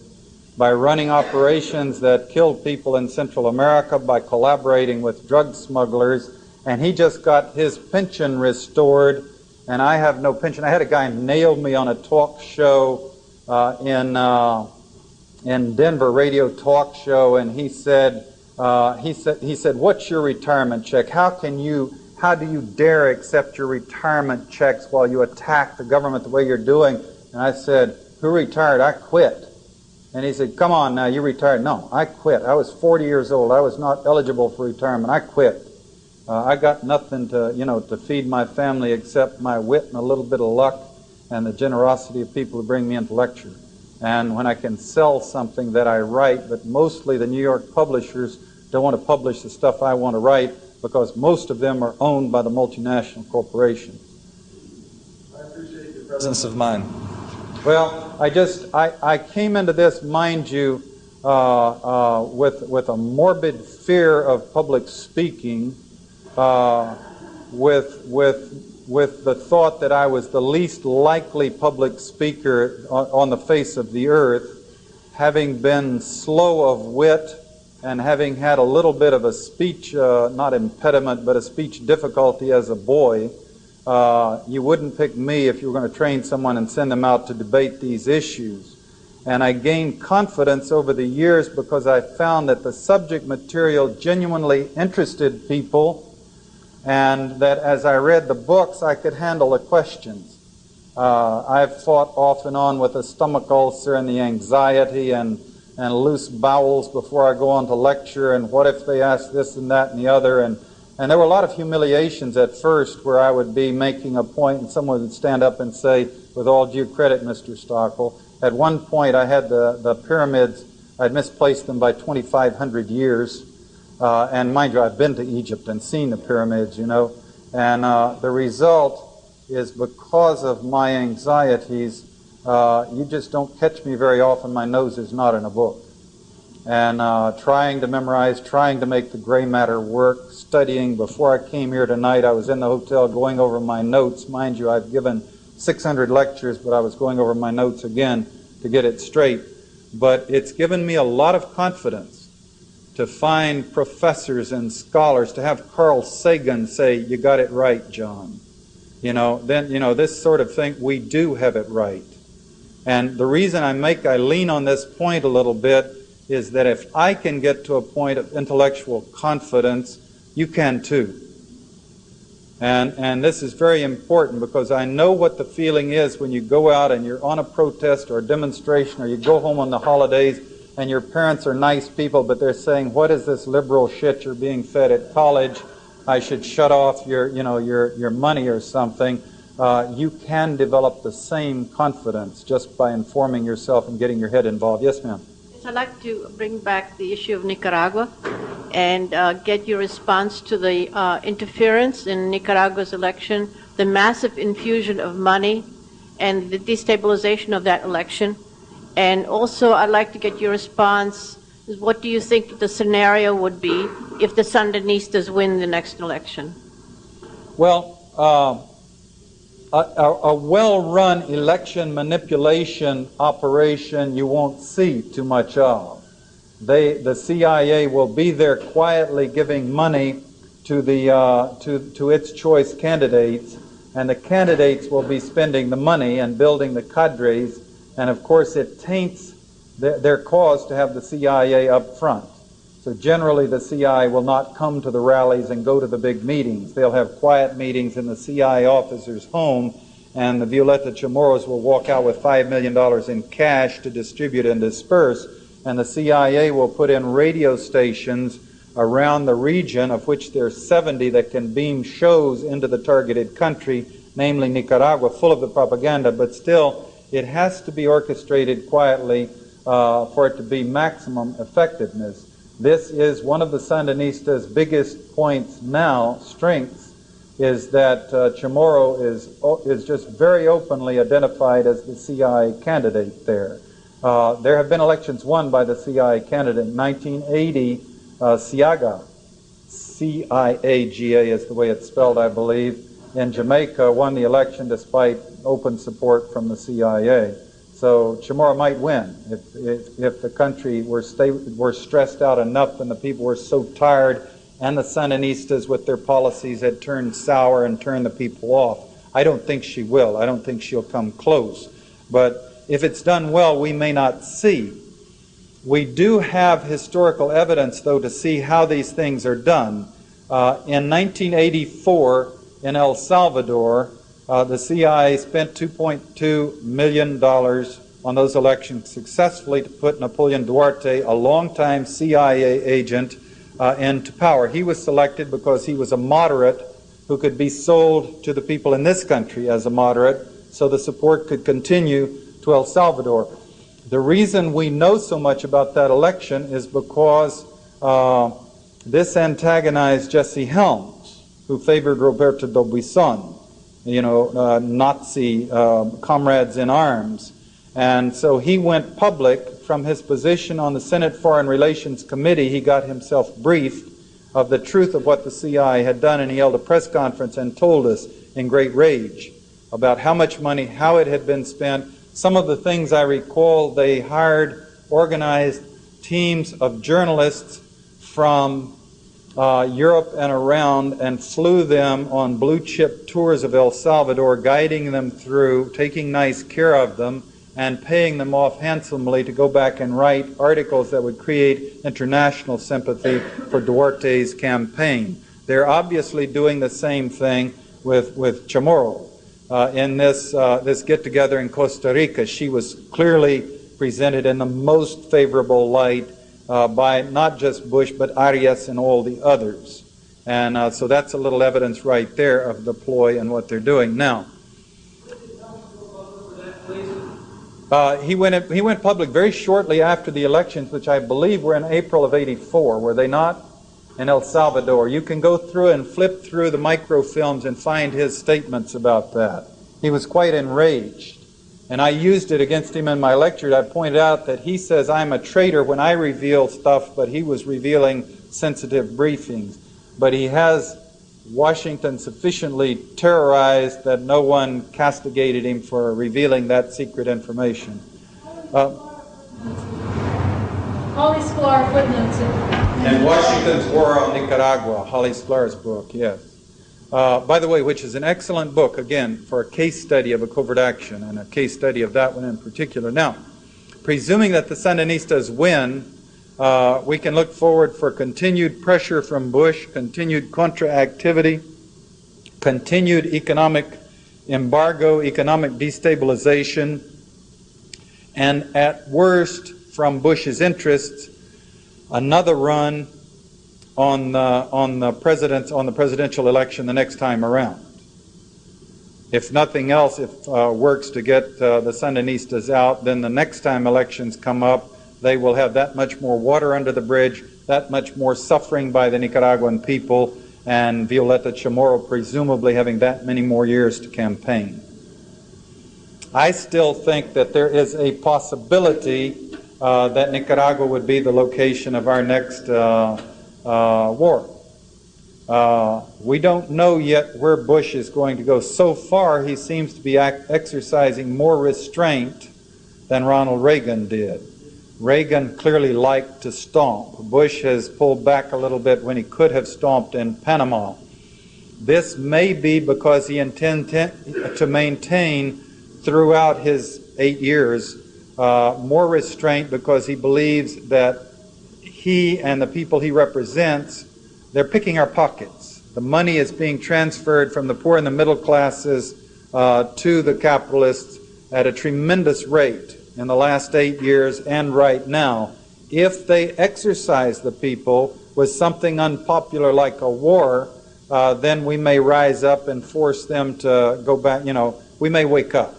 by running operations that killed people in Central America, by collaborating with drug smugglers, and he just got his pension restored, and I have no pension. I had a guy nail me on a talk show in Denver, radio talk show, and he said, "What's your retirement check? How do you dare accept your retirement checks while you attack the government the way you're doing?" And I said, "Who retired? I quit." And he said, "Come on now, you retired." "No, I quit. I was 40 years old. I was not eligible for retirement. I quit. I got nothing to feed my family except my wit and a little bit of luck and the generosity of people who bring me into lecture. And when I can sell something that I write, but mostly the New York publishers don't want to publish the stuff I want to write, because most of them are owned by the multinational corporations." I appreciate your presence of mind. Well, I came into this, mind you, with a morbid fear of public speaking, with the thought that I was the least likely public speaker on the face of the earth, having been slow of wit, and having had a little bit of a speech, not impediment, but a speech difficulty as a boy. You wouldn't pick me if you were going to train someone and send them out to debate these issues. And I gained confidence over the years because I found that the subject material genuinely interested people, and that as I read the books, I could handle the questions. I've fought off and on with a stomach ulcer and the anxiety and loose bowels before I go on to lecture, and what if they ask this and that and the other, and there were a lot of humiliations at first where I would be making a point and someone would stand up and say, "With all due credit, Mr. Stockwell." At one point I had the pyramids, I'd misplaced them by 2,500 years, and mind you, I've been to Egypt and seen the pyramids, and the result is, because of my anxieties, you just don't catch me very often. My nose is not in a book. And trying to memorize, trying to make the gray matter work, studying. Before I came here tonight, I was in the hotel going over my notes. Mind you, I've given 600 lectures, but I was going over my notes again to get it straight. But it's given me a lot of confidence to find professors and scholars, to have Carl Sagan say, "You got it right, John." This sort of thing, we do have it right. And the reason I lean on this point a little bit is that if I can get to a point of intellectual confidence, you can too. And this is very important, because I know what the feeling is when you go out and you're on a protest or a demonstration, or you go home on the holidays and your parents are nice people, but they're saying, "What is this liberal shit you're being fed at college? I should shut off your money or something." You can develop the same confidence just by informing yourself and getting your head involved. Yes, ma'am? Is I'd like to bring back the issue of Nicaragua and get your response to the interference in Nicaragua's election, the massive infusion of money, and the destabilization of that election. And also, I'd like to get your response. What do you think the scenario would be if the Sandinistas win the next election? Well, a well-run election manipulation operation you won't see too much of. The CIA will be there quietly giving money to to its choice candidates, and the candidates will be spending the money and building the cadres, and of course it taints their cause to have the CIA up front. So generally the CIA will not come to the rallies and go to the big meetings. They'll have quiet meetings in the CIA officer's home, and the Violeta Chamorros will walk out with $5 million in cash to distribute and disperse, and the CIA will put in radio stations around the region, of which there are 70 that can beam shows into the targeted country, namely Nicaragua, full of the propaganda, but still it has to be orchestrated quietly for it to be maximum effectiveness. This is one of the Sandinistas' biggest points now, strengths, is that Chamorro is just very openly identified as the CIA candidate there. There have been elections won by the CIA candidate. In 1980, Ciaga, C-I-A-G-A is the way it's spelled, I believe, in Jamaica, won the election despite open support from the CIA. So Chamorro might win if the country were stressed out enough and the people were so tired, and the Sandinistas with their policies had turned sour and turned the people off. I don't think she will. I don't think she'll come close. But if it's done well, we may not see. We do have historical evidence, though, to see how these things are done. In 1984, in El Salvador, the CIA spent $2.2 million on those elections successfully to put Napoleon Duarte, a longtime CIA agent, into power. He was selected because he was a moderate who could be sold to the people in this country as a moderate, so the support could continue to El Salvador. The reason we know so much about that election is because this antagonized Jesse Helms, who favored Roberto do Buisson, Nazi comrades in arms. And so he went public from his position on the Senate Foreign Relations Committee. He got himself briefed of the truth of what the CIA had done, and he held a press conference and told us in great rage about how much money, how it had been spent. Some of the things I recall, they hired organized teams of journalists from Europe and around and flew them on blue-chip tours of El Salvador, guiding them through, taking nice care of them, and paying them off handsomely to go back and write articles that would create international sympathy for Duarte's campaign. They're obviously doing the same thing with Chamorro. In this get-together in Costa Rica, she was clearly presented in the most favorable light by not just Bush, but Arias and all the others. And so that's a little evidence right there of the ploy and what they're doing. Now, he went public very shortly after the elections, which I believe were in April of '84, were they not? In El Salvador. You can go through and flip through the microfilms and find his statements about that. He was quite enraged. And I used it against him in my lecture. I pointed out that he says I'm a traitor when I reveal stuff, but he was revealing sensitive briefings. But he has Washington sufficiently terrorized that no one castigated him for revealing that secret information. Holly Sklar footnotes it. And Washington's War on Nicaragua, Holly Sklar's book, yes. By the way, which is an excellent book, again, for a case study of a covert action, and a case study of that one in particular. Now, presuming that the Sandinistas win, we can look forward for continued pressure from Bush, continued Contra activity, continued economic embargo, economic destabilization, and at worst, from Bush's interests, another run on the presidential election the next time around. If nothing else, if works to get the Sandinistas out, then the next time elections come up, they will have that much more water under the bridge, that much more suffering by the Nicaraguan people, and Violeta Chamorro presumably having that many more years to campaign. I still think that there is a possibility that Nicaragua would be the location of our next war. We don't know yet where Bush is going to go. So far, he seems to be exercising more restraint than Ronald Reagan did. Reagan clearly liked to stomp. Bush has pulled back a little bit when he could have stomped in Panama. This may be because he intends to maintain throughout his 8 years more restraint, because he believes that he and the people he represents, they're picking our pockets. The money is being transferred from the poor and the middle classes to the capitalists at a tremendous rate in the last 8 years and right now. If they exercise the people with something unpopular like a war, then we may rise up and force them to go back. We may wake up.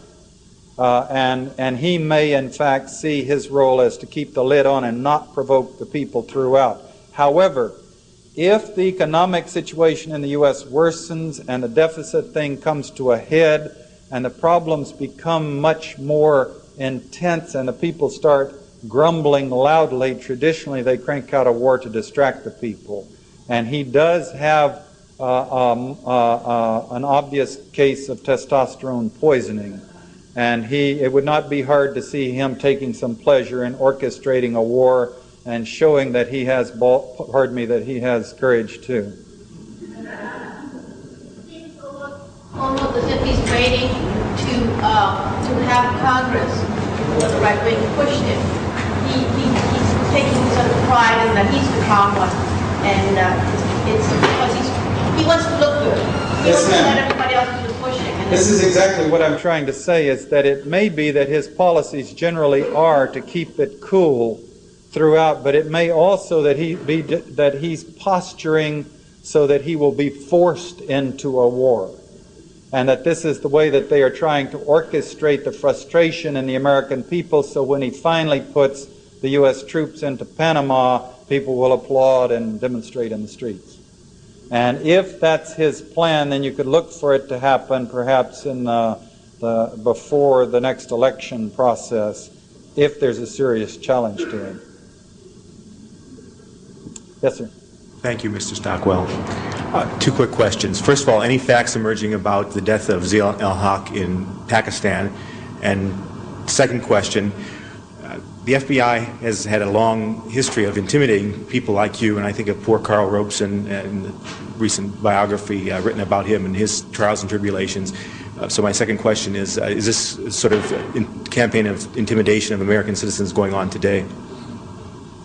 And he may, in fact, see his role as to keep the lid on and not provoke the people throughout. However, if the economic situation in the U.S. worsens and the deficit thing comes to a head and the problems become much more intense and the people start grumbling loudly, traditionally they crank out a war to distract the people. And he does have an obvious case of testosterone poisoning. And it would not be hard to see him taking some pleasure in orchestrating a war and showing that he has, that he has courage too. Seems almost as if he's waiting to have Congress, the right wing, push him. He's taking some pride in that he's the calm one, and it's because he wants to look good. He wants to let everybody else do the pushing. This is exactly what I'm trying to say, is that it may be that his policies generally are to keep it cool throughout, but it may also that he's posturing so that he will be forced into a war. And that this is the way that they are trying to orchestrate the frustration in the American people, so when he finally puts the U.S. troops into Panama, people will applaud and demonstrate in the streets. And if that's his plan, then you could look for it to happen perhaps in before the next election process, if there's a serious challenge to him. Yes, sir. Thank you, Mr. Stockwell. Two quick questions. First of all, any facts emerging about the death of Zia al-Haq in Pakistan? And second question, the FBI has had a long history of intimidating people like you, and I think of poor Carl Robeson and the recent biography written about him and his trials and tribulations. So my second question is this sort of campaign of intimidation of American citizens going on today?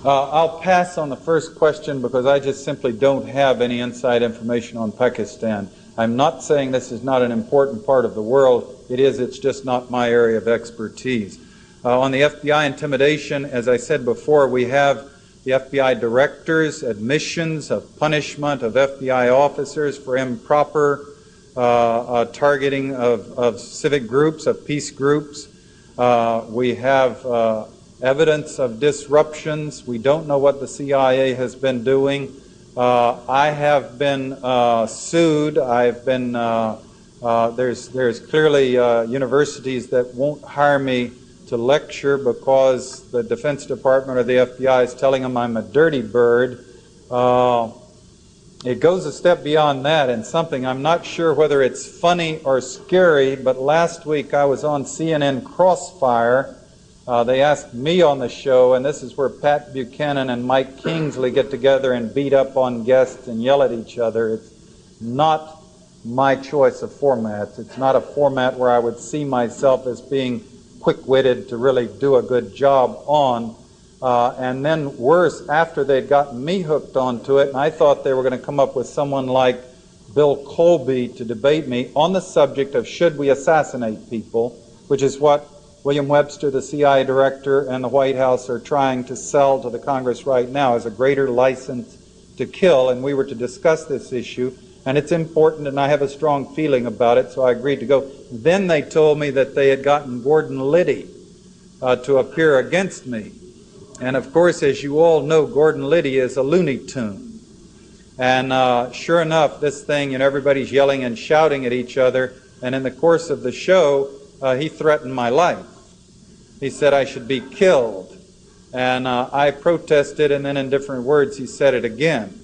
I'll pass on the first question because I just simply don't have any inside information on Pakistan. I'm not saying this is not an important part of the world. It is, it's just not my area of expertise. On the FBI intimidation, as I said before, we have the FBI director's admissions of punishment of FBI officers for improper targeting of civic groups, of peace groups. We have evidence of disruptions. We don't know what the CIA has been doing. I have been sued. I've been there's clearly universities that won't hire me to lecture because the Defense Department or the FBI is telling them I'm a dirty bird. It goes a step beyond that, and something I'm not sure whether it's funny or scary, but last week I was on CNN Crossfire. They asked me on the show, and this is where Pat Buchanan and Mike Kingsley get together and beat up on guests and yell at each other. It's not my choice of formats. It's not a format where I would see myself as being quick-witted to really do a good job on. And then worse, after they'd gotten me hooked onto it, and I thought they were going to come up with someone like Bill Colby to debate me on the subject of should we assassinate people, which is what William Webster, the CIA director, and the White House are trying to sell to the Congress right now as a greater license to kill, and we were to discuss this issue, and it's important, and I have a strong feeling about it, so I agreed to go. Then they told me that they had gotten Gordon Liddy to appear against me. And of course, as you all know, Gordon Liddy is a Looney Tune. And sure enough, this thing, everybody's yelling and shouting at each other. And in the course of the show, he threatened my life. He said I should be killed. And I protested, and then in different words, he said it again.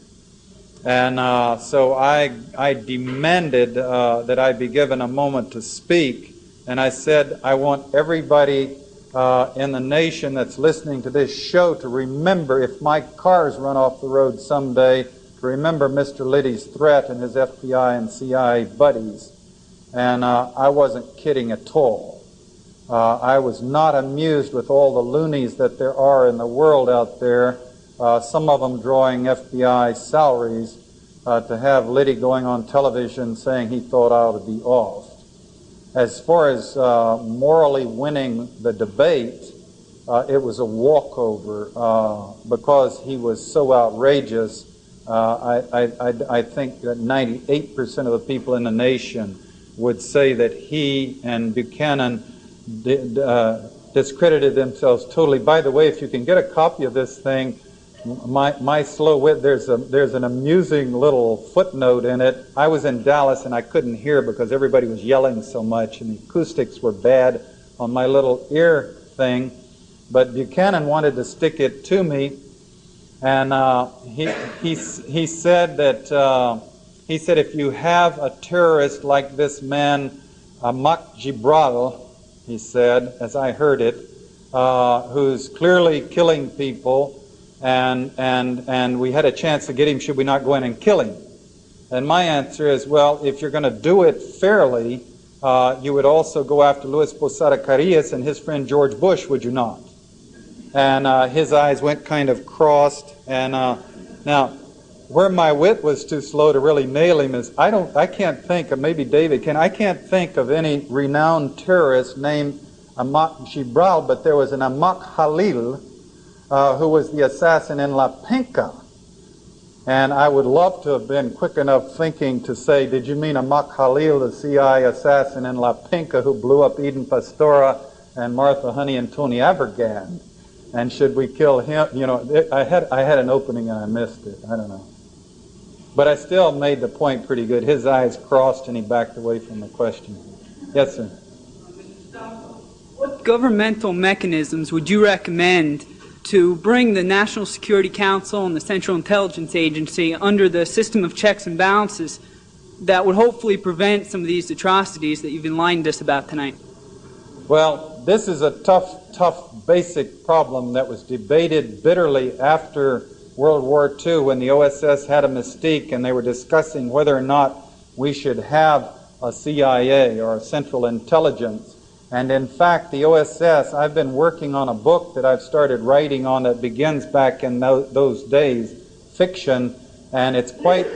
And so I demanded that I be given a moment to speak. And I said, I want everybody in the nation that's listening to this show to remember, if my cars run off the road someday, to remember Mr. Liddy's threat and his FBI and CIA buddies. And I wasn't kidding at all. I was not amused with all the loonies that there are in the world out there, some of them drawing FBI salaries, to have Liddy going on television saying he thought I ought to be off. As far as morally winning the debate, it was a walkover because he was so outrageous. I think that 98% of the people in the nation would say that he and Buchanan discredited themselves totally. By the way, if you can get a copy of this thing, my slow wit, there's an amusing little footnote in it. I was in Dallas and I couldn't hear because everybody was yelling so much and the acoustics were bad on my little ear thing. But Buchanan wanted to stick it to me, and he said that if you have a terrorist like this man, Ahmad Gibral, he said, as I heard it, who's clearly killing people. And we had a chance to get him, should we not go in and kill him? And my answer is, well, if you're going to do it fairly, you would also go after Luis Posada Carillas and his friend George Bush, would you not? And his eyes went kind of crossed. And now, where my wit was too slow to really nail him is, I can't think of, maybe David can, I can't think of any renowned terrorist named Ahmad Gibral, but there was an Ahmad Khalil, who was the assassin in La Pinca. And I would love to have been quick enough thinking to say, did you mean Ahmad Khalil, the CIA assassin in La Pinca who blew up Eden Pastora and Martha Honey and Tony Abergad? And should we kill him? I had an opening and I missed it. I don't know. But I still made the point pretty good. His eyes crossed and he backed away from the question. Yes, sir. What governmental mechanisms would you recommend to bring the National Security Council and the Central Intelligence Agency under the system of checks and balances that would hopefully prevent some of these atrocities that you've enlightened us about tonight? Well, this is a tough basic problem that was debated bitterly after World War II when the OSS had a mystique and they were discussing whether or not we should have a CIA or a Central Intelligence. And in fact, the OSS, I've been working on a book that I've started writing on that begins back in those days, fiction, and it's quite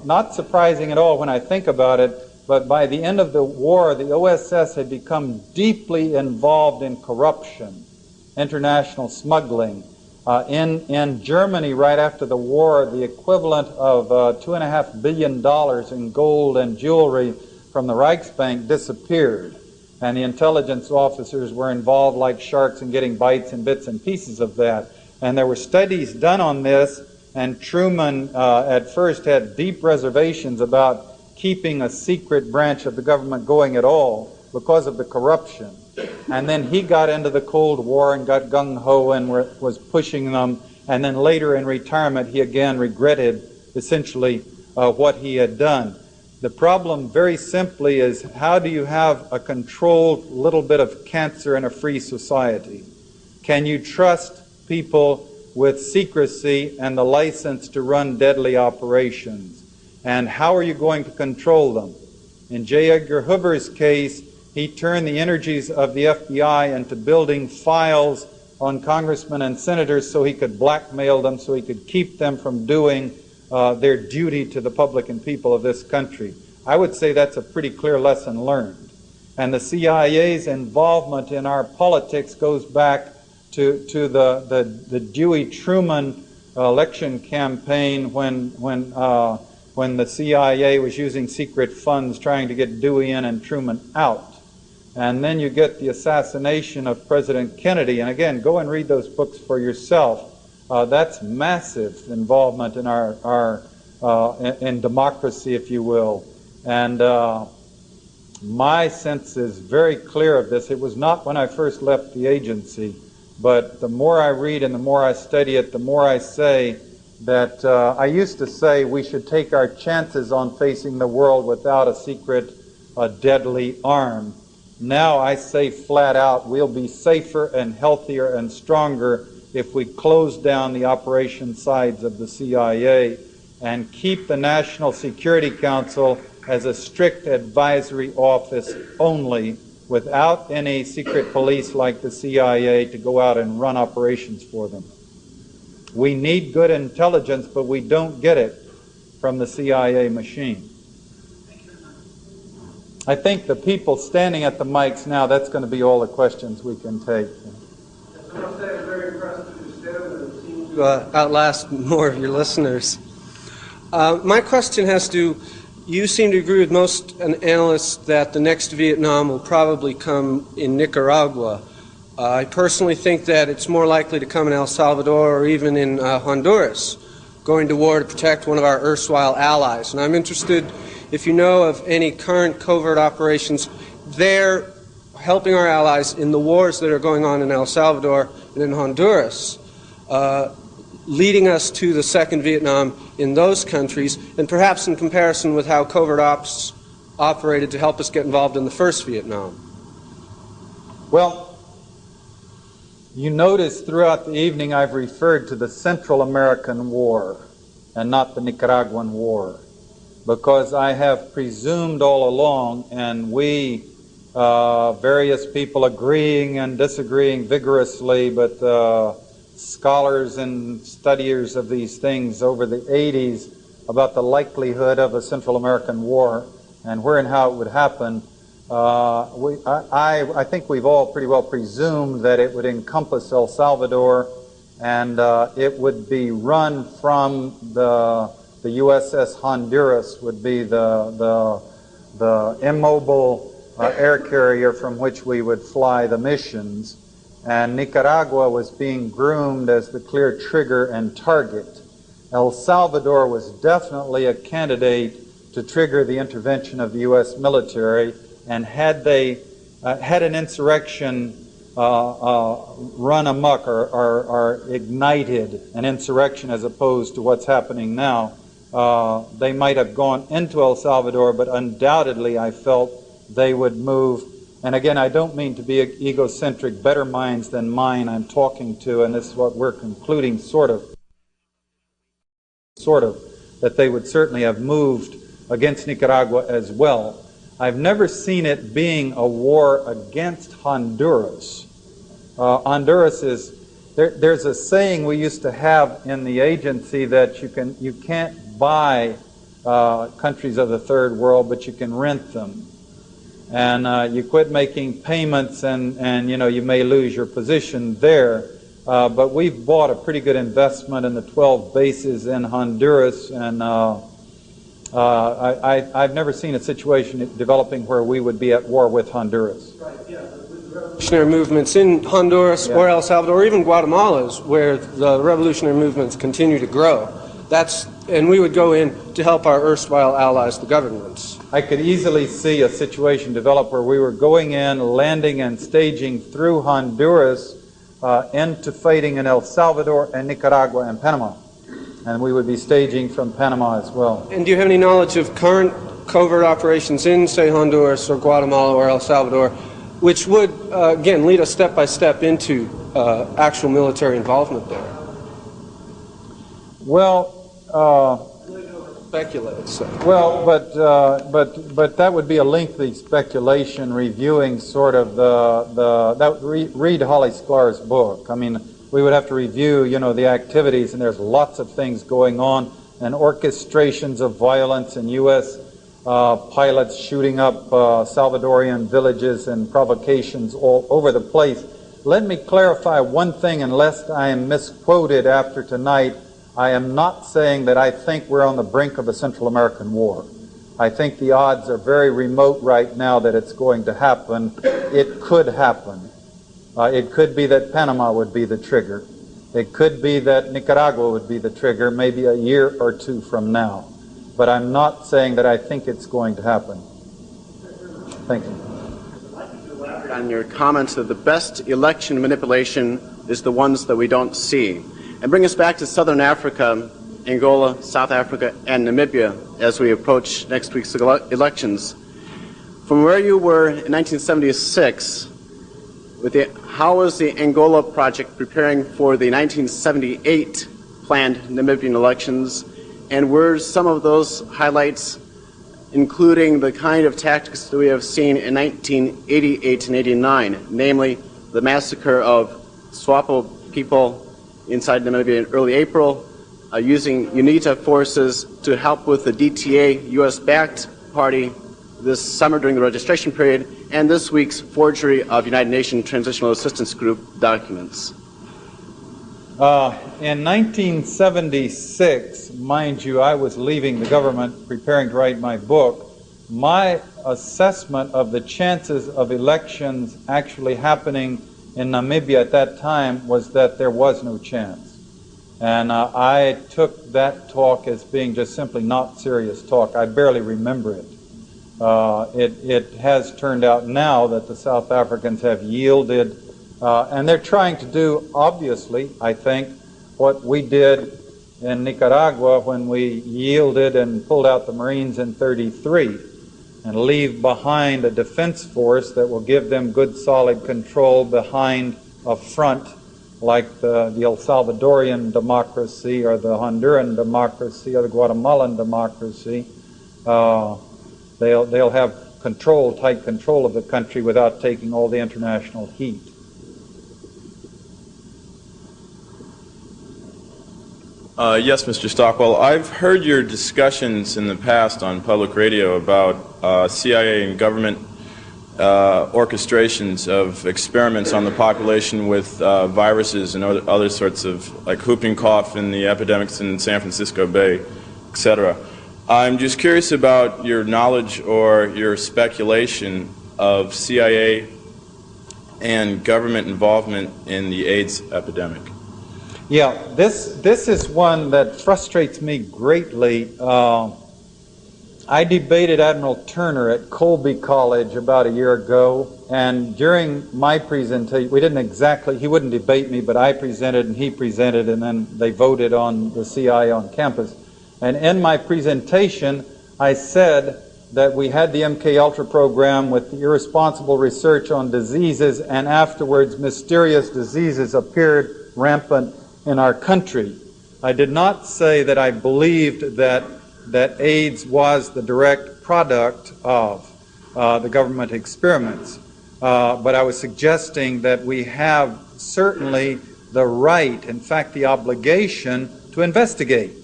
not surprising at all when I think about it, but by the end of the war, the OSS had become deeply involved in corruption, international smuggling. In Germany, right after the war, the equivalent of $2.5 billion in gold and jewelry from the Reichsbank disappeared. And the intelligence officers were involved like sharks in getting bites and bits and pieces of that. And there were studies done on this, and Truman at first had deep reservations about keeping a secret branch of the government going at all because of the corruption. And then he got into the Cold War and got gung-ho and was pushing them. And then later in retirement, he again regretted essentially what he had done. The problem, very simply, is how do you have a controlled little bit of cancer in a free society? Can you trust people with secrecy and the license to run deadly operations? And how are you going to control them? In J. Edgar Hoover's case, he turned the energies of the FBI into building files on congressmen and senators so he could blackmail them, so he could keep them from doing their duty to the public and people of this country. I would say that's a pretty clear lesson learned. And the CIA's involvement in our politics goes back to the Dewey-Truman election campaign when the CIA was using secret funds trying to get Dewey in and Truman out. And then you get the assassination of President Kennedy. And again, go and read those books for yourself. That's massive involvement in in democracy, if you will. And my sense is very clear of this. It was not when I first left the agency, but the more I read and the more I study it, the more I say that I used to say we should take our chances on facing the world without a secret, deadly arm. Now I say flat out, we'll be safer and healthier and stronger if we close down the operation sides of the CIA and keep the National Security Council as a strict advisory office only, without any secret police like the CIA to go out and run operations for them. We need good intelligence, but we don't get it from the CIA machine. I think the people standing at the mics now, that's going to be all the questions we can take. I must say I'm very impressed with your statement. It seems to outlast more of your listeners. My question has to, you seem to agree with most analysts that the next Vietnam will probably come in Nicaragua. I personally think that it's more likely to come in El Salvador or even in Honduras, going to war to protect one of our erstwhile allies. And I'm interested if you know of any current covert operations there helping our allies in the wars that are going on in El Salvador and in Honduras, leading us to the second Vietnam in those countries, and perhaps in comparison with how covert ops operated to help us get involved in the first Vietnam. Well, you notice throughout the evening I've referred to the Central American War and not the Nicaraguan War, because I have presumed all along, and we, various people agreeing and disagreeing vigorously, but scholars and studiers of these things over the 80s about the likelihood of a Central American War and where and how it would happen. I think we've all pretty well presumed that it would encompass El Salvador, and it would be run from the USS Honduras would be the immobile air carrier from which we would fly the missions. And Nicaragua was being groomed as the clear trigger and target. El Salvador was definitely a candidate to trigger the intervention of the U.S. military, and had they had an insurrection run amok or ignited an insurrection as opposed to what's happening now, they might have gone into El Salvador, but undoubtedly I felt they would move. And again, I don't mean to be egocentric, better minds than mine I'm talking to, and this is what we're concluding, sort of, that they would certainly have moved against Nicaragua as well. I've never seen it being a war against Honduras. Honduras is, there's a saying we used to have in the agency that you can't buy countries of the third world, but you can rent them. And you quit making payments, and you may lose your position there. But we've bought a pretty good investment in the 12 bases in Honduras, and I've never seen a situation developing where we would be at war with Honduras. Right, yeah. With the revolutionary movements in Honduras or El Salvador, or even Guatemala, where the revolutionary movements continue to grow. And we would go in to help our erstwhile allies, the governments. I could easily see a situation develop where we were going in, landing and staging through Honduras into fighting in El Salvador and Nicaragua and Panama. And we would be staging from Panama as well. And do you have any knowledge of current covert operations in, say, Honduras or Guatemala or El Salvador, which would, again, lead us step by step into actual military involvement there? Well, speculate. So. Well, but that would be a lengthy speculation, reviewing sort of read Holly Sklar's book. I mean, we would have to review, the activities, and there's lots of things going on, and orchestrations of violence, and U.S. Pilots shooting up Salvadorian villages and provocations all over the place. Let me clarify one thing, and lest I am misquoted after tonight. I am not saying that I think we're on the brink of a Central American war. I think the odds are very remote right now that it's going to happen. It could happen. It could be that Panama would be the trigger. It could be that Nicaragua would be the trigger maybe a year or two from now. But I'm not saying that I think it's going to happen. Thank you. On your comments that the best election manipulation is the ones that we don't see. And bring us back to Southern Africa, Angola, South Africa, and Namibia as we approach next week's elections. From where you were in 1976, how is the Angola project preparing for the 1978 planned Namibian elections? And were some of those highlights including the kind of tactics that we have seen in 1988 and 89, namely the massacre of Swapo people inside Namibia in early April, using UNITA forces to help with the DTA US-backed party this summer during the registration period, and this week's forgery of United Nations Transitional Assistance Group documents? In 1976, mind you, I was leaving the government preparing to write my book. My assessment of the chances of elections actually happening in Namibia at that time was that there was no chance. And I took that talk as being just simply not serious talk. I barely remember it. It has turned out now that the South Africans have yielded, and they're trying to do, obviously, I think, what we did in Nicaragua when we yielded and pulled out the Marines in '33, and leave behind a defense force that will give them good solid control behind a front like the El Salvadorian democracy or the Honduran democracy or the Guatemalan democracy. They'll have control, tight control of the country without taking all the international heat. Yes, Mr. Stockwell. I've heard your discussions in the past on public radio about CIA and government orchestrations of experiments on the population with viruses and other sorts of, like whooping cough and the epidemics in San Francisco Bay, etc. I'm just curious about your knowledge or your speculation of CIA and government involvement in the AIDS epidemic. Yeah, this is one that frustrates me greatly. I debated Admiral Turner at Colby College about a year ago, and during my presentation, he wouldn't debate me, but I presented and he presented, and then they voted on the CIA on campus. And in my presentation, I said that we had the MK-Ultra program with the irresponsible research on diseases, and afterwards mysterious diseases appeared rampant in our country. I did not say that I believed that AIDS was the direct product of the government experiments, but I was suggesting that we have certainly the right, in fact the obligation, to investigate.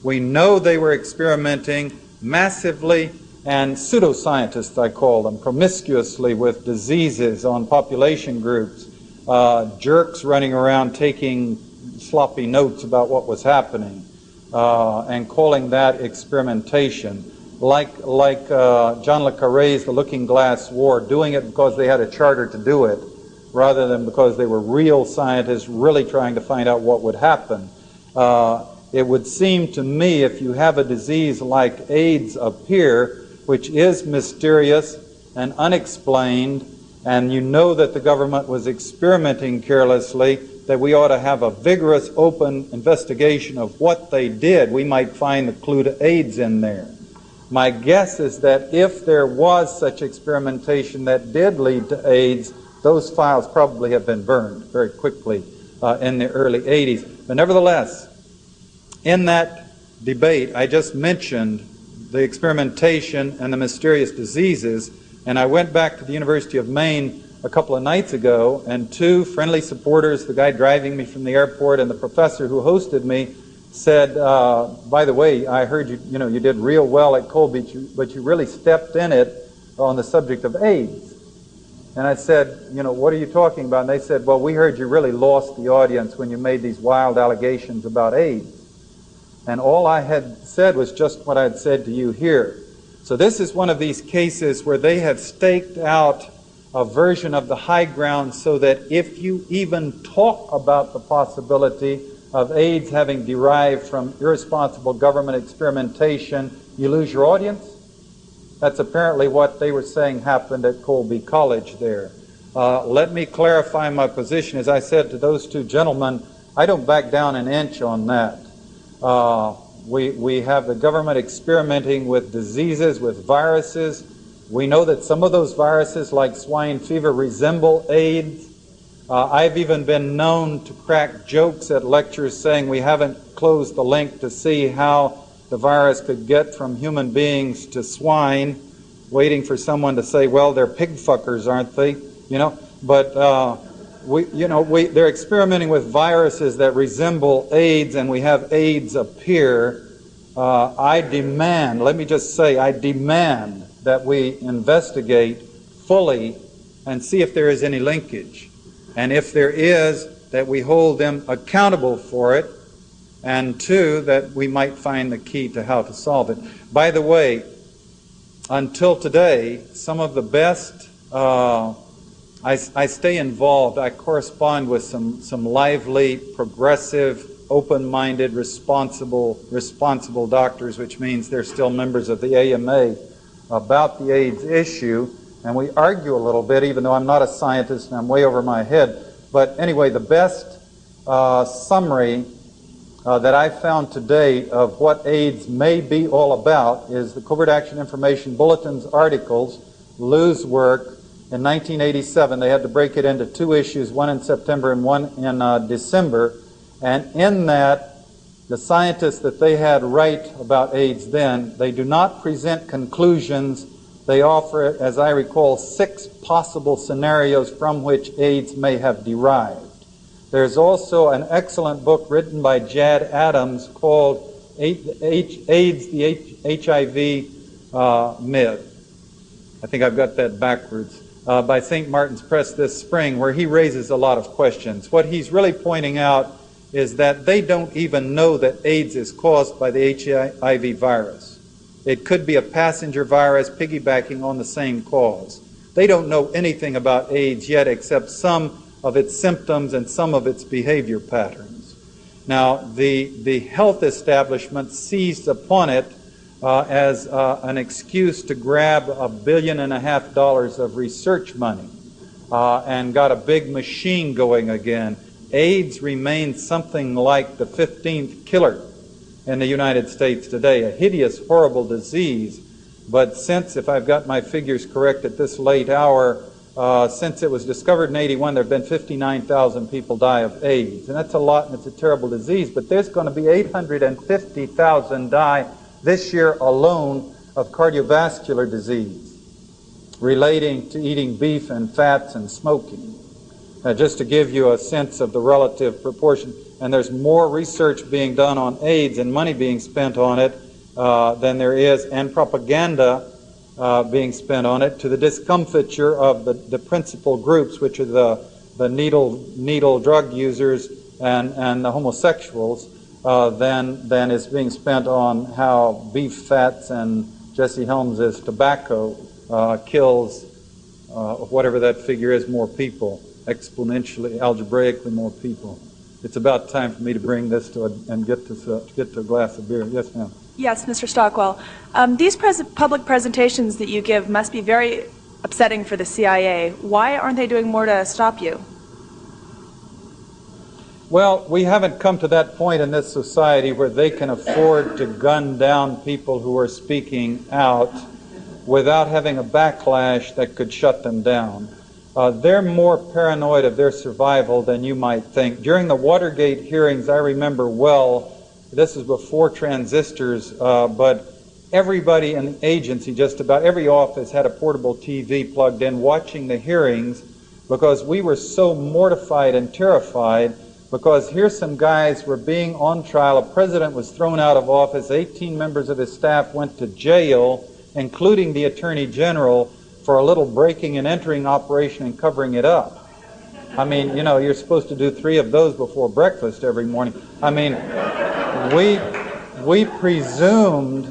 We know they were experimenting massively, and pseudoscientists, I call them, promiscuously with diseases on population groups, jerks running around taking sloppy notes about what was happening, and calling that experimentation. Like John le Carré's The Looking Glass War, doing it because they had a charter to do it, rather than because they were real scientists really trying to find out what would happen. It would seem to me, if you have a disease like AIDS appear, which is mysterious and unexplained, and you know that the government was experimenting carelessly, that we ought to have a vigorous, open investigation of what they did. We might find the clue to AIDS in there. My guess is that if there was such experimentation that did lead to AIDS, those files probably have been burned very quickly in the early 80s. But nevertheless, in that debate, I just mentioned the experimentation and the mysterious diseases, and I went back to the University of Maine a couple of nights ago, and two friendly supporters, the guy driving me from the airport and the professor who hosted me, said, by the way, I heard you did real well at Colby, but you really stepped in it on the subject of AIDS. And I said, what are you talking about? And they said, well, we heard you really lost the audience when you made these wild allegations about AIDS. And all I had said was just what I had said to you here. So this is one of these cases where they have staked out a version of the high ground so that if you even talk about the possibility of AIDS having derived from irresponsible government experimentation, you lose your audience. That's apparently what they were saying happened at Colby College there. Let me clarify my position. As I said to those two gentlemen, I don't back down an inch on that. We have the government experimenting with diseases, with viruses. We know that some of those viruses, like swine fever, resemble AIDS. I've even been known to crack jokes at lectures saying we haven't closed the link to see how the virus could get from human beings to swine, waiting for someone to say, well, they're pig fuckers, aren't they? But they're experimenting with viruses that resemble AIDS, and we have AIDS appear. I demand that we investigate fully and see if there is any linkage. And if there is, that we hold them accountable for it. And two, that we might find the key to how to solve it. By the way, until today, some of the best, I stay involved. I correspond with some lively, progressive, open-minded, responsible doctors, which means they're still members of the AMA, about the AIDS issue, and we argue a little bit, even though I'm not a scientist and I'm way over my head. But anyway, the best summary that I've found to date of what AIDS may be all about is the Covert Action Information Bulletin's articles, Lou's work. In 1987, they had to break it into two issues, one in September and one in December. And in that, the scientists that they had write about AIDS then, they do not present conclusions. They offer, as I recall, 6 possible scenarios from which AIDS may have derived. There's also an excellent book written by Jad Adams called AIDS, the HIV Myth. I think I've got that backwards. By St. Martin's Press this spring, where he raises a lot of questions. What he's really pointing out is that they don't even know that AIDS is caused by the HIV virus. It could be a passenger virus piggybacking on the same cause. They don't know anything about AIDS yet except some of its symptoms and some of its behavior patterns. Now, the health establishment seized upon it as an excuse to grab $1.5 billion of research money and got a big machine going again. AIDS remains something like the 15th killer in the United States today, a hideous, horrible disease. But since, if I've got my figures correct at this late hour, since it was discovered in 81, there have been 59,000 people die of AIDS. And that's a lot, and it's a terrible disease. But there's going to be 850,000 die this year alone of cardiovascular disease relating to eating beef and fats and smoking. Just to give you a sense of the relative proportion. And there's more research being done on AIDS and money being spent on it than there is, and propaganda being spent on it, to the discomfiture of the principal groups, which are the needle drug users and the homosexuals, than is being spent on how beef fats and Jesse Helms' tobacco kills whatever that figure is, more people, exponentially, algebraically more people. It's about time for me to bring this to and get to a glass of beer. Yes, ma'am. Yes, Mr. Stockwell. These public presentations that you give must be very upsetting for the CIA. Why aren't they doing more to stop you? Well, we haven't come to that point in this society where they can afford to gun down people who are speaking out without having a backlash that could shut them down. They're more paranoid of their survival than you might think. During the Watergate hearings, I remember well, this is before transistors, but everybody in the agency, just about every office, had a portable TV plugged in watching the hearings, because we were so mortified and terrified, because here some guys were being on trial. A president was thrown out of office. 18 members of his staff went to jail, including the Attorney General, for a little breaking and entering operation and covering it up. I mean, you know, you're supposed to do 3 of those before breakfast every morning. I mean, we presumed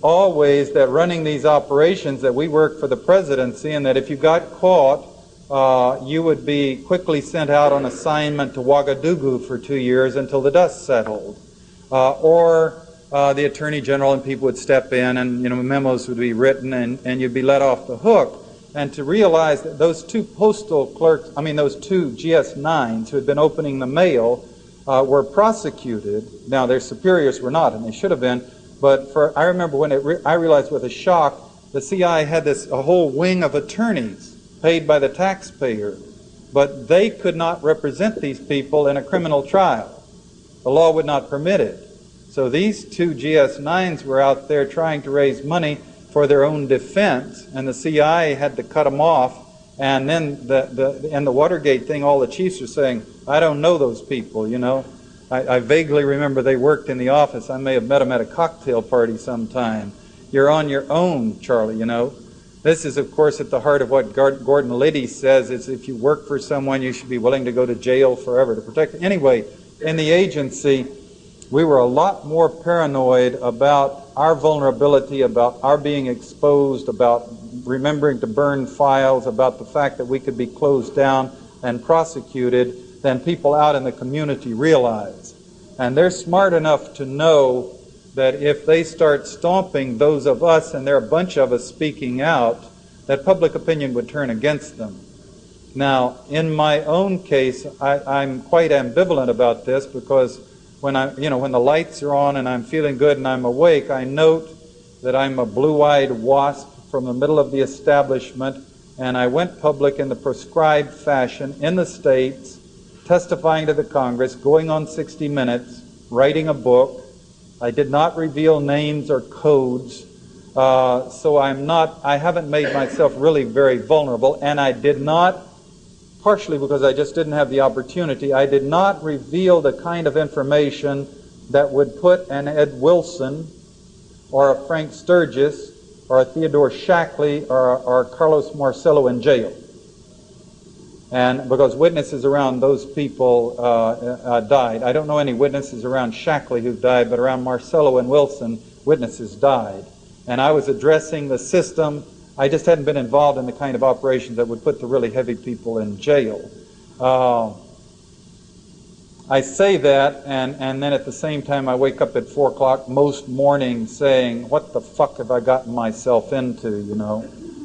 always that running these operations that we worked for the presidency, and that if you got caught, you would be quickly sent out on assignment to Ouagadougou for 2 years until the dust settled. Or the Attorney General and people would step in, and memos would be written, and you'd be let off the hook. And to realize that those two postal clerks, those two GS9s who had been opening the mail were prosecuted. Now, their superiors were not, and they should have been. But I remember when I realized with a shock, the CIA had a whole wing of attorneys paid by the taxpayer, but they could not represent these people in a criminal trial. The law would not permit it. So these two GS9s were out there trying to raise money for their own defense, and the CIA had to cut them off. And then the Watergate thing, all the chiefs are saying, I don't know those people, I vaguely remember they worked in the office. I may have met them at a cocktail party sometime. You're on your own, Charlie, This is, of course, at the heart of what Gordon Liddy says, is if you work for someone, you should be willing to go to jail forever to protect them. Anyway, in the agency, we were a lot more paranoid about our vulnerability, about our being exposed, about remembering to burn files, about the fact that we could be closed down and prosecuted than people out in the community realize. And they're smart enough to know that if they start stomping those of us, and there are a bunch of us speaking out, that public opinion would turn against them. Now, in my own case, I'm quite ambivalent about this, because when the lights are on and I'm feeling good and I'm awake, I note that I'm a blue-eyed wasp from the middle of the establishment, and I went public in the prescribed fashion in the States, testifying to the Congress, going on 60 Minutes, writing a book. I did not reveal names or codes, so I haven't made myself really very vulnerable, and I did not, partially because I just didn't have the opportunity, I did not reveal the kind of information that would put an Ed Wilson or a Frank Sturgis or a Theodore Shackley or Carlos Marcello in jail. And because witnesses around those people died. I don't know any witnesses around Shackley who died, but around Marcello and Wilson, witnesses died. And I was addressing the system. I just hadn't been involved in the kind of operations that would put the really heavy people in jail. I say that, and then at the same time I wake up at 4 o'clock most mornings saying, what the fuck have I gotten myself into,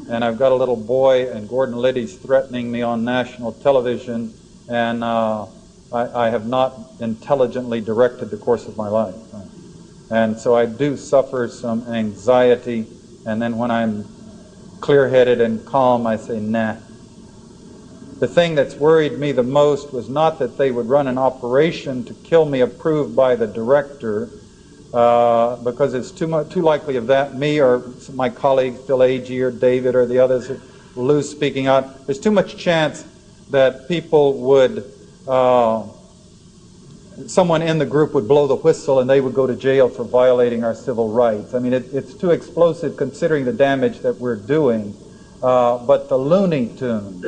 And I've got a little boy, and Gordon Liddy's threatening me on national television, and I have not intelligently directed the course of my life. And so I do suffer some anxiety, and then when I'm clear-headed and calm, I say, nah. The thing that's worried me the most was not that they would run an operation to kill me approved by the director, because it's too likely of that, me or my colleague Phil Agee or David or the others, Lou speaking out, there's too much chance that people would, someone in the group would blow the whistle and they would go to jail for violating our civil rights. I mean, it's too explosive considering the damage that we're doing. But the Looney Tunes,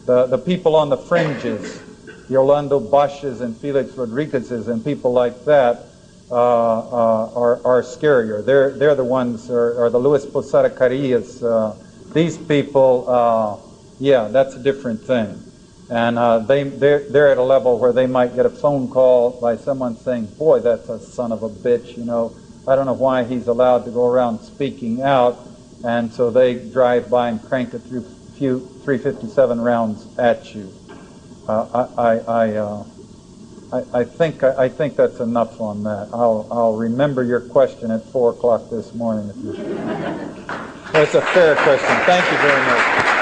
the people on the fringes, the Orlando Bosch's and Felix Rodriguez's and people like that, are scarier. They're the ones, or the Luis Posada Carillas. These people, yeah, that's a different thing. And they're at a level where they might get a phone call by someone saying, boy, that's a son of a bitch, I don't know why he's allowed to go around speaking out. And so they drive by and crank it through 357 rounds at you. I think that's enough on that. I'll remember your question at 4 o'clock this morning. If you... It's a fair question. Thank you very much.